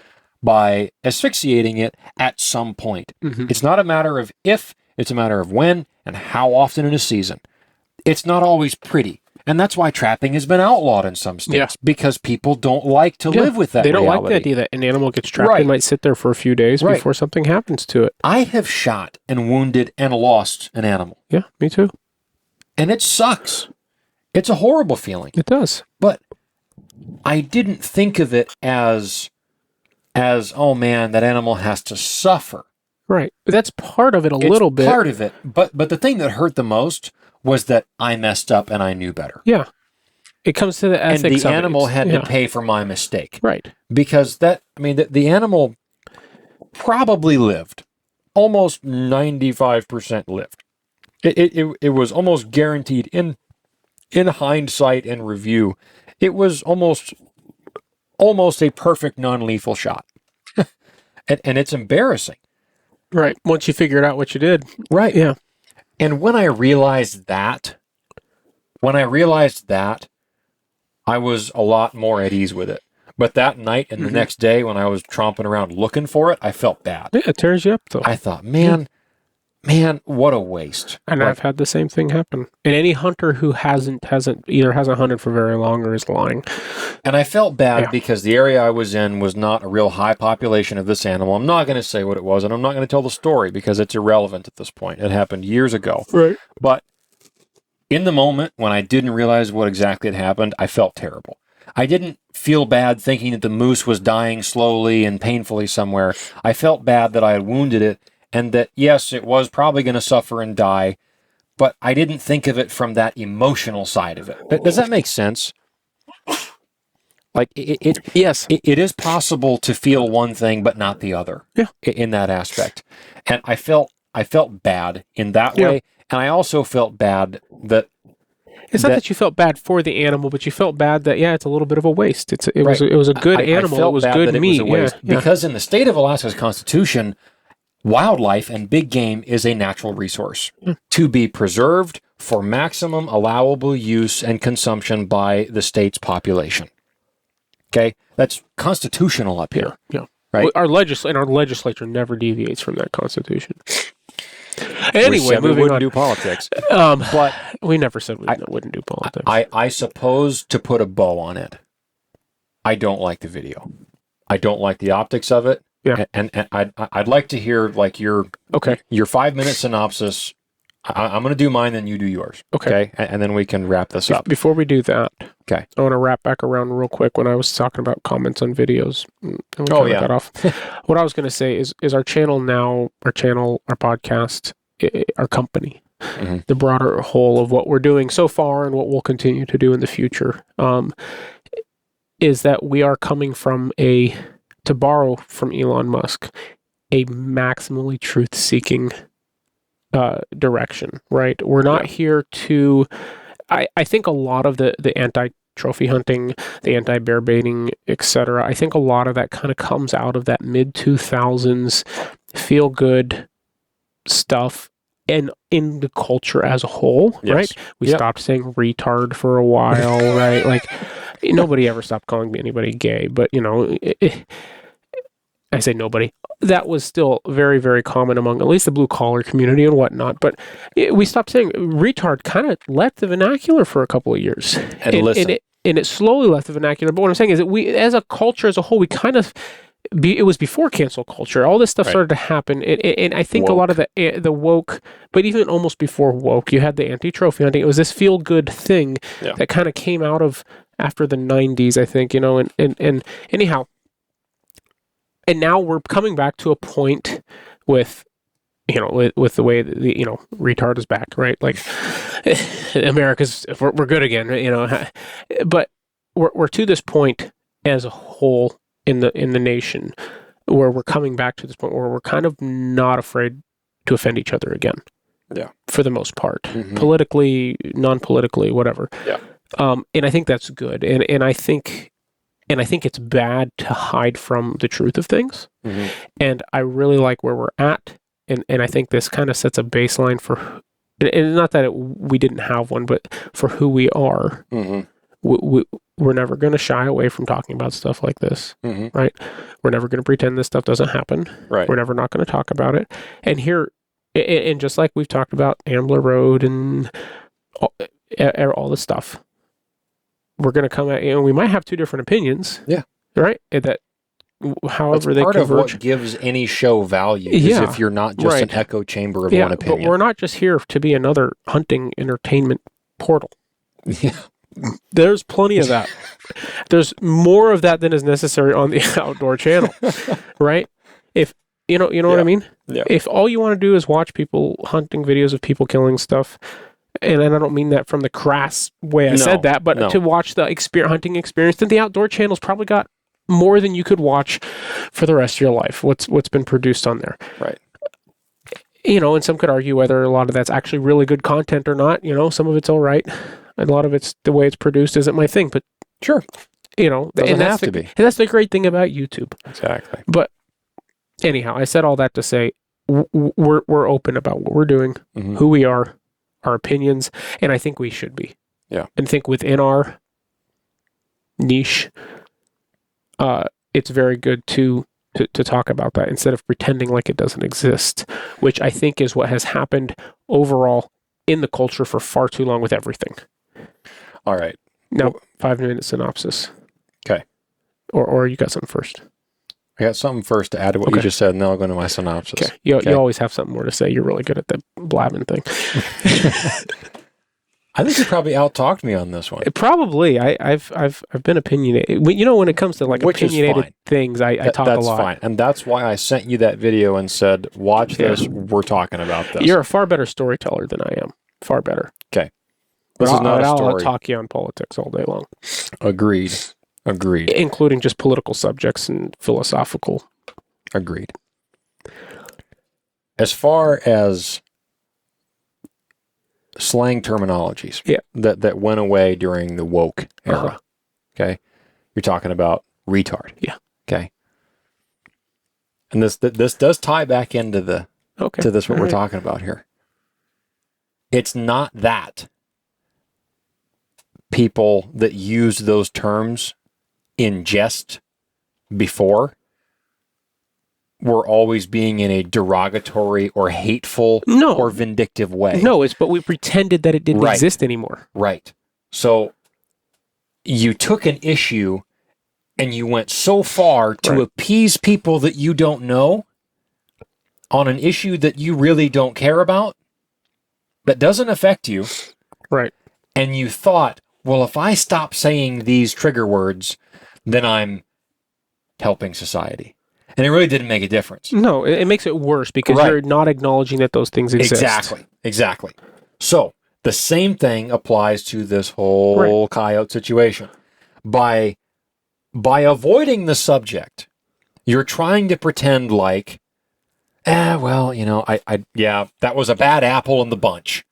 by asphyxiating it at some point. It's not a matter of if, it's a matter of when and how often in a season. It's not always pretty. And that's why trapping has been outlawed in some states, because people don't like to live with that reality. They don't like the idea that an animal gets trapped. They might sit there for a few days before something happens to it. I have shot and wounded and lost an animal. Yeah, me too. And it sucks. It's a horrible feeling. It does. But I didn't think of it as oh man, that animal has to suffer. Right. That's part of it little bit. Part of it. But the thing that hurt the most was that I messed up and I knew better. Yeah. It comes to the ethics and the of it. animal had to pay for my mistake. Right. Because the animal probably lived. Almost 95% lived. It was almost guaranteed in hindsight and review. It was almost a perfect non-lethal shot. and it's embarrassing. Right. Once you figured out what you did. Right. Yeah. And when I realized that, I was a lot more at ease with it. But that night and the next day when I was tromping around looking for it, I felt bad. Yeah, it tears you up, though. I thought, man, what a waste. And I've had the same thing happen. And any hunter who hasn't hunted for very long or is lying. And I felt bad because the area I was in was not a real high population of this animal. I'm not going to say what it was, and I'm not going to tell the story because it's irrelevant at this point. It happened years ago. Right. But in the moment when I didn't realize what exactly had happened, I felt terrible. I didn't feel bad thinking that the moose was dying slowly and painfully somewhere. I felt bad that I had wounded it and that, yes, it was probably going to suffer and die, but I didn't think of it from that emotional side of it. Does that make sense? Like yes, it is possible to feel one thing but not the other. Yeah. In that aspect, and I felt bad in that way, and I also felt bad that it's not that you felt bad for the animal, but you felt bad that it's a little bit of a waste. It was a good animal. It was good meat. Because in the state of Alaska's constitution, wildlife and big game is a natural resource to be preserved for maximum allowable use and consumption by the state's population. Okay, that's constitutional up here. Yeah. Right. Our legislature never deviates from that constitution. Anyway, we wouldn't do politics. But we never said we wouldn't do politics. I suppose to put a bow on it, I don't like the video. I don't like the optics of it. Yeah. And I'd like to hear like your 5-minute synopsis. I'm going to do mine, then you do yours. Okay. And then we can wrap this up. Before we do that, I want to wrap back around real quick when I was talking about comments on videos. Got off. What I was going to say is our channel now, our podcast, our company, the broader whole of what we're doing so far and what we'll continue to do in the future, is that we are coming from to borrow from Elon Musk, a maximally truth-seeking direction, right? We're not here to... I think a lot of the anti-trophy hunting, the anti-bear baiting, etc., I think a lot of that kind of comes out of that mid-2000s feel-good stuff and in the culture as a whole, right? We stopped saying retard for a while, right? Like, nobody ever stopped calling anybody gay, but, I say nobody. That was still very, very common among at least the blue-collar community and whatnot. But we stopped saying retard, kind of left the vernacular for a couple of years. And it slowly left the vernacular. But what I'm saying is that we, as a culture as a whole, we kind of... it was before cancel culture. All this stuff started to happen. And I think woke. A lot of the woke, but even almost before woke, you had the anti-trophy hunting. It was this feel-good thing that kind of came out of after the 90s, I think, and anyhow... And now we're coming back to a point with the way that retard is back, right? Like America's, we're good again, But we're to this point as a whole in the nation where we're coming back to this point where we're kind of not afraid to offend each other again. Yeah. For the most part, politically, non-politically, whatever. Yeah. And I think that's good, and I think it's bad to hide from the truth of things. And I really like where we're at. And I think this kind of sets a baseline for, and not that we didn't have one, but for who we are. we're never going to shy away from talking about stuff like this, right? We're never going to pretend this stuff doesn't happen. Right. We're never not going to talk about it. And here, and just like we've talked about Ambler Road and all this stuff, we're going to come at, we might have two different opinions. Yeah. Right? That, however they converge. Part of what gives any show value is if you're not just an echo chamber of one opinion. But we're not just here to be another hunting entertainment portal. Yeah. There's plenty of that. There's more of that than is necessary on the Outdoor Channel, right? If you know what I mean? Yeah. If all you want to do is watch people hunting videos of people killing stuff, and I don't mean that from the crass way I said that, but to watch the hunting experience, then the Outdoor Channel's probably got more than you could watch for the rest of your life. What's been produced on there, right? And some could argue whether a lot of that's actually really good content or not. Some of it's all right. A lot of it's the way it's produced isn't my thing, but sure, doesn't have to be. And that's the great thing about YouTube. Exactly. But anyhow, I said all that to say we're open about what we're doing, who we are, our opinions, and I think we should be. Yeah. And think within our niche, it's very good to talk about that instead of pretending like it doesn't exist, which I think is what has happened overall in the culture for far too long with everything. All right. Now, 5-minute synopsis. Okay. Or you got something first? I got something first to add to what you just said, and then I'll go into my synopsis. Okay. You always have something more to say. You're really good at the blabbing thing. I think you probably out-talked me on this one. Probably. I've been opinionated. When it comes to opinionated things, I talk a lot. That's fine. And that's why I sent you that video and said, watch this. We're talking about this. You're a far better storyteller than I am. Far better. Okay. This is not a story. I'll talk you on politics all day long. Agreed. Including just political subjects and philosophical. Agreed. As far as slang terminologies that went away during the woke era, okay? You're talking about retard. Yeah. Okay. And this does tie back into to this what we're talking about here. It's not that people that used those terms in jest before were always being in a derogatory or hateful or vindictive way. No, but we pretended that it didn't exist anymore. Right. So you took an issue and you went so far to appease people that you don't know on an issue that you really don't care about, that doesn't affect you. Right. And you thought, well, if I stop saying these trigger words, then I'm helping society. And it really didn't make a difference. No, it makes it worse because you're not acknowledging that those things exist. Exactly. So the same thing applies to this whole coyote situation. By avoiding the subject, you're trying to pretend like, that was a bad apple in the bunch.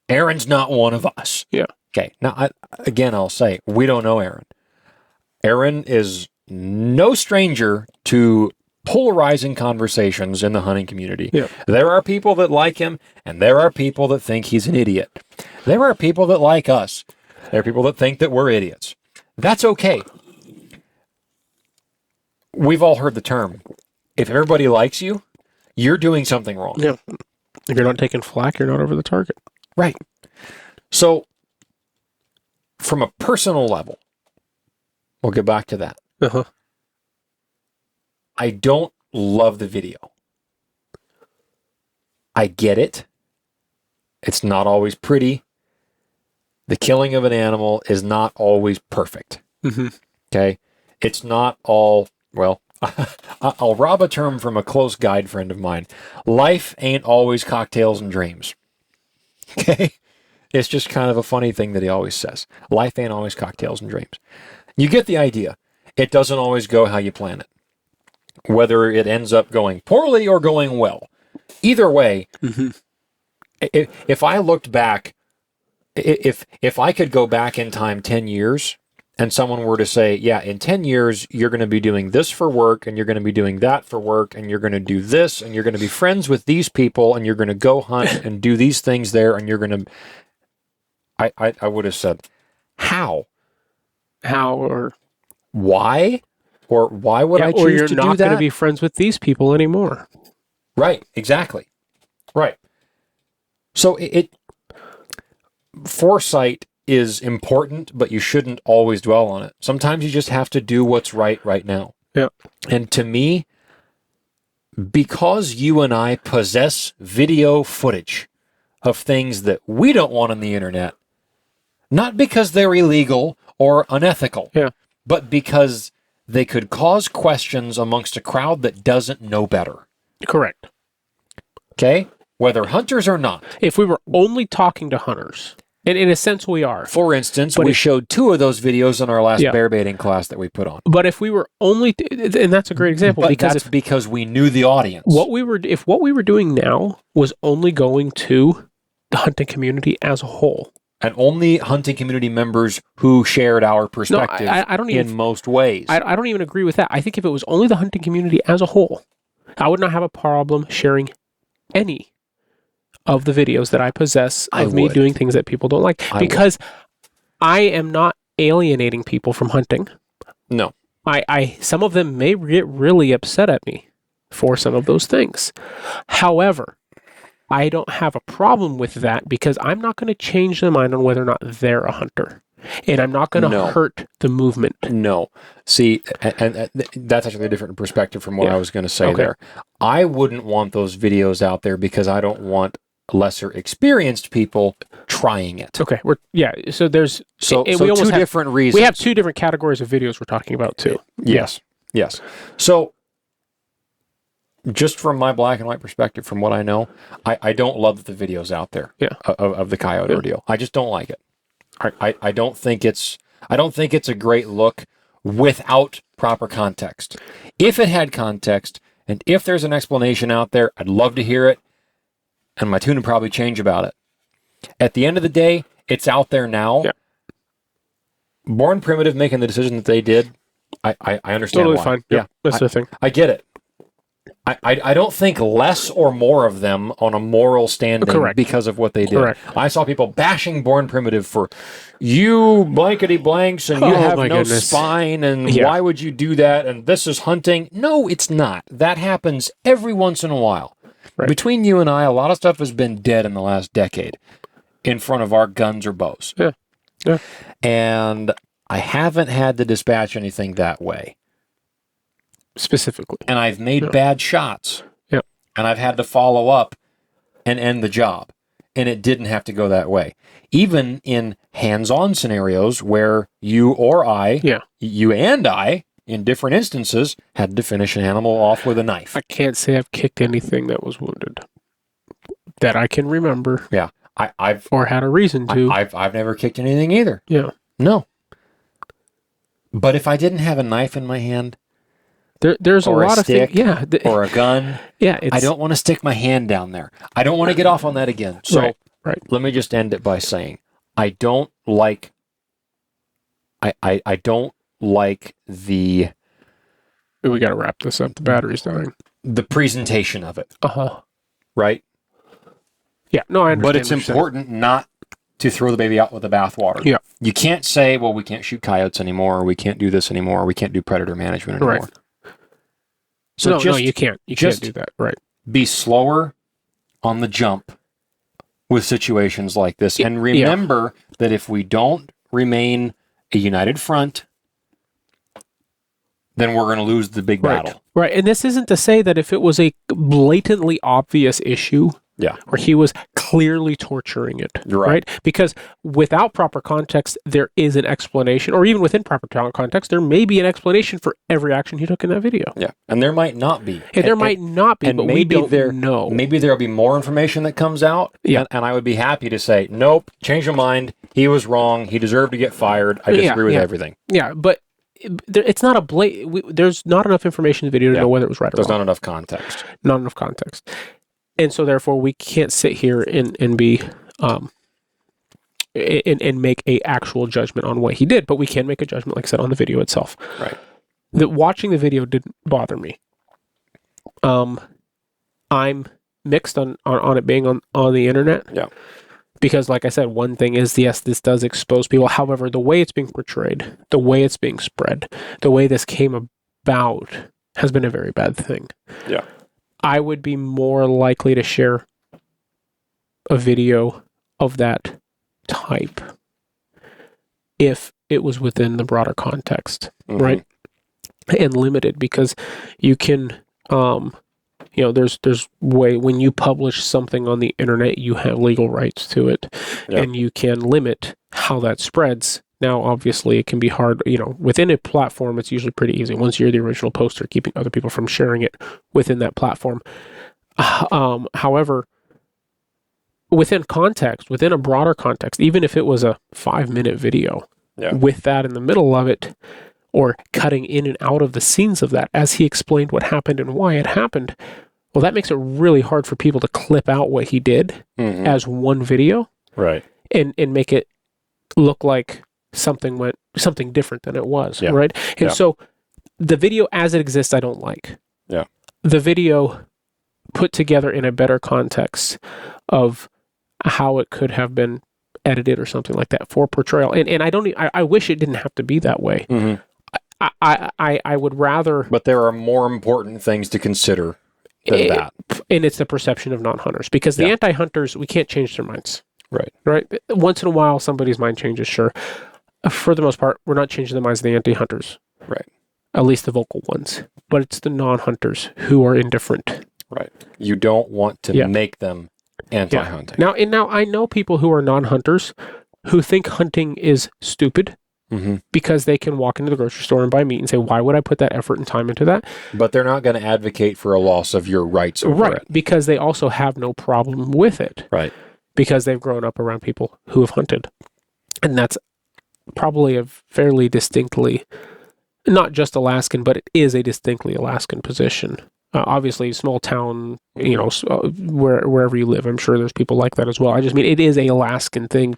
Aaron's not one of us. Yeah. Okay. Now, I'll say, we don't know Aaron. Aaron is no stranger to polarizing conversations in the hunting community. Yeah. There are people that like him, and there are people that think he's an idiot. There are people that like us. There are people that think that we're idiots. That's okay. We've all heard the term. If everybody likes you, you're doing something wrong. Yeah. If you're not taking flack, you're not over the target. Right. So, from a personal level, we'll get back to that. Uh-huh. I don't love the video. I get it. It's not always pretty. The killing of an animal is not always perfect. Mm-hmm. Okay? It's not all, well, I'll rob a term from a close guide friend of mine. Life ain't always cocktails and dreams. Okay? It's just kind of a funny thing that he always says. Life ain't always cocktails and dreams. You get the idea. It doesn't always go how you plan it. Whether it ends up going poorly or going well. Either way, if I looked back, if I could go back in time 10 years and someone were to say, yeah, in 10 years, you're going to be doing this for work and you're going to be doing that for work and you're going to do this and you're going to be friends with these people and you're going to go hunt and do these things there and you're going to... I would have said, how? how, or why? Or why would I choose or you're to not do going to that? be friends with these people anymore. Right, exactly. Right. So foresight is important, but you shouldn't always dwell on it. Sometimes you just have to do what's right now. Yeah. And to me, because you and I possess video footage of things that we don't want on the internet, not because they're illegal or unethical, but because they could cause questions amongst a crowd that doesn't know better. Correct. Okay? Whether hunters or not. If we were only talking to hunters, and in a sense we are. For instance, we showed 2 of those videos in our last bear baiting class that we put on. But if we were only, and that's a great example, because we knew the audience. If what we were doing now was only going to the hunting community as a whole, and only hunting community members who shared our perspective I don't even, in most ways. I don't even agree with that. I think if it was only the hunting community as a whole, I would not have a problem sharing any of the videos that I possess of me doing things that people don't like. Because I am not alienating people from hunting. No. Some of them may get really upset at me for some of those things. However, I don't have a problem with that because I'm not going to change their mind on whether or not they're a hunter. And I'm not going to hurt the movement. No. See, and that's actually a different perspective from what I was going to say there. I wouldn't want those videos out there because I don't want lesser experienced people trying it. Okay. So there's... So 2 different reasons. We have 2 different categories of videos we're talking about too. Yes. So just from my black and white perspective, from what I know, I don't love the videos out there of the coyote ordeal. I just don't like it. I don't think it's a great look without proper context. If it had context, and if there's an explanation out there, I'd love to hear it, and my tune would probably change about it. At the end of the day, it's out there now. Yeah. Born Primitive making the decision that they did, I understand totally why. Fine. Yeah, that's the thing. I get it. I don't think less or more of them on a moral standing because of what they did. Correct. I saw people bashing Born Primitive for you blankety blanks and you have no spine and why would you do that and this is hunting. No, it's not. That happens every once in a while. Right. Between you and I, a lot of stuff has been dead in the last decade in front of our guns or bows. Yeah. And I haven't had to dispatch anything that way. Specifically. And I've made bad shots. Yeah. And I've had to follow up and end the job. And it didn't have to go that way. Even in hands-on scenarios where you or I, you and I, in different instances, had to finish an animal off with a knife. I can't say I've kicked anything that was wounded. That I can remember. Yeah. I've or had a reason to. I've never kicked anything either. Yeah. No. But if I didn't have a knife in my hand, there's a lot of things. Yeah. Or a gun. Yeah. I don't want to stick my hand down there. I don't want to get off on that again. So let me just end it by saying I don't like the... We got to wrap this up. The battery's dying. The presentation of it. Uh-huh. Right? Yeah. No, I understand. But it's important not to throw the baby out with the bathwater. Yeah. You can't say, well, we can't shoot coyotes anymore, or we can't do this anymore, or we can't do predator management anymore. Right. So no, you can't. You can't do that. Right. Be slower on the jump with situations like this. And remember that if we don't remain a united front, then we're going to lose the big battle. Right. And this isn't to say that if it was a blatantly obvious issue, where he was clearly torturing it, right? Because without proper context, there is an explanation, or even within proper context, there may be an explanation for every action he took in that video. Yeah. And there might not be. And there might not be, but we don't know. Maybe there'll be more information that comes out, and I would be happy to say, nope, change your mind. He was wrong. He deserved to get fired. I disagree with everything. Yeah, but it's not a there's not enough information in the video to know whether it was right or wrong. There's not enough context. Not enough context. And so therefore we can't sit here and be and make a actual judgment on what he did, but we can make a judgment, like I said, on the video itself. Right. Watching the video didn't bother me. I'm mixed on it being on the internet. Yeah. Because, like I said, one thing is, yes, this does expose people. However, the way it's being portrayed, the way it's being spread, the way this came about has been a very bad thing. Yeah. I would be more likely to share a video of that type if it was within the broader context, right? And limited, because you can, there's way, when you publish something on the internet, you have legal rights to it, and you can limit how that spreads. Now, obviously, it can be hard, within a platform, it's usually pretty easy. Once you're the original poster, keeping other people from sharing it within that platform. However, within context, within a broader context, even if it was a 5-minute video, with that in the middle of it, or cutting in and out of the scenes of that, as he explained what happened and why it happened, well, that makes it really hard for people to clip out what he did as one video, right, and make it look like something different than it was, right? And so the video as it exists, I don't like. Yeah. The video put together in a better context of how it could have been edited or something like that for portrayal. And I wish it didn't have to be that way. I would rather... But there are more important things to consider than that. And it's the perception of non-hunters. Because the anti-hunters, we can't change their minds. Right? Once in a while, somebody's mind changes, sure. For the most part, we're not changing the minds of the anti-hunters. Right. At least the vocal ones. But it's the non-hunters who are indifferent. Right. You don't want to make them anti-hunting. Now I know people who are non-hunters who think hunting is stupid because they can walk into the grocery store and buy meat and say, why would I put that effort and time into that? But they're not going to advocate for a loss of your rights over it. Because they also have no problem with it. Right. Because they've grown up around people who have hunted. And that's probably a fairly distinctly, not just Alaskan, but it is a distinctly Alaskan position. Obviously, small town, wherever you live, I'm sure there's people like that as well. I just mean, it is a Alaskan thing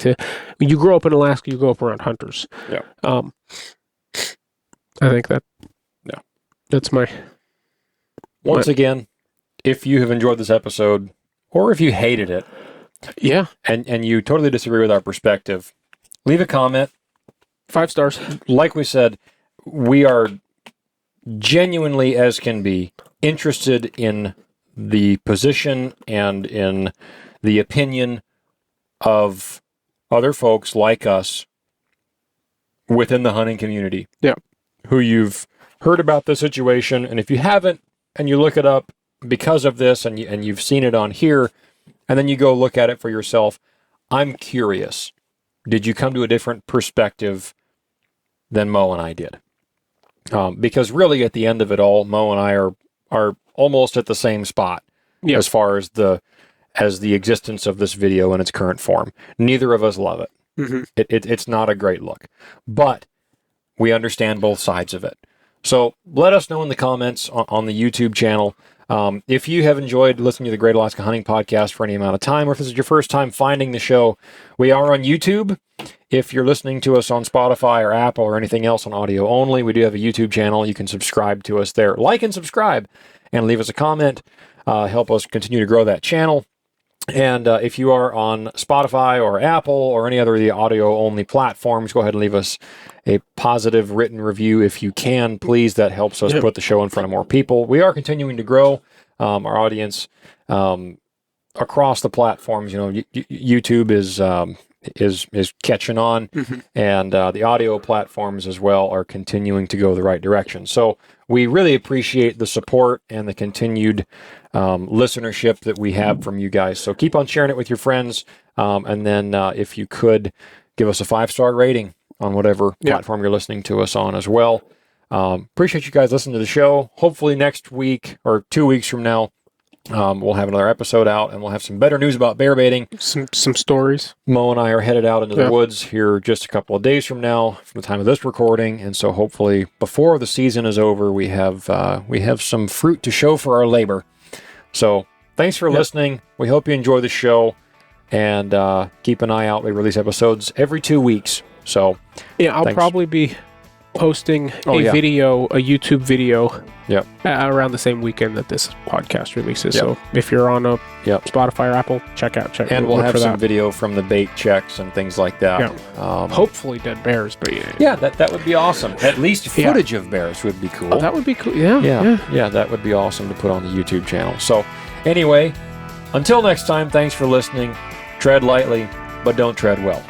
when you grow up in Alaska, you grow up around hunters. Yeah. I think that's my... Once again, if you have enjoyed this episode, or if you hated it, and you totally disagree with our perspective, leave a comment. 5 stars. Like we said, we are genuinely, as can be, interested in the position and in the opinion of other folks like us within the hunting community. Yeah. Who you've heard about the situation, and if you haven't, and you look it up because of this, and you've seen it on here, and then you go look at it for yourself, I'm curious. Did you come to a different perspective than Mo and I did? Because really, at the end of it all, Mo and I are almost at the same spot as far as the existence of this video in its current form. Neither of us love it. It's not a great look, but we understand both sides of it. So let us know in the comments on the YouTube channel if you have enjoyed listening to the Great Alaska Hunting Podcast for any amount of time, or if this is your first time finding the show. We are on YouTube. If you're listening to us on Spotify or Apple or anything else on audio only, we do have a YouTube channel. You can subscribe to us there. Like and subscribe and leave us a comment. Help us continue to grow that channel. And if you are on Spotify or Apple or any other of the audio-only platforms, go ahead and leave us a positive written review if you can, please. That helps us put the show in front of more people. We are continuing to grow our audience across the platforms. YouTube is catching on, and the audio platforms as well are continuing to go the right direction. So we really appreciate the support and the continued listenership that we have from you guys. So keep on sharing it with your friends, and then if you could, give us a 5-star rating on whatever platform you're listening to us on as well. Appreciate you guys listening to the show. Hopefully next week or 2 weeks from now, we'll have another episode out, and we'll have some better news about bear baiting. Some stories. Mo and I are headed out into the woods here just a couple of days from now, from the time of this recording, and so hopefully before the season is over, we have some fruit to show for our labor. So thanks for listening. We hope you enjoy the show, and keep an eye out. We release episodes every 2 weeks. So I'll probably be posting Oh, a yeah. video, a YouTube video, Yep. around the same weekend that this podcast releases. Yep. So if you're on a Yep. Spotify or Apple, check. And we'll look have for some that. video from the bait checks and things like that. Yeah. Hopefully dead bears, but Yeah, that would be awesome. At least Yeah. footage of bears would be cool. Oh, that would be cool. Yeah. That would be awesome to put on the YouTube channel. So, anyway, until next time, thanks for listening. Tread lightly, but don't tread well.